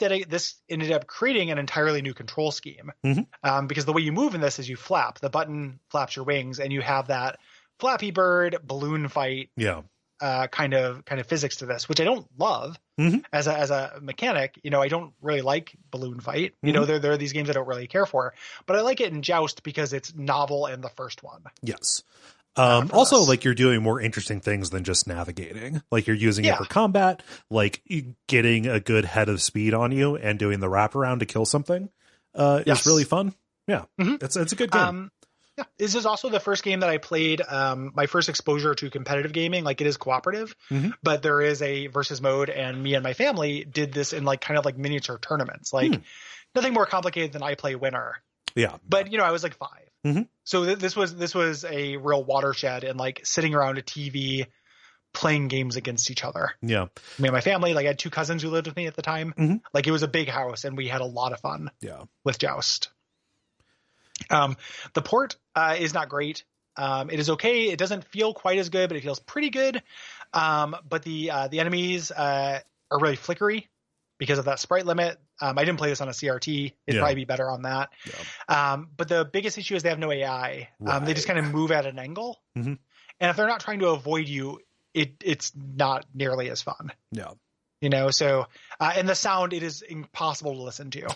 ended up creating an entirely new control scheme. Because the way you move in this is you flap. The button flaps your wings, and you have that Flappy Bird balloon fight. Yeah. Kind of physics to this, which I don't love as a mechanic. I don't really like balloon fight. There are these games I don't really care for, but I like it in Joust because it's novel in the first one. Yes. Also, like, you're doing more interesting things than just navigating. Like, you're using it for combat, like getting a good head of speed on you and doing the wraparound to kill something is really fun. Yeah, it's a good game. Yeah, this is also the first game that I played, my first exposure to competitive gaming. Like, it is cooperative, but there is a versus mode, and me and my family did this in like kind of like miniature tournaments. Like nothing more complicated than I play winner. Yeah, but I was like 5. So this was a real watershed, and like sitting around a TV playing games against each other. Yeah, me and my family, like I had 2 cousins who lived with me at the time. Like it was a big house, and we had a lot of fun. Yeah, with Joust. The port is not great. It is okay. It doesn't feel quite as good, but it feels pretty good. But the enemies are really flickery because of that sprite limit. I didn't play this on a CRT. It'd probably be better on that. Yeah. But the biggest issue is they have no AI. They just kind of move at an angle. And if they're not trying to avoid you, it's not nearly as fun. Yeah. So, and the sound, it is impossible to listen to.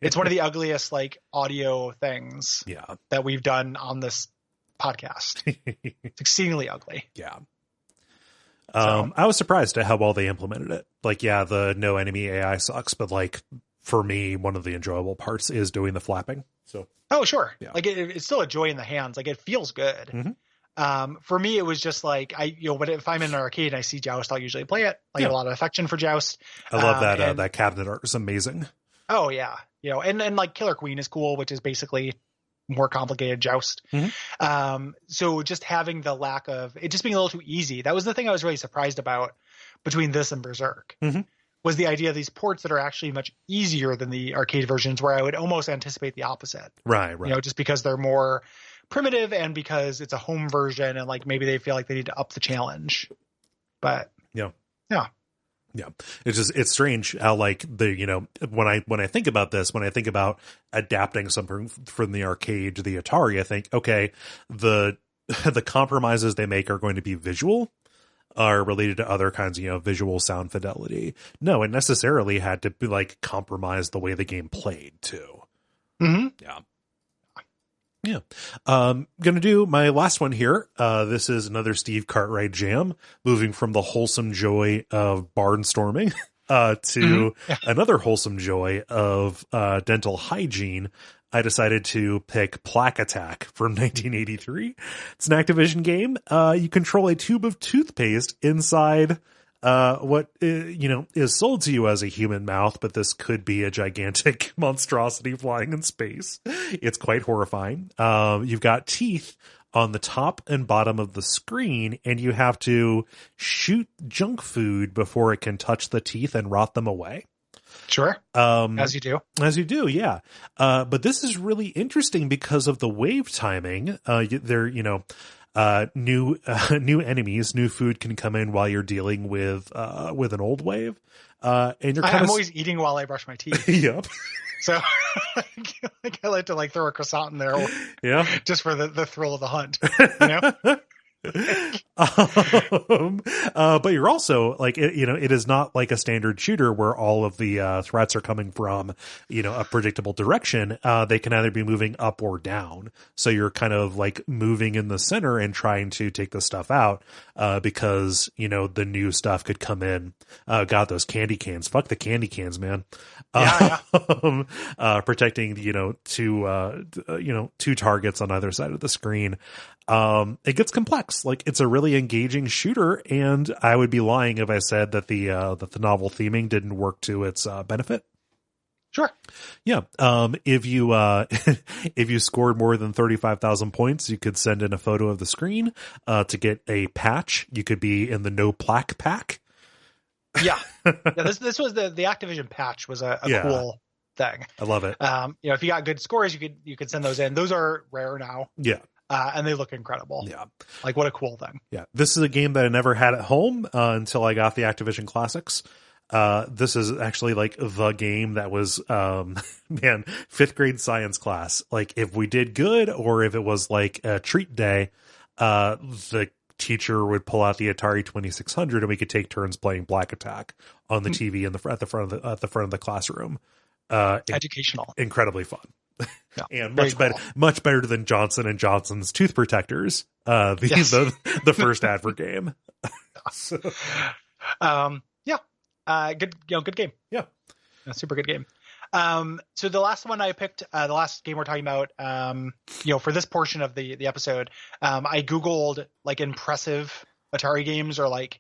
It's one of the ugliest, like, audio things that we've done on this podcast. It's exceedingly ugly. Yeah. I was surprised at how well they implemented it. Like, the no enemy AI sucks, but like for me, one of the enjoyable parts is doing the flapping. So, oh, sure. Yeah. Like it's still a joy in the hands. Like it feels good. For me, it was just like but if I'm in an arcade and I see Joust, I'll usually play it. I have a lot of affection for Joust. I love that that cabinet art is amazing. Oh yeah, and like Killer Queen is cool, which is basically more complicated Joust. So just having the lack of it just being a little too easy. That was the thing I was really surprised about between this and Berserk. Was the idea of these ports that are actually much easier than the arcade versions, where I would almost anticipate the opposite. Right. Just because they're more primitive and because it's a home version and like maybe they feel like they need to up the challenge. But yeah. It's strange how like when I think about this, when I think about adapting something from the arcade to the Atari, I think, okay, the compromises they make are going to be visual, are related to other kinds of, visual sound fidelity. No, it necessarily had to be like compromise the way the game played too. Yeah. Gonna do my last one here. This is another Steve Cartwright jam, moving from the wholesome joy of barnstorming to another wholesome joy of dental hygiene. I decided to pick Plaque Attack from 1983. It's an Activision game. You control a tube of toothpaste inside what is sold to you as a human mouth, but this could be a gigantic monstrosity flying in space. It's quite horrifying. You've got teeth on the top and bottom of the screen, and you have to shoot junk food before it can touch the teeth and rot them away. Sure. As you do. Yeah. But this is really interesting because of the wave timing. New enemies, new food can come in while you're dealing with an old wave. And I'm always eating while I brush my teeth. Yep. So I like to like throw a croissant in there. Yeah. Just for the thrill of the hunt. But you're also like, it is not like a standard shooter where all of the threats are coming from, a predictable direction. They can either be moving up or down. So you're kind of like moving in the center and trying to take the stuff out, because, the new stuff could come in. God, those candy cans, fuck the candy cans, man. Protecting, two targets on either side of the screen. It gets complex. Like, it's a really engaging shooter, and I would be lying if I said that the novel theming didn't work to its benefit. Sure. Yeah. If you if you scored more than 35,000 points, you could send in a photo of the screen to get a patch. You could be in the no plaque pack. Yeah. This was the Activision patch was a cool thing. I love it. If you got good scores, you could send those in. Those are rare now. Yeah. And they look incredible. Yeah. Like, what a cool thing. Yeah. This is a game that I never had at home until I got the Activision Classics. This is actually like the game that was, man, 5th grade science class. Like, if we did good or if it was like a treat day, the teacher would pull out the Atari 2600 and we could take turns playing Black Attack on the TV at the front of the classroom. Educational. Incredibly fun. Yeah, and much better than Johnson and Johnson's tooth protectors. The first advert game. So. Good game. Yeah. A super good game. So the last one I picked, the last game we're talking about, for this portion of the episode, I Googled like impressive Atari games or like,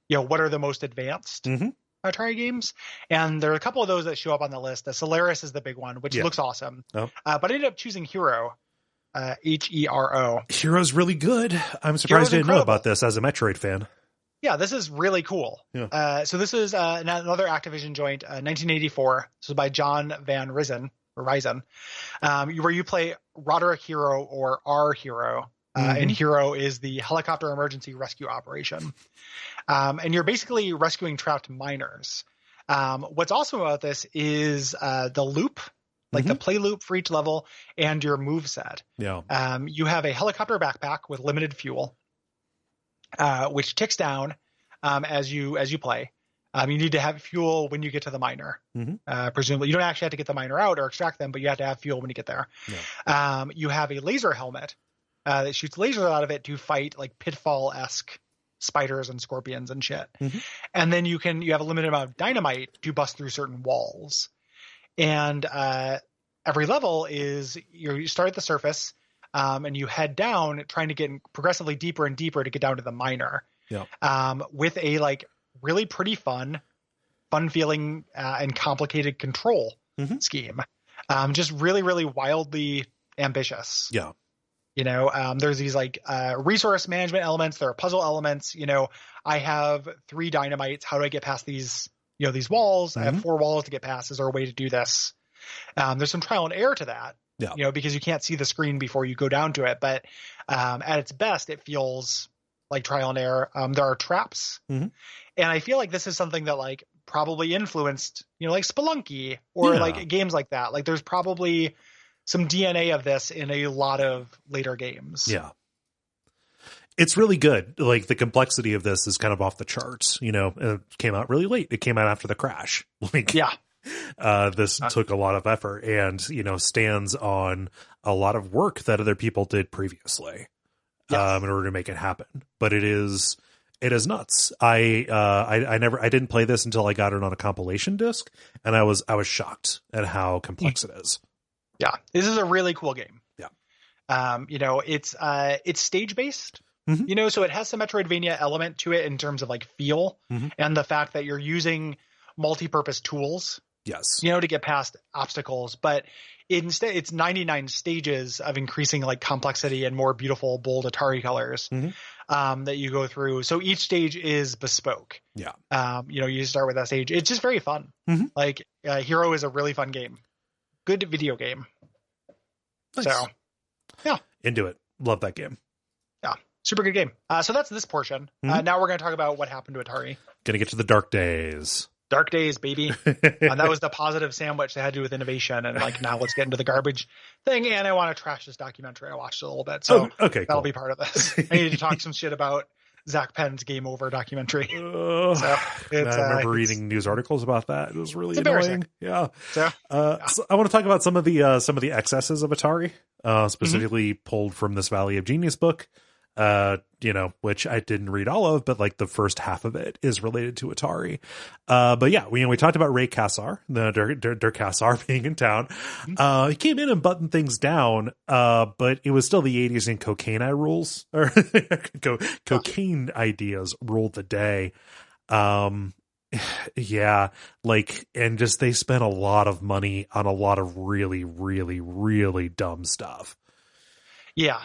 what are the most advanced Atari games? And there are a couple of those that show up on the list. The Solaris is the big one, which looks awesome. Oh. But I ended up choosing Hero, Hero. Hero's really good. I'm surprised I didn't know about this as a Metroid fan. Yeah, this is really cool. Yeah. So this is another Activision joint, 1984. This is by John Van Ryzen, where you play Roderick Hero or R Hero. And Hero is the helicopter emergency rescue operation. And you're basically rescuing trapped miners. What's awesome about this is the loop, like the play loop for each level, and your move set. Yeah. You have a helicopter backpack with limited fuel, which ticks down as you play. You need to have fuel when you get to the miner. Presumably, you don't actually have to get the miner out or extract them, but you have to have fuel when you get there. Yeah. You have a laser helmet that shoots lasers out of it to fight like Pitfall-esque spiders and scorpions and shit. And then you have a limited amount of dynamite to bust through certain walls. And every level is you start at the surface and you head down trying to get progressively deeper and deeper to get down to the miner. Yeah. With a like really pretty fun feeling and complicated control scheme. Just really, really wildly ambitious. Yeah. There's these like resource management elements. There are puzzle elements. I have 3 dynamites. How do I get past these walls? I have 4 walls to get past. Is there a way to do this? There's some trial and error to that. Yeah. Because you can't see the screen before you go down to it. But at its best, it feels like trial and error. There are traps. And I feel like this is something that like probably influenced, like Spelunky or like games like that. Like there's probably some DNA of this in a lot of later games. Yeah. It's really good. Like the complexity of this is kind of off the charts, it came out really late. It came out after the crash. This took a lot of effort and, stands on a lot of work that other people did previously in order to make it happen. But it is nuts. I didn't play this until I got it on a compilation disc, and I was shocked at how complex it is. Yeah, this is a really cool game. Yeah. It's stage based. So it has some Metroidvania element to it in terms of like feel and the fact that you're using multi-purpose tools. Yes. To get past obstacles, but instead it's 99 stages of increasing like complexity and more beautiful, bold Atari colors that you go through. So each stage is bespoke. Yeah. You start with that stage. It's just very fun. Like Hero is a really fun game. Good video game. Nice. So, yeah. Into it. Love that game. Yeah. Super good game. So that's this portion. Now we're going to talk about what happened to Atari. Going to get to the dark days. Dark days, baby. That was the positive sandwich they had to do with innovation. And like, now let's get into the garbage thing. And I want to trash this documentary. I watched it a little bit. So that'll be part of this. I need to talk some shit about Zach Penn's Game Over documentary. I remember reading news articles about that. It was really annoying. Yeah. So I want to talk about some of the excesses of Atari, specifically pulled from this Valley of Genius book. Which I didn't read all of, but like the first half of it is related to Atari. But yeah, we talked about Ray Kassar, the Der Kassar being in town. He came in and buttoned things down, but it was still the 80s and cocaine cocaine ideas ruled the day. Yeah, like, and just they spent a lot of money on a lot of really, really, really dumb stuff. Yeah.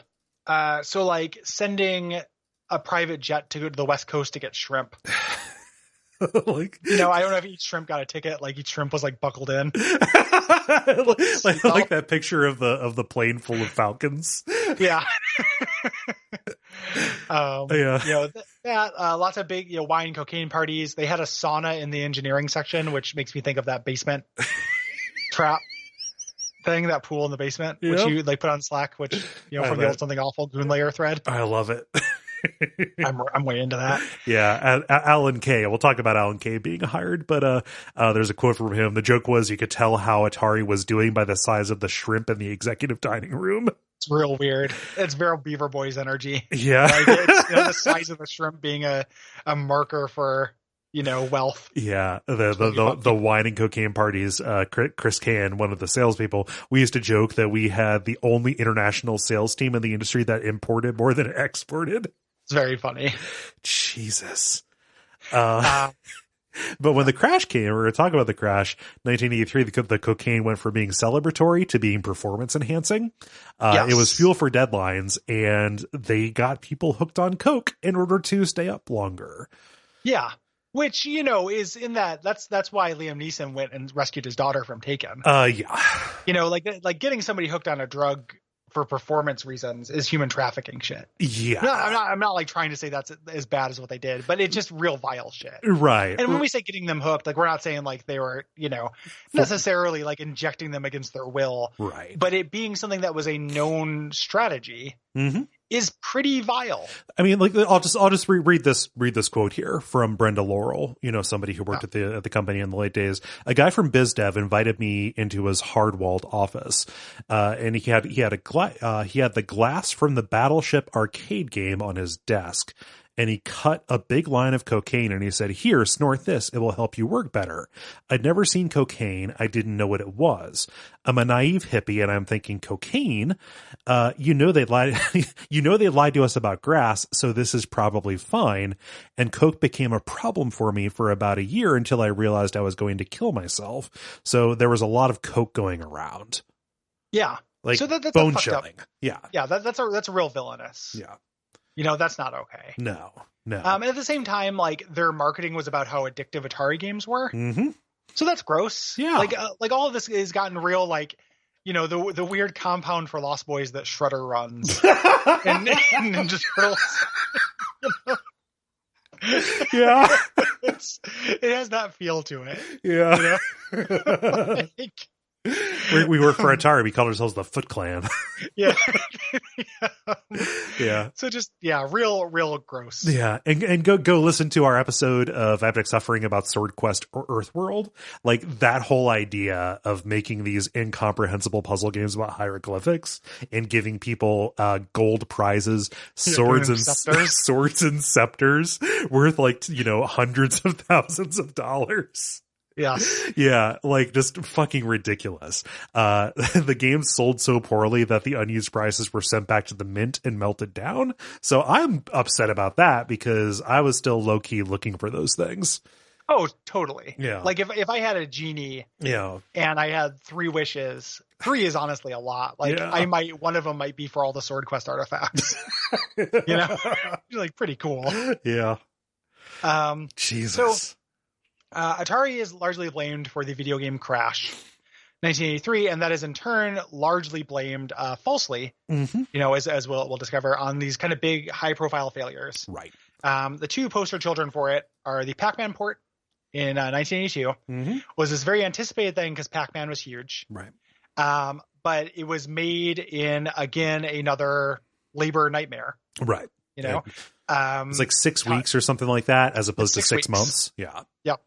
So like sending a private jet to go to the West Coast to get shrimp. Like, I don't know if each shrimp got a ticket. Like each shrimp was like buckled in. like that picture of the plane full of falcons. Yeah. Yeah. Lots of big, wine and cocaine parties. They had a sauna in the engineering section, which makes me think of that basement trap thing, that pool in the basement, which you like put on Slack, which, from the old Something Awful Goon Layer thread. I love it. I'm way into that. Yeah, Alan Kay. We'll talk about Alan Kay being hired, but there's a quote from him. The joke was you could tell how Atari was doing by the size of the shrimp in the executive dining room. It's real weird. It's very Beaver Boys energy. Yeah, like it's, the size of the shrimp being a marker for wealth. Yeah, the wine and cocaine parties. Chris Can, one of the salespeople, we used to joke that we had the only international sales team in the industry that imported more than exported. It's very funny. Jesus. But when the crash came, we were going to talk about the crash, 1983, the cocaine went from being celebratory to being performance enhancing. Yes. It was fuel for deadlines, and they got people hooked on coke in order to stay up longer. Yeah. Which, is in that's why Liam Neeson went and rescued his daughter from Taken. Yeah. Like getting somebody hooked on a drug for performance reasons is human trafficking shit. Yeah. No, I'm not like trying to say that's as bad as what they did, but it's just real vile shit. Right. And when we say getting them hooked, like we're not saying like they were, necessarily like injecting them against their will. Right. But it being something that was a known strategy is pretty vile. I mean, like I'll just read this quote here from Brenda Laurel, somebody who worked at the company in the late days. A guy from BizDev invited me into his hard-walled office, and he had the glass from the Battleship arcade game on his desk. And he cut a big line of cocaine and he said, "Here, snort this. It will help you work better." I'd never seen cocaine. I didn't know what it was. I'm a naive hippie and I'm thinking, cocaine? They lied. They lied to us about grass. So this is probably fine. And coke became a problem for me for about a year until I realized I was going to kill myself. So there was a lot of coke going around. Yeah. Like so that's bone chilling. Yeah. Yeah. That's a real villainous. Yeah. That's not okay. No. And at the same time, like their marketing was about how addictive Atari games were. Mm-hmm. So that's gross. Yeah. Like all of this has gotten real, like, the weird compound for Lost Boys that Shredder runs and Ninja Turtles. Yeah. It has that feel to it. Yeah. We work for Atari. We call ourselves the Foot Clan. Yeah. Yeah. So just, real gross. Yeah. And go listen to our episode of Abject Suffering about Sword Quest or Earthworld. Like that whole idea of making these incomprehensible puzzle games about hieroglyphics and giving people gold prizes, swords and scepters worth like, hundreds of thousands of dollars. Yeah. Yeah, like just fucking ridiculous. The game sold so poorly that the unused prices were sent back to the mint and melted down. So I'm upset about that because I was still low key looking for those things. Oh, totally. Yeah. Like if I had a genie, and I had 3 wishes, 3 is honestly a lot. Like one of them might be for all the Sword Quest artifacts. Like pretty cool. Yeah. Jesus. So, Atari is largely blamed for the video game crash 1983, and that is in turn largely blamed falsely, as we'll discover, on these kind of big high-profile failures. Right. The 2 poster children for it are the Pac-Man port in 1982, was this very anticipated thing because Pac-Man was huge. Right. But it was made in, again, another labor nightmare. Right. It's like 6 weeks or something like that, as opposed to 6 months. Yeah. Yep.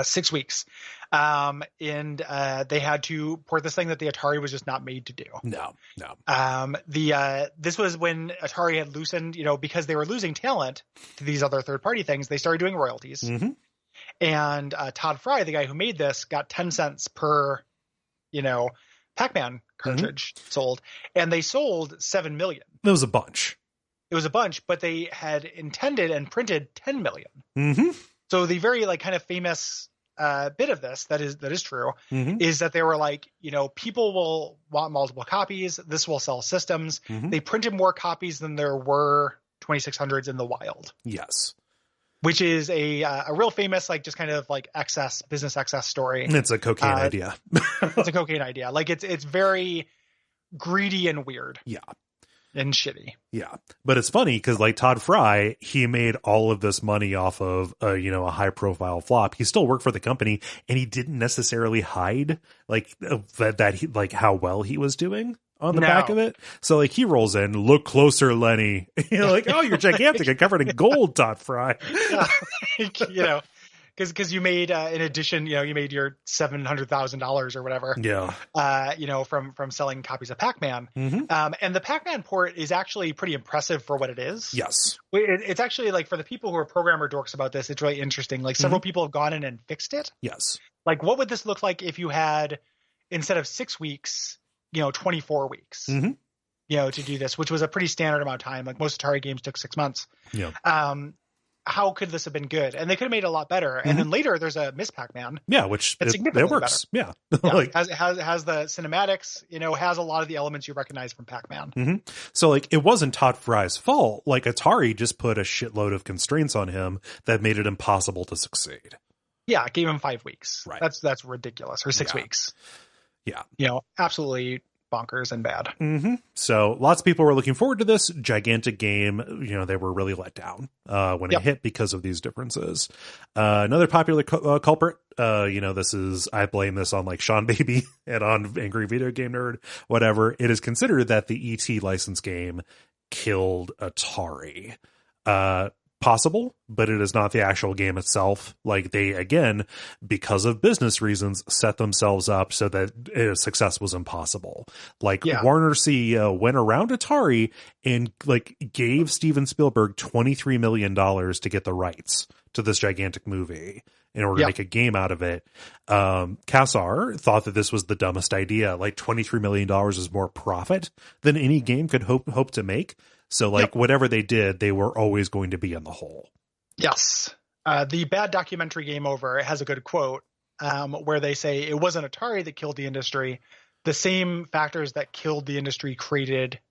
6 weeks. And they had to port this thing that the Atari was just not made to do. No. This was when Atari had loosened, because they were losing talent to these other third-party things, they started doing royalties. And Todd Fry, the guy who made this, got 10 cents per, Pac-Man cartridge sold. And they sold 7 million. That was a bunch. It was a bunch, but they had intended and printed 10 million. So the very kind of famous bit of this that is true is that they were like, people will want multiple copies. This will sell systems. They printed more copies than there were 2600s in the wild. Yes. which is a real famous, like, just kind of like business excess story. It's a cocaine idea. It's a cocaine idea. Like, it's very greedy and weird. Yeah. And shitty. Yeah. But it's funny because, like, Todd Fry, he made all of this money off of, a high profile flop. He still worked for the company, and he didn't necessarily hide, like, that he, like, how well he was doing on the back of it. So, like, he rolls in, look closer, Lenny. You're like, oh, you're gigantic and covered in gold, Todd Fry. Yeah. Because you made, in addition, you made your $700,000 or whatever. Yeah. From selling copies of Pac-Man. And the Pac-Man port is actually pretty impressive for what it is. Yes. It's actually, like, for the people who are programmer dorks about this, it's really interesting. Like, several people have gone in and fixed it. Yes. Like, what would this look like if you had, instead of 6 weeks, 24 weeks, to do this, which was a pretty standard amount of time. Like, most Atari games took 6 months. Yeah. How could this have been good? And they could have made it a lot better. And then later there's a Miss Pac-Man. Yeah, which it works. Better. Yeah. Like, has the cinematics, has a lot of the elements you recognize from Pac-Man. So, like, it wasn't Todd Fry's fault. Like, Atari just put a shitload of constraints on him that made it impossible to succeed. Yeah, it gave him 5 weeks. Right. That's ridiculous. Or 6 weeks. Yeah. Absolutely bonkers and bad. So lots of people were looking forward to this gigantic game. They were really let down when it hit because of these differences. Another popular culprit, I blame this on, like, Sean Baby and on Angry Video Game Nerd, whatever. It is considered that the ET license game killed Atari. Possible, but it is not the actual game itself. Like, they, again, because of business reasons, set themselves up so that success was impossible. Like, Warner CEO went around Atari and, like, gave Steven Spielberg $23 million to get the rights to this gigantic movie in order to make a game out of it. Kassar thought that this was the dumbest idea. Like, $23 million is more profit than any game could hope to make. So, like, whatever they did, they were always going to be in the hole. Yes. The bad documentary Game Over has a good quote where they say it wasn't Atari that killed the industry. The same factors that killed the industry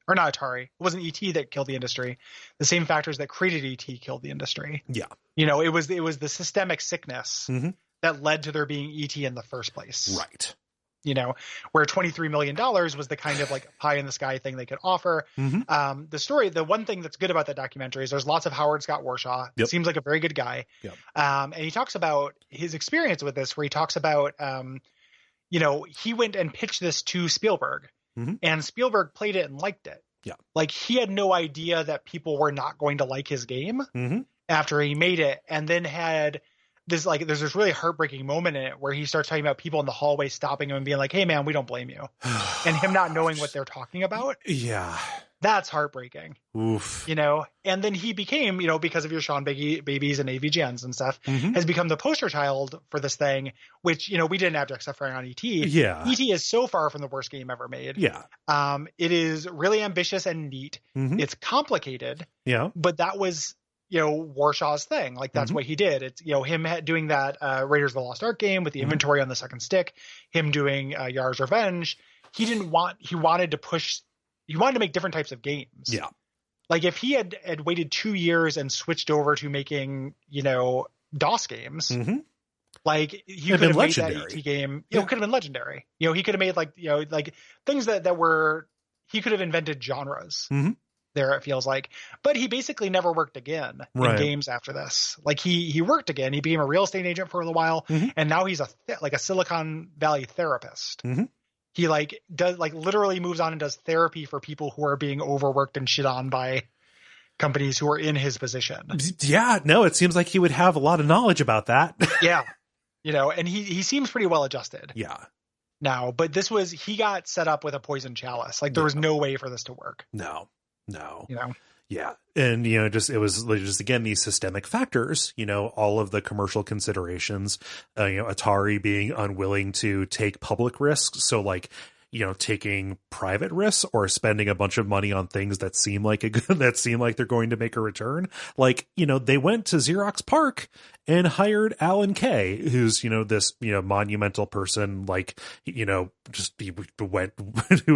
or not Atari. It wasn't ET that killed the industry. The same factors that created ET killed the industry. Yeah. It was the systemic sickness that led to there being ET in the first place. Right. Where $23 million was the kind of, like, pie in the sky thing they could offer. The one thing that's good about that documentary is there's lots of Howard Scott Warshaw. Yep. Seems like a very good guy. Yep. And he talks about his experience with this, where he talks about, he went and pitched this to Spielberg, and Spielberg played it and liked it. Yeah. Like, he had no idea that people were not going to like his game after he made it, and then had there's this really heartbreaking moment in it where he starts talking about people in the hallway stopping him and being like, "Hey man, we don't blame you." And him not knowing what they're talking about. Yeah. That's heartbreaking. Oof. And then he became, because of your Sean Babies and AVGNs and stuff, has become the poster child for this thing, which, we didn't have to accept on ET. Yeah. ET is so far from the worst game ever made. Yeah. It is really ambitious and neat. It's complicated. Yeah. But that was, Warshaw's thing. Like, that's what he did. It's, him doing that Raiders of the Lost Ark game with the inventory on the second stick, him doing Yar's Revenge. He wanted to make different types of games. Yeah. Like, if he had waited 2 years and switched over to making, DOS games, like, he could have made that ET game, it could have been legendary. He could have made, like things that were, he could have invented genres. There, it feels like, but he basically never worked again in games after this. Like, he worked again. He became a real estate agent for a little while, and now he's a Silicon Valley therapist. He literally moves on and does therapy for people who are being overworked and shit on by companies who are in his position. Yeah, no, it seems like he would have a lot of knowledge about that. Yeah, and he seems pretty well adjusted. Yeah. Now, but he got set up with a poison chalice. Like, there was no way for this to work. No. Yeah. And, it was just, again, these systemic factors, all of the commercial considerations, Atari being unwilling to take public risks. So, like, taking private risks or spending a bunch of money on things that seem like they're going to make a return. Like, they went to Xerox PARC and hired Alan Kay, who's, this, monumental person, like, who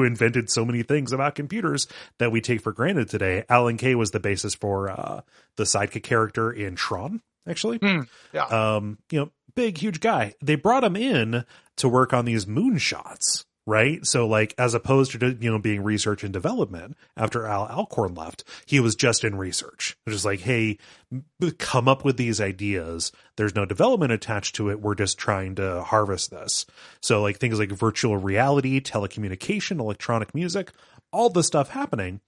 invented so many things about computers that we take for granted today. Alan Kay was the basis for the sidekick character in Tron. actually. Yeah. Big, huge guy. They brought him in to work on these moonshots, right? So like, as opposed to, being research and development after Al Alcorn left, he was just in research. It was like, hey, come up with these ideas. There's no development attached to it. We're just trying to harvest this. So like things like virtual reality, telecommunication, electronic music, all the stuff happening.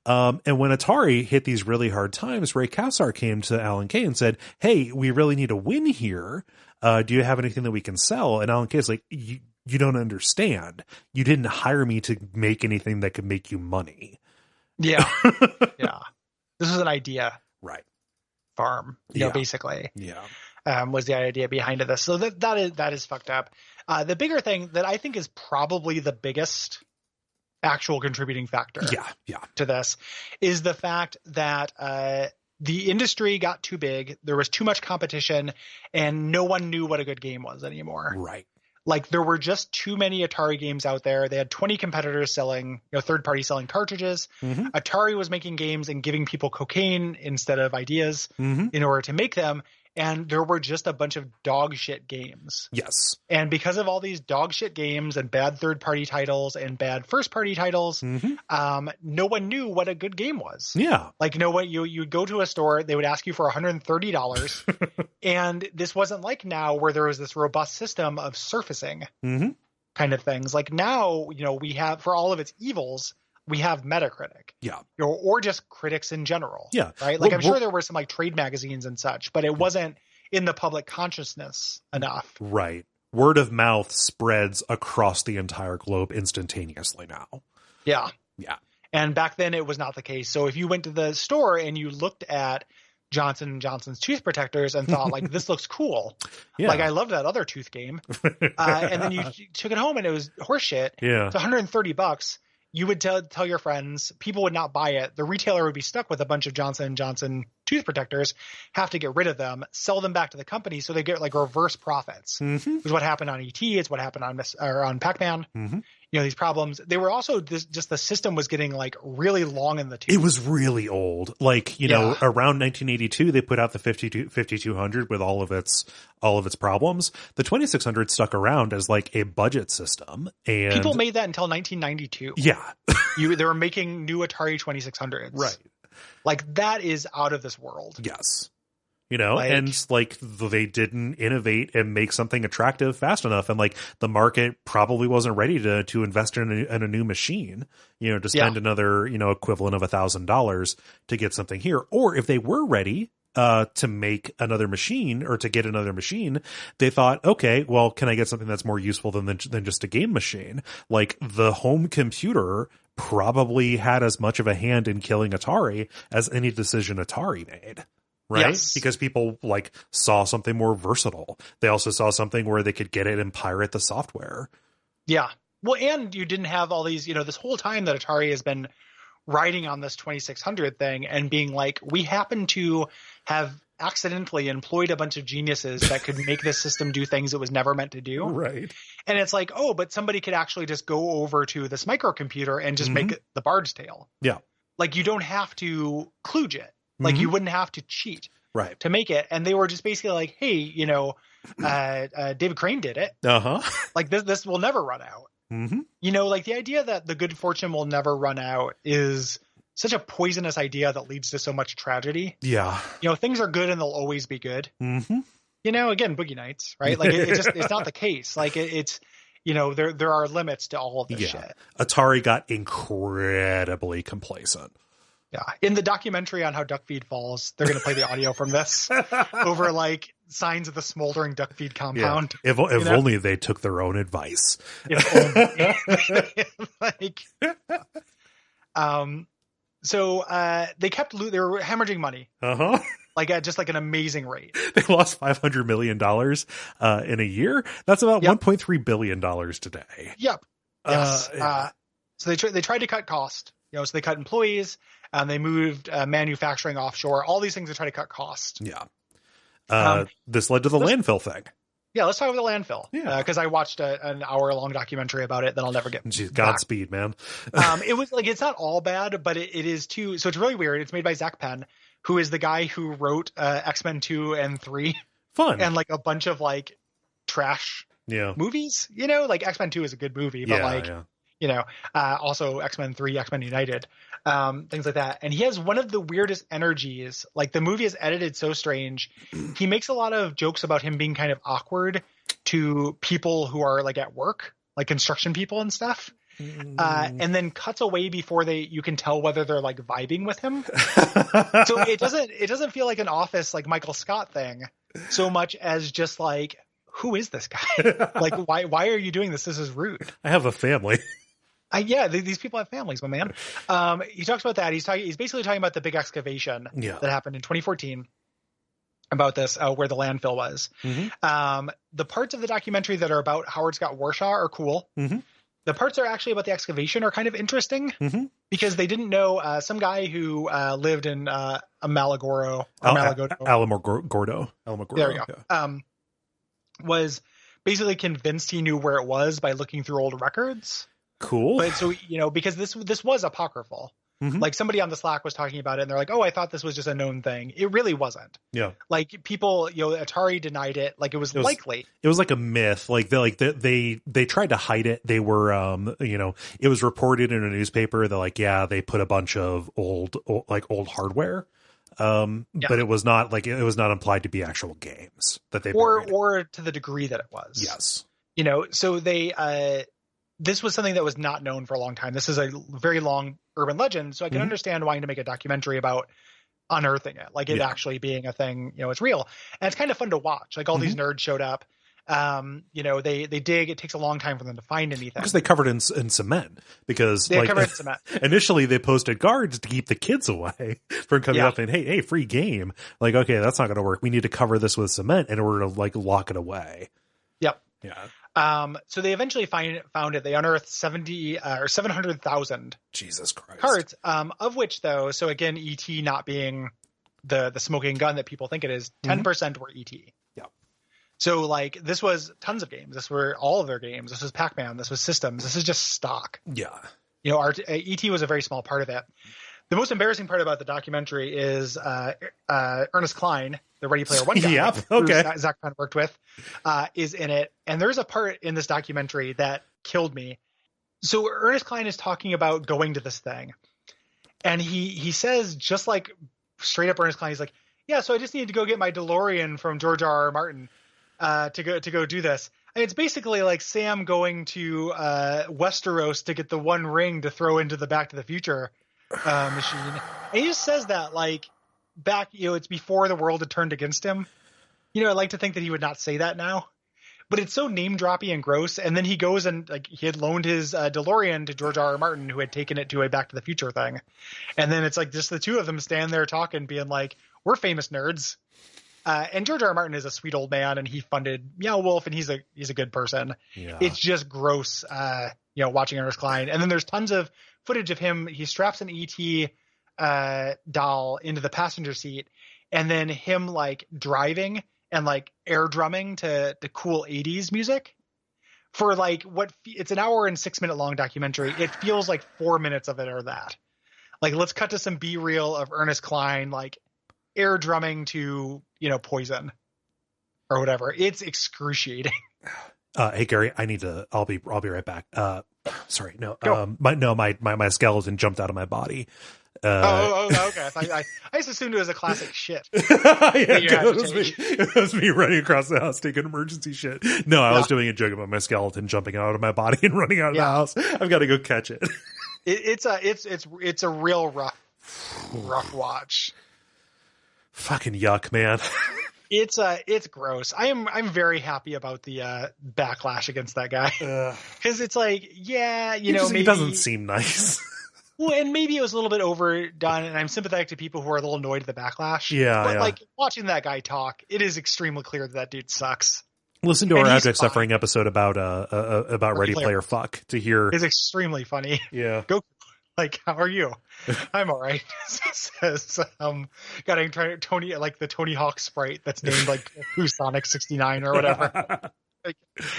And when Atari hit these really hard times, Ray Kassar came to Alan Kay and said, hey, we really need a win here. Do you have anything that we can sell? And Alan Kay's like, you don't understand. You didn't hire me to make anything that could make you money. Yeah. Yeah. This was an idea. Right. Farm, basically. Yeah. Was the idea behind this. So that is fucked up. The bigger thing that I think is probably the biggest actual contributing factor to this is the fact that the industry got too big. There was too much competition and no one knew what a good game was anymore. Right. Like there were just too many Atari games out there. They had 20 competitors selling, third party selling cartridges. Mm-hmm. Atari was making games and giving people cocaine instead of ideas in order to make them. And there were just a bunch of dog shit games. Yes. And because of all these dog shit games and bad third party titles and bad first party titles, no one knew what a good game was. Yeah. Like, you'd go to a store, they would ask you for $130. And this wasn't like now where there was this robust system of surfacing kind of things. Like now, we have, for all of its evils, we have Metacritic. Yeah. Or just critics in general. Yeah. Right. Like I'm sure there were some like trade magazines and such, but it wasn't in the public consciousness enough. Right. Word of mouth spreads across the entire globe instantaneously now. Yeah. Yeah. And back then it was not the case. So if you went to the store and you looked at Johnson & Johnson's tooth protectors and thought like, this looks cool. Yeah. Like I loved that other tooth game. And then you took it home and it was horseshit. Yeah. It's $130. You would tell your friends, people would not buy it. The retailer would be stuck with a bunch of Johnson & Johnson tooth protectors, have to get rid of them, sell them back to the company. So they get like reverse profits. Is what happened on ET. It's what happened on Pac-Man. These problems. They were also just the system was getting like really long in the tooth. It was really old. Like, around 1982, they put out the 5200 with all of its problems. The 2600 stuck around as like a budget system, and people made that until 1992. Yeah. They were making new Atari 2600s. Right. Like that is out of this world. Yes. And like they didn't innovate and make something attractive fast enough. And like the market probably wasn't ready to invest in a new machine, to spend another, equivalent of $1,000 to get something here. Or if they were ready to make another machine or to get another machine, they thought, okay, well, can I get something that's more useful than just a game machine? Like the home computer probably had as much of a hand in killing Atari as any decision Atari made. Right? Yes. Because people like saw something more versatile. They also saw something where they could get it and pirate the software. Yeah. Well, and you didn't have all these, this whole time that Atari has been riding on this 2600 thing and being like, we happen to have accidentally employed a bunch of geniuses that could make this system do things it was never meant to do. Right. And it's like, oh, but somebody could actually just go over to this microcomputer and just make it the Bard's Tale. Yeah. Like you don't have to kludge it. Like you wouldn't have to cheat to make it. And they were just basically like, hey, David Crane did it. Like this will never run out. Like the idea that the good fortune will never run out is such a poisonous idea that leads to so much tragedy. Yeah. Things are good and they'll always be good. Again, Boogie Nights, right? Like it's not the case. Like it's, there are limits to all of this shit. Atari got incredibly complacent. Yeah. In the documentary on how Duckfeed falls, they're going to play the audio from this over like signs of the smoldering Duckfeed compound. Yeah. If only they took their own advice. So they were hemorrhaging money. Like at just like an amazing rate. They lost $500 million in a year. That's about $1.3 billion today. Yep. Yes. So they tried to cut cost. So they cut employees and they moved manufacturing offshore. All these things to try to cut cost. Yeah. This led to the landfill thing. Yeah, let's talk about the landfill. Yeah. Because I watched an hour-long documentary about it that I'll never get back. Godspeed, man. It was like, it's not all bad, but it is too. So it's really weird. It's made by Zach Penn, who is the guy who wrote X-Men 2 and 3. Fun. And like a bunch of like trash movies, like X-Men 2 is a good movie, but also X-Men 3, X-Men United, things like that. And he has one of the weirdest energies. Like the movie is edited so strange. He makes a lot of jokes about him being kind of awkward to people who are like at work, like construction people and stuff. And then cuts away before you can tell whether they're like vibing with him. So it doesn't feel like an Office, like Michael Scott thing so much as just like, who is this guy? Like, why are you doing this? This is rude. I have a family. These people have families, my man. He talks about that. He's basically talking about the big excavation that happened in 2014 about this, where the landfill was. The parts of the documentary that are about Howard Scott Warshaw are cool. The parts that are actually about the excavation are kind of interesting because they didn't know some guy who lived in Alamogordo. There we go. Was basically convinced he knew where it was by looking through old records. Cool. But so, because this was apocryphal. Like somebody on the Slack was talking about it and they're like, oh, I thought this was just a known thing. It really wasn't. Yeah. Like people, Atari denied it. Like it was likely. It was like a myth. Like they tried to hide it. They were, it was reported in a newspaper that like, they put a bunch of old hardware. But it was not implied to be actual games that they or to the degree that it was. Yes. So they, this was something that was not known for a long time. This is a very long urban legend. So I can understand wanting to make a documentary about unearthing it, like it actually being a thing, it's real. And it's kind of fun to watch. Like all these nerds showed up. They dig. It takes a long time for them to find anything because they covered in cement. Because they covered in cement. Initially, they posted guards to keep the kids away from coming up and hey, free game. Like, okay, that's not going to work. We need to cover this with cement in order to like lock it away. Yep. Yeah. So they eventually found it. They unearthed 700,000 Jesus Christ cards. Of which though, so again, ET not being the smoking gun that people think it is, 10% were ET. Yeah. So like this was tons of games. This were all of their games. This was Pac-Man. This was systems. This is just stock. Yeah. ET was a very small part of it. The most embarrassing part about the documentary is Ernest Cline, the Ready Player One guy, yep. Okay. who Zach kind of worked with, is in it. And there's a part in this documentary that killed me. So Ernest Cline is talking about going to this thing. And he says, just like straight up Ernest Cline, he's like, yeah, so I just need to go get my DeLorean from George R.R. Martin to go do this. And it's basically like Sam going to Westeros to get the one ring to throw into the Back to the Future machine. And he just says that like back, it's before the world had turned against him. I'd like to think that he would not say that now, but it's so name droppy and gross. And then he goes and like he had loaned his DeLorean to George R.R. Martin, who had taken it to a Back to the Future thing. And then it's like just the two of them stand there talking, being like, we're famous nerds. And George R.R. Martin is a sweet old man, and he funded Meow Wolf, and he's a good person. Yeah. It's just gross, watching Ernest Cline. And then there's tons of footage of him. He straps an ET doll into the passenger seat, and then him like driving and like air drumming to cool 80s music for like it's an hour and 6 minute long documentary. It feels like 4 minutes of it are that. Like, let's cut to some B-reel of Ernest Cline like air drumming to Poison or whatever. It's excruciating. Hey Gary, I'll be right back. Sorry, no, my skeleton jumped out of my body. Okay. I just assumed it was a classic shit. It was me running across the house taking emergency shit. No, I was doing a joke about my skeleton jumping out of my body and running out of the house. I've got to go catch it. It's a real rough watch. Fucking yuck, man. It's gross. I'm very happy about the backlash against that guy, because it's like, maybe he doesn't seem nice. Well, and maybe it was a little bit overdone, and I'm sympathetic to people who are a little annoyed at the backlash. But like watching that guy talk, it is extremely clear that dude sucks. Listen to our Abject Suffering episode about Ready Player Fuck to hear. It's extremely funny. Yeah. Go. Like, how are you? I'm all right. Says, got Tony, like the Tony Hawk sprite that's named like Sonic 69 or whatever. Like,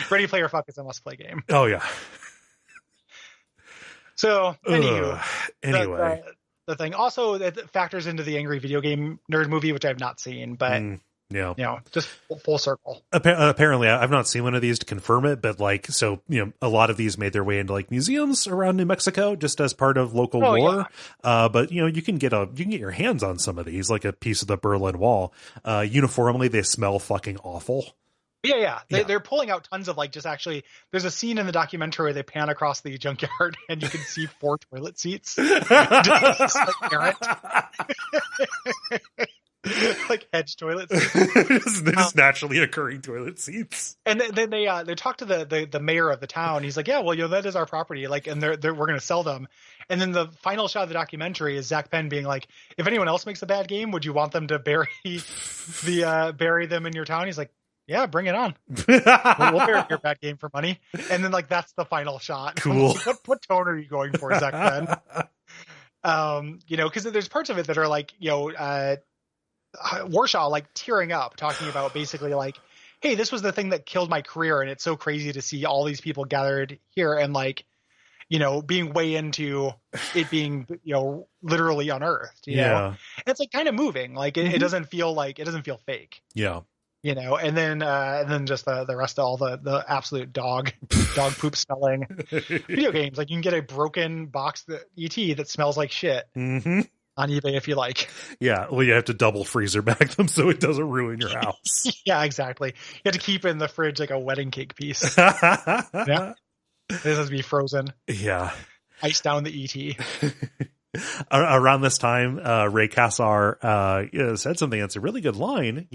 Ready Player Fuck is a must play game. Oh yeah. So anyway, the thing. Also, it factors into the Angry Video Game Nerd movie, which I've not seen, but just full circle. Apparently, I've not seen one of these to confirm it, but like, so a lot of these made their way into like museums around New Mexico just as part of local lore. Yeah. But you can get your hands on some of these, like a piece of the Berlin Wall. Uniformly, they smell fucking awful. Yeah. They're pulling out tons of like just actually. There's a scene in the documentary where they pan across the junkyard and you can see 4 toilet seats. Just like errant. Like hedge toilet seats. Just naturally occurring toilet seats. And then they talk to the mayor of the town. He's like, yeah, well, that is our property. Like, and we're going to sell them. And then the final shot of the documentary is Zach Penn being like, if anyone else makes a bad game, would you want them to bury them in your town? He's like, yeah, bring it on. We'll bury your bad game for money. And then like that's the final shot. Cool. What tone are you going for, Zach Penn? Because there's parts of it that are like, Warshaw like tearing up, talking about basically like, hey, this was the thing that killed my career, and it's so crazy to see all these people gathered here and like, being way into it being, literally unearthed. You know? And it's like kind of moving. Like it doesn't feel fake. Yeah. And then just the rest of all the absolute dog poop smelling video games. Like you can get a broken box ET that smells like shit. Mm-hmm. On eBay if you like. Yeah, well, you have to double freezer bag them so it doesn't ruin your house. Yeah, exactly. You have to keep it in the fridge like a wedding cake piece. Yeah. This has to be frozen. Yeah. Ice down the ET. Around this time, Ray Kassar said something that's a really good line,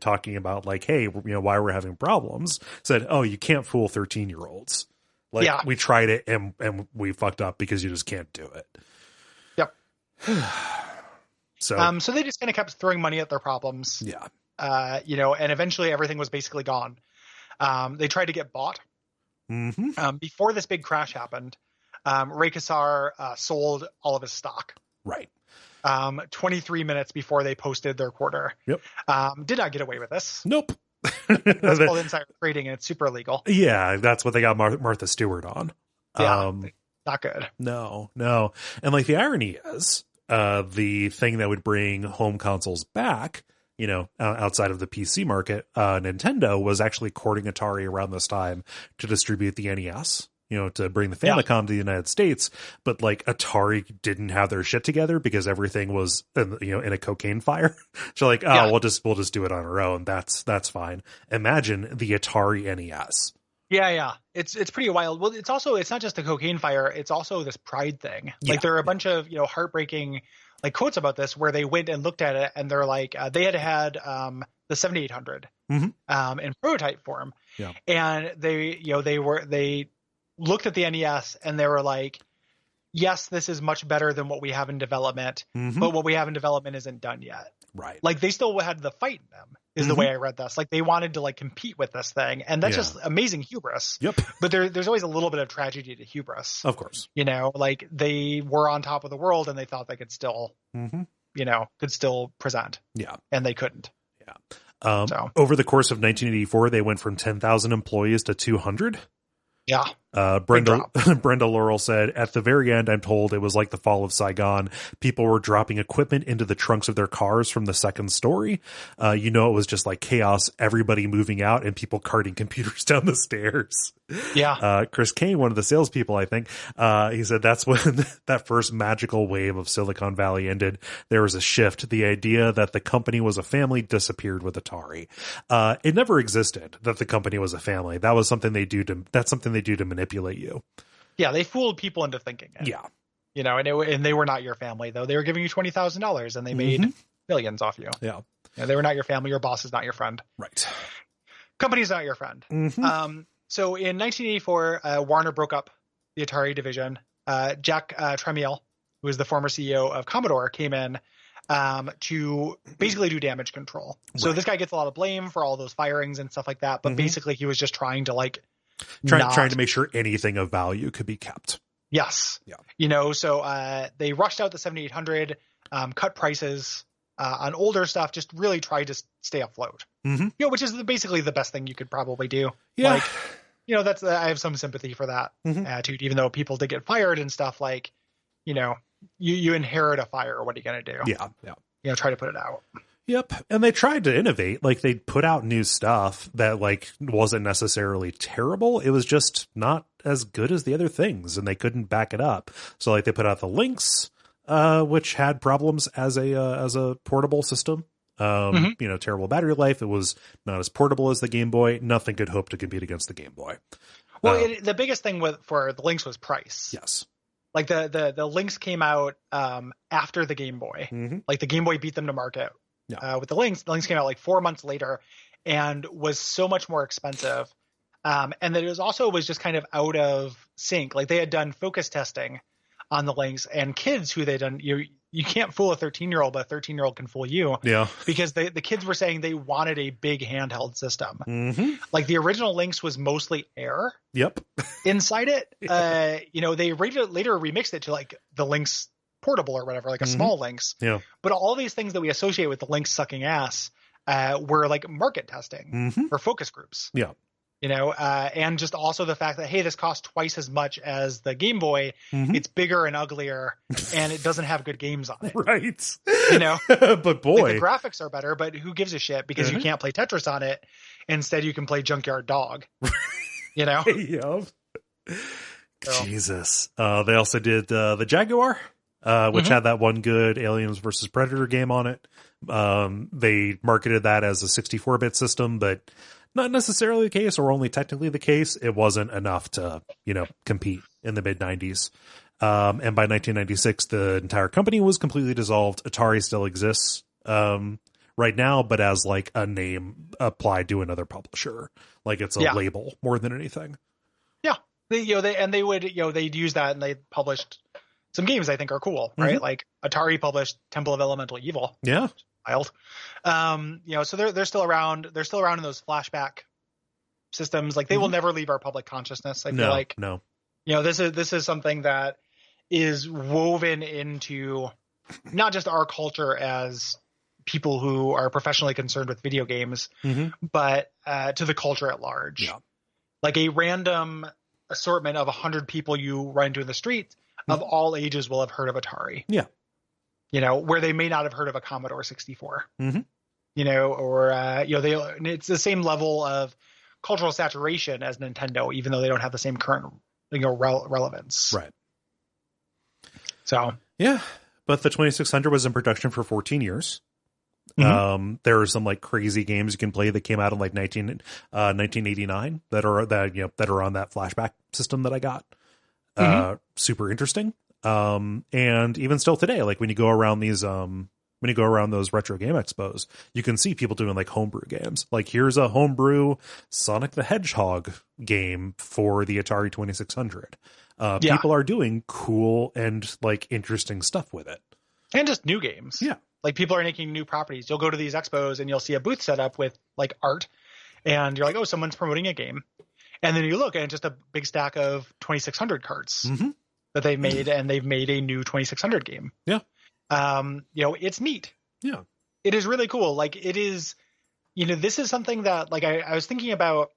talking about like, hey, why we're having problems. Said, oh, you can't fool 13-year-olds. Like, we tried it and we fucked up because you just can't do it. So they just kind of kept throwing money at their problems. Yeah. And eventually everything was basically gone. They tried to get bought. Mm-hmm. Before this big crash happened, Ray Kassar sold all of his stock. Right. 23 minutes before they posted their quarter. Yep. Did not get away with this. Nope. That's called insider trading, and it's super illegal. Yeah, that's what they got Martha Stewart on. Yeah. Not good. No. And like the irony is, the thing that would bring home consoles back, outside of the PC market, Nintendo was actually courting Atari around this time to distribute the NES, to bring the Famicom to the United States. But like Atari didn't have their shit together because everything was, in a cocaine fire. So like, we'll just do it on our own. That's fine. Imagine the Atari NES. Yeah. It's pretty wild. Well, it's not just a cocaine fire. It's also this pride thing. Like there are a bunch of, heartbreaking like quotes about this where they went and looked at it and they're like, they had the 7800 in prototype form. Yeah. And they looked at the NES and they were like, yes, this is much better than what we have in development, but what we have in development isn't done yet. Right. Like they still had the fight in them is the way I read this. Like they wanted to like compete with this thing, and that's just amazing hubris. Yep. But there's always a little bit of tragedy to hubris. Of course. Like they were on top of the world and they thought they could still, could still present. Yeah. And they couldn't. Yeah. Over the course of 1984, they went from 10,000 employees to 200. Yeah. Brenda Laurel said, at the very end, I'm told it was like the fall of Saigon. People were dropping equipment into the trunks of their cars from the second story. It was just like chaos, everybody moving out and people carting computers down the stairs. Yeah. Chris Kane, one of the salespeople, I think, he said that's when that first magical wave of Silicon Valley ended. There was a shift. The idea that the company was a family disappeared with Atari. It never existed that the company was a family. That's something they do to manipulate you. Yeah, they fooled people into thinking it. Yeah. And they were not your family, though. They were giving you $20,000 and they made millions off you. Yeah. They were not your family. Your boss is not your friend. Right. Company's not your friend. So in 1984, Warner broke up the Atari division. Jack Tramiel, who was the former CEO of Commodore, came in to basically do damage control. So this guy gets a lot of blame for all those firings and stuff like that. But basically he was just trying to like trying to make sure anything of value could be kept. Yes. Yeah. So they rushed out the 7800, cut prices on older stuff, just really tried to stay afloat. Which is basically the best thing you could probably do. Yeah. Like, I have some sympathy for that attitude, even though people did get fired and stuff. Like, you inherit a fire. What are you going to do? Yeah. Try to put it out. Yep. And they tried to innovate. Like, they put out new stuff that, like, wasn't necessarily terrible. It was just not as good as the other things, and they couldn't back it up. So, like, they put out the Lynx, which had problems as a portable system. Terrible battery life. It was not as portable as the Game Boy. Nothing could hope to compete against the Game Boy. Well, the biggest thing for the Lynx was price. Yes. Like, the Lynx came out after the Game Boy. Mm-hmm. Like, the Game Boy beat them to market. Yeah. With the Lynx came out like 4 months later and was so much more expensive. And that it was just kind of out of sync. Like, they had done focus testing on the Lynx, and kids who they'd done, you can't fool a 13-year-old, but a 13-year-old can fool you. Yeah. Because the kids were saying they wanted a big handheld system. Mm-hmm. Like, the original Lynx was mostly air. Yep. Inside it. They later remixed it to like the Lynx portable or whatever, like a small Lynx. Yeah. But all these things that we associate with the Lynx sucking ass were like market testing for focus groups. Yeah. And just also the fact that, hey, this costs twice as much as the Game Boy. It's bigger and uglier, and it doesn't have good games on it. Right. But boy, like, the graphics are better, but who gives a shit? Because you can't play Tetris on it. Instead, you can play Junkyard Dog. Yep. So. Jesus. They also did the Jaguar, which had that one good Aliens versus Predator game on it. They marketed that as a 64-bit system, but not necessarily the case, or only technically the case. It wasn't enough to, compete in the mid-90s. And by 1996, the entire company was completely dissolved. Atari still exists right now, but as like a name applied to another publisher. Like, it's a label more than anything. Yeah. They'd use that, and they published some games I think are cool, right? Like, Atari published Temple of Elemental Evil. Yeah. Wild. So they're still around. They're still around in those flashback systems. Like, they will never leave our public consciousness. I feel like, this is something that is woven into not just our culture as people who are professionally concerned with video games, but to the culture at large. Yeah. Like, a random assortment of 100 people you run into in the street of all ages will have heard of Atari. Yeah. Where they may not have heard of a Commodore 64. It's the same level of cultural saturation as Nintendo, even though they don't have the same current, relevance. Right. So. Yeah. But the 2600 was in production for 14 years. There are some like crazy games you can play that came out in like 1989 that are on that flashback system that I got. Super interesting. And even still today, like, when you go around those retro game expos, you can see people doing like homebrew games. Like, here's a homebrew Sonic the Hedgehog game for the Atari 2600. People are doing cool and like interesting stuff with it. And just new games. Yeah. Like, people are making new properties. You'll go to these expos and you'll see a booth set up with like art, and you're like, oh, someone's promoting a game. And then you look, and it's just a big stack of 2600 carts that they've made, and they've made a new 2600 game. Yeah. It's neat. Yeah. It is really cool. Like, it is, this is something that, like, I was thinking about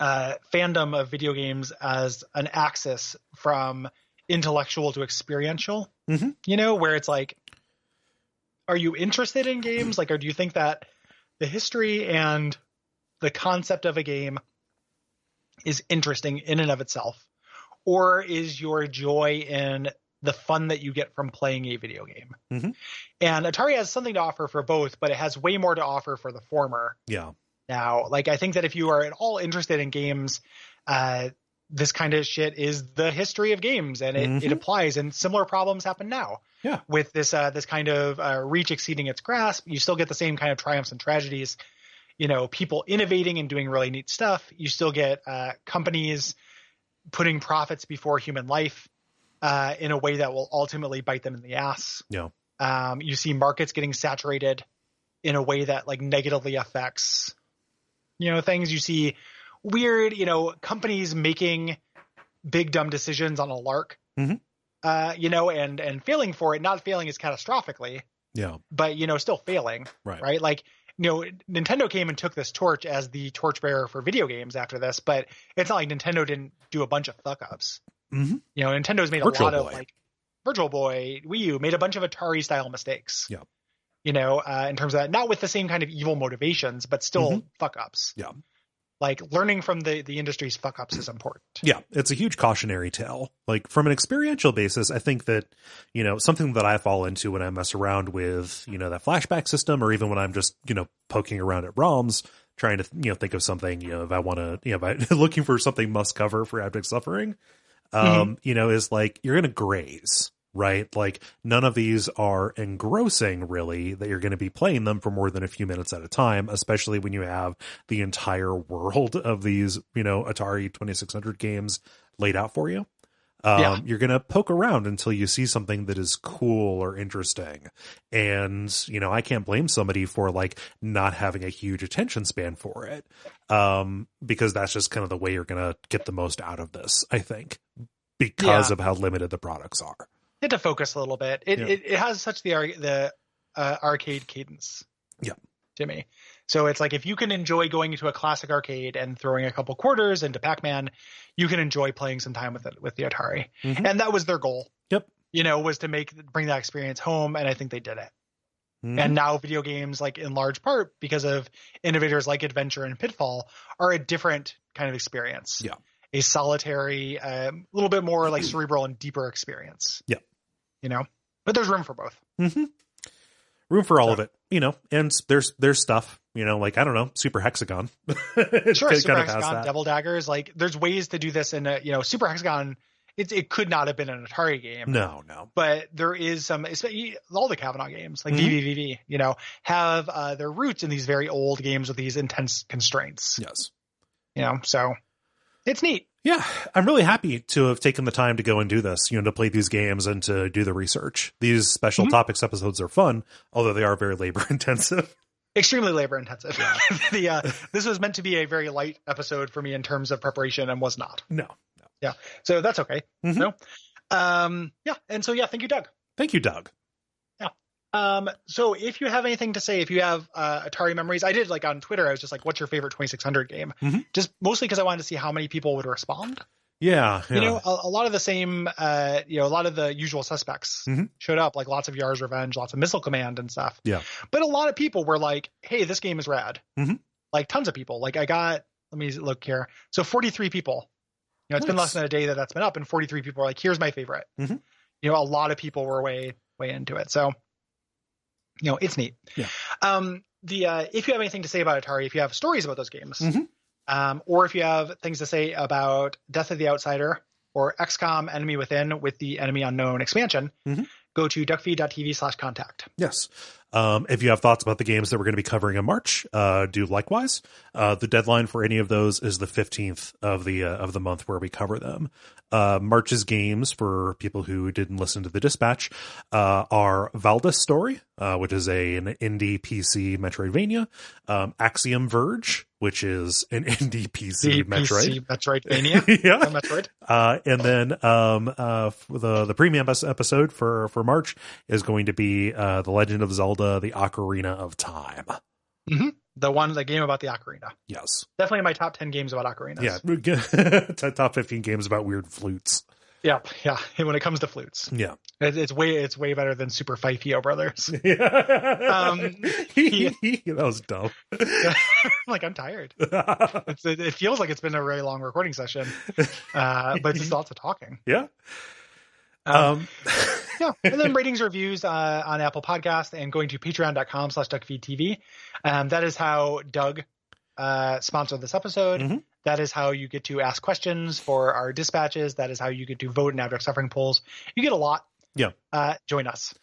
fandom of video games as an axis from intellectual to experiential, where it's like, are you interested in games? Like, or do you think that the history and the concept of a game is interesting in and of itself? Or is your joy in the fun that you get from playing a video game? And Atari has something to offer for both, but it has way more to offer for the former. Yeah. Now, like, I think that if you are at all interested in games, this kind of shit is the history of games, and it applies, and similar problems happen now. Yeah. With this kind of reach exceeding its grasp, you still get the same kind of triumphs and tragedies. People innovating and doing really neat stuff. You still get companies putting profits before human life in a way that will ultimately bite them in the ass. Yeah. You see markets getting saturated in a way that like negatively affects, things. You see weird, companies making big dumb decisions on a lark, and failing for it, not failing as catastrophically. Yeah. But, still failing. Right. Like, Nintendo came and took this torch as the torchbearer for video games after this, but it's not like Nintendo didn't do a bunch of fuck ups. Nintendo's made a lot of like, Virtual Boy, Wii U made a bunch of Atari style mistakes. Yeah. You know, in terms of that, not with the same kind of evil motivations, but still fuck ups. Yeah. Like learning from the industry's fuck ups is important. Yeah, it's a huge cautionary tale. Like from an experiential basis, I think that, you know, something that I fall into when I mess around with, you know, that flashback system, or even when I'm just, you know, poking around at ROMs, trying to, you know, think of something, you know, if I want to, you know, if I'm looking for something must cover for abject suffering, you know, is like, you're going to graze. Right? Like none of these are engrossing really that you're going to be playing them for more than a few minutes at a time, especially when you have the entire world of these, you know, Atari 2600 games laid out for you. You're going to poke around until you see something that is cool or interesting. And, you know, I can't blame somebody for like not having a huge attention span for it. Because that's just kind of the way you're going to get the most out of this, I think, because of how limited the products are. Had to focus a little bit. It has such the arcade cadence. Yeah. To me. So it's like if you can enjoy going into a classic arcade and throwing a couple quarters into Pac-Man, you can enjoy playing some time with the Atari. And that was their goal. Yep. You know, was to bring that experience home, and I think they did it. And now video games, like in large part because of innovators like Adventure and Pitfall, are a different kind of experience. Yeah. A solitary, little bit more like cerebral and deeper experience. Yeah. You know, but there's room for both. Room for all of it, you know, and there's stuff, you know, like, I don't know, Super Hexagon. Sure. Super Hexagon, Devil Daggers. Like there's ways to do this in a, you know, Super Hexagon. It could not have been an Atari game. No. But there is some, all the Kavanaugh games, like VVVV, you know, have their roots in these very old games with these intense constraints. Yes. You know, so it's neat. Yeah, I'm really happy to have taken the time to go and do this, you know, to play these games and to do the research. These special topics episodes are fun, although they are very labor intensive. Extremely labor intensive. Yeah. This was meant to be a very light episode for me in terms of preparation and was not. No. Yeah. So that's okay. No. Yeah. And so, thank you, Doug. Thank you, Doug. So if you have anything to say, if you have Atari memories, I did like on Twitter, I was just like, what's your favorite 2600 game? Just mostly because I wanted to see how many people would respond. Yeah. You know, a lot of the same, you know, a lot of the usual suspects showed up, like lots of Yar's Revenge, lots of Missile Command and stuff. Yeah. But a lot of people were like, hey, this game is rad. Like tons of people. Like let me look here. So 43 people. You know, it's been less than a day that's been up, and 43 people are like, here's my favorite. You know, a lot of people were way into it. So, you know, it's neat. Yeah. If you have anything to say about Atari, if you have stories about those games, or if you have things to say about Death of the Outsider or XCOM Enemy Within with the Enemy Unknown expansion, go to Duckfeed.tv/contact. Yes. If you have thoughts about the games that we're going to be covering in March, do likewise. The deadline for any of those is the 15th of the month where we cover them. March's games, for people who didn't listen to the dispatch, are Valdis Story, which is an indie PC Metroidvania, Axiom Verge, which is an indie PC Metroid. Metroidvania. Yeah. Metroid. And then the premium episode for March is going to be The Legend of Zelda, The Ocarina of Time. The game about the ocarina. Yes. Definitely in my top 10 games about ocarinas. Yeah. Top 15 games about weird flutes. Yeah. When it comes to flutes. Yeah. It's way better than Super Fifio Brothers. Yeah. That was dumb. Like, I'm tired. It feels like it's been a really long recording session. But just lots of talking. Yeah. Yeah. And then ratings, reviews on Apple Podcast, and going to patreon.com/DuckFeed.tv. That is how Doug sponsored this episode. That is how you get to ask questions for our dispatches. That is how you get to vote in abject suffering polls. You get a lot. Yeah. Join us.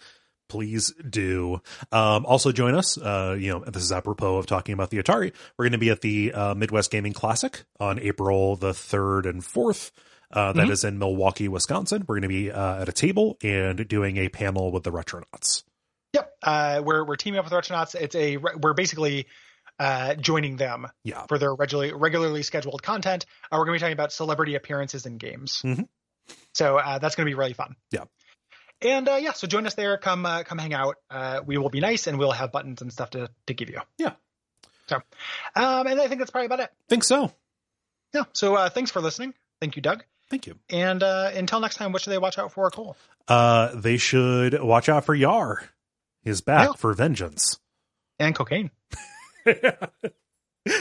Please do. Also join us. You know, this is apropos of talking about the Atari. We're going to be at the Midwest Gaming Classic on April the 3rd and 4th. That is in Milwaukee, Wisconsin. We're going to be at a table and doing a panel with the Retronauts. Yep. We're teaming up with Retronauts. We're basically joining them for their regularly scheduled content. We're going to be talking about celebrity appearances in games. So that's going to be really fun. Yeah. And so join us there. Come hang out. We will be nice, and we'll have buttons and stuff to give you. Yeah. So, and I think that's probably about it. Think so. Yeah. So thanks for listening. Thank you, Doug. Thank you. And until next time, what should they watch out for, Cole? They should watch out for Yar. He's back for vengeance. And cocaine.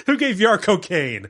Who gave Yar cocaine?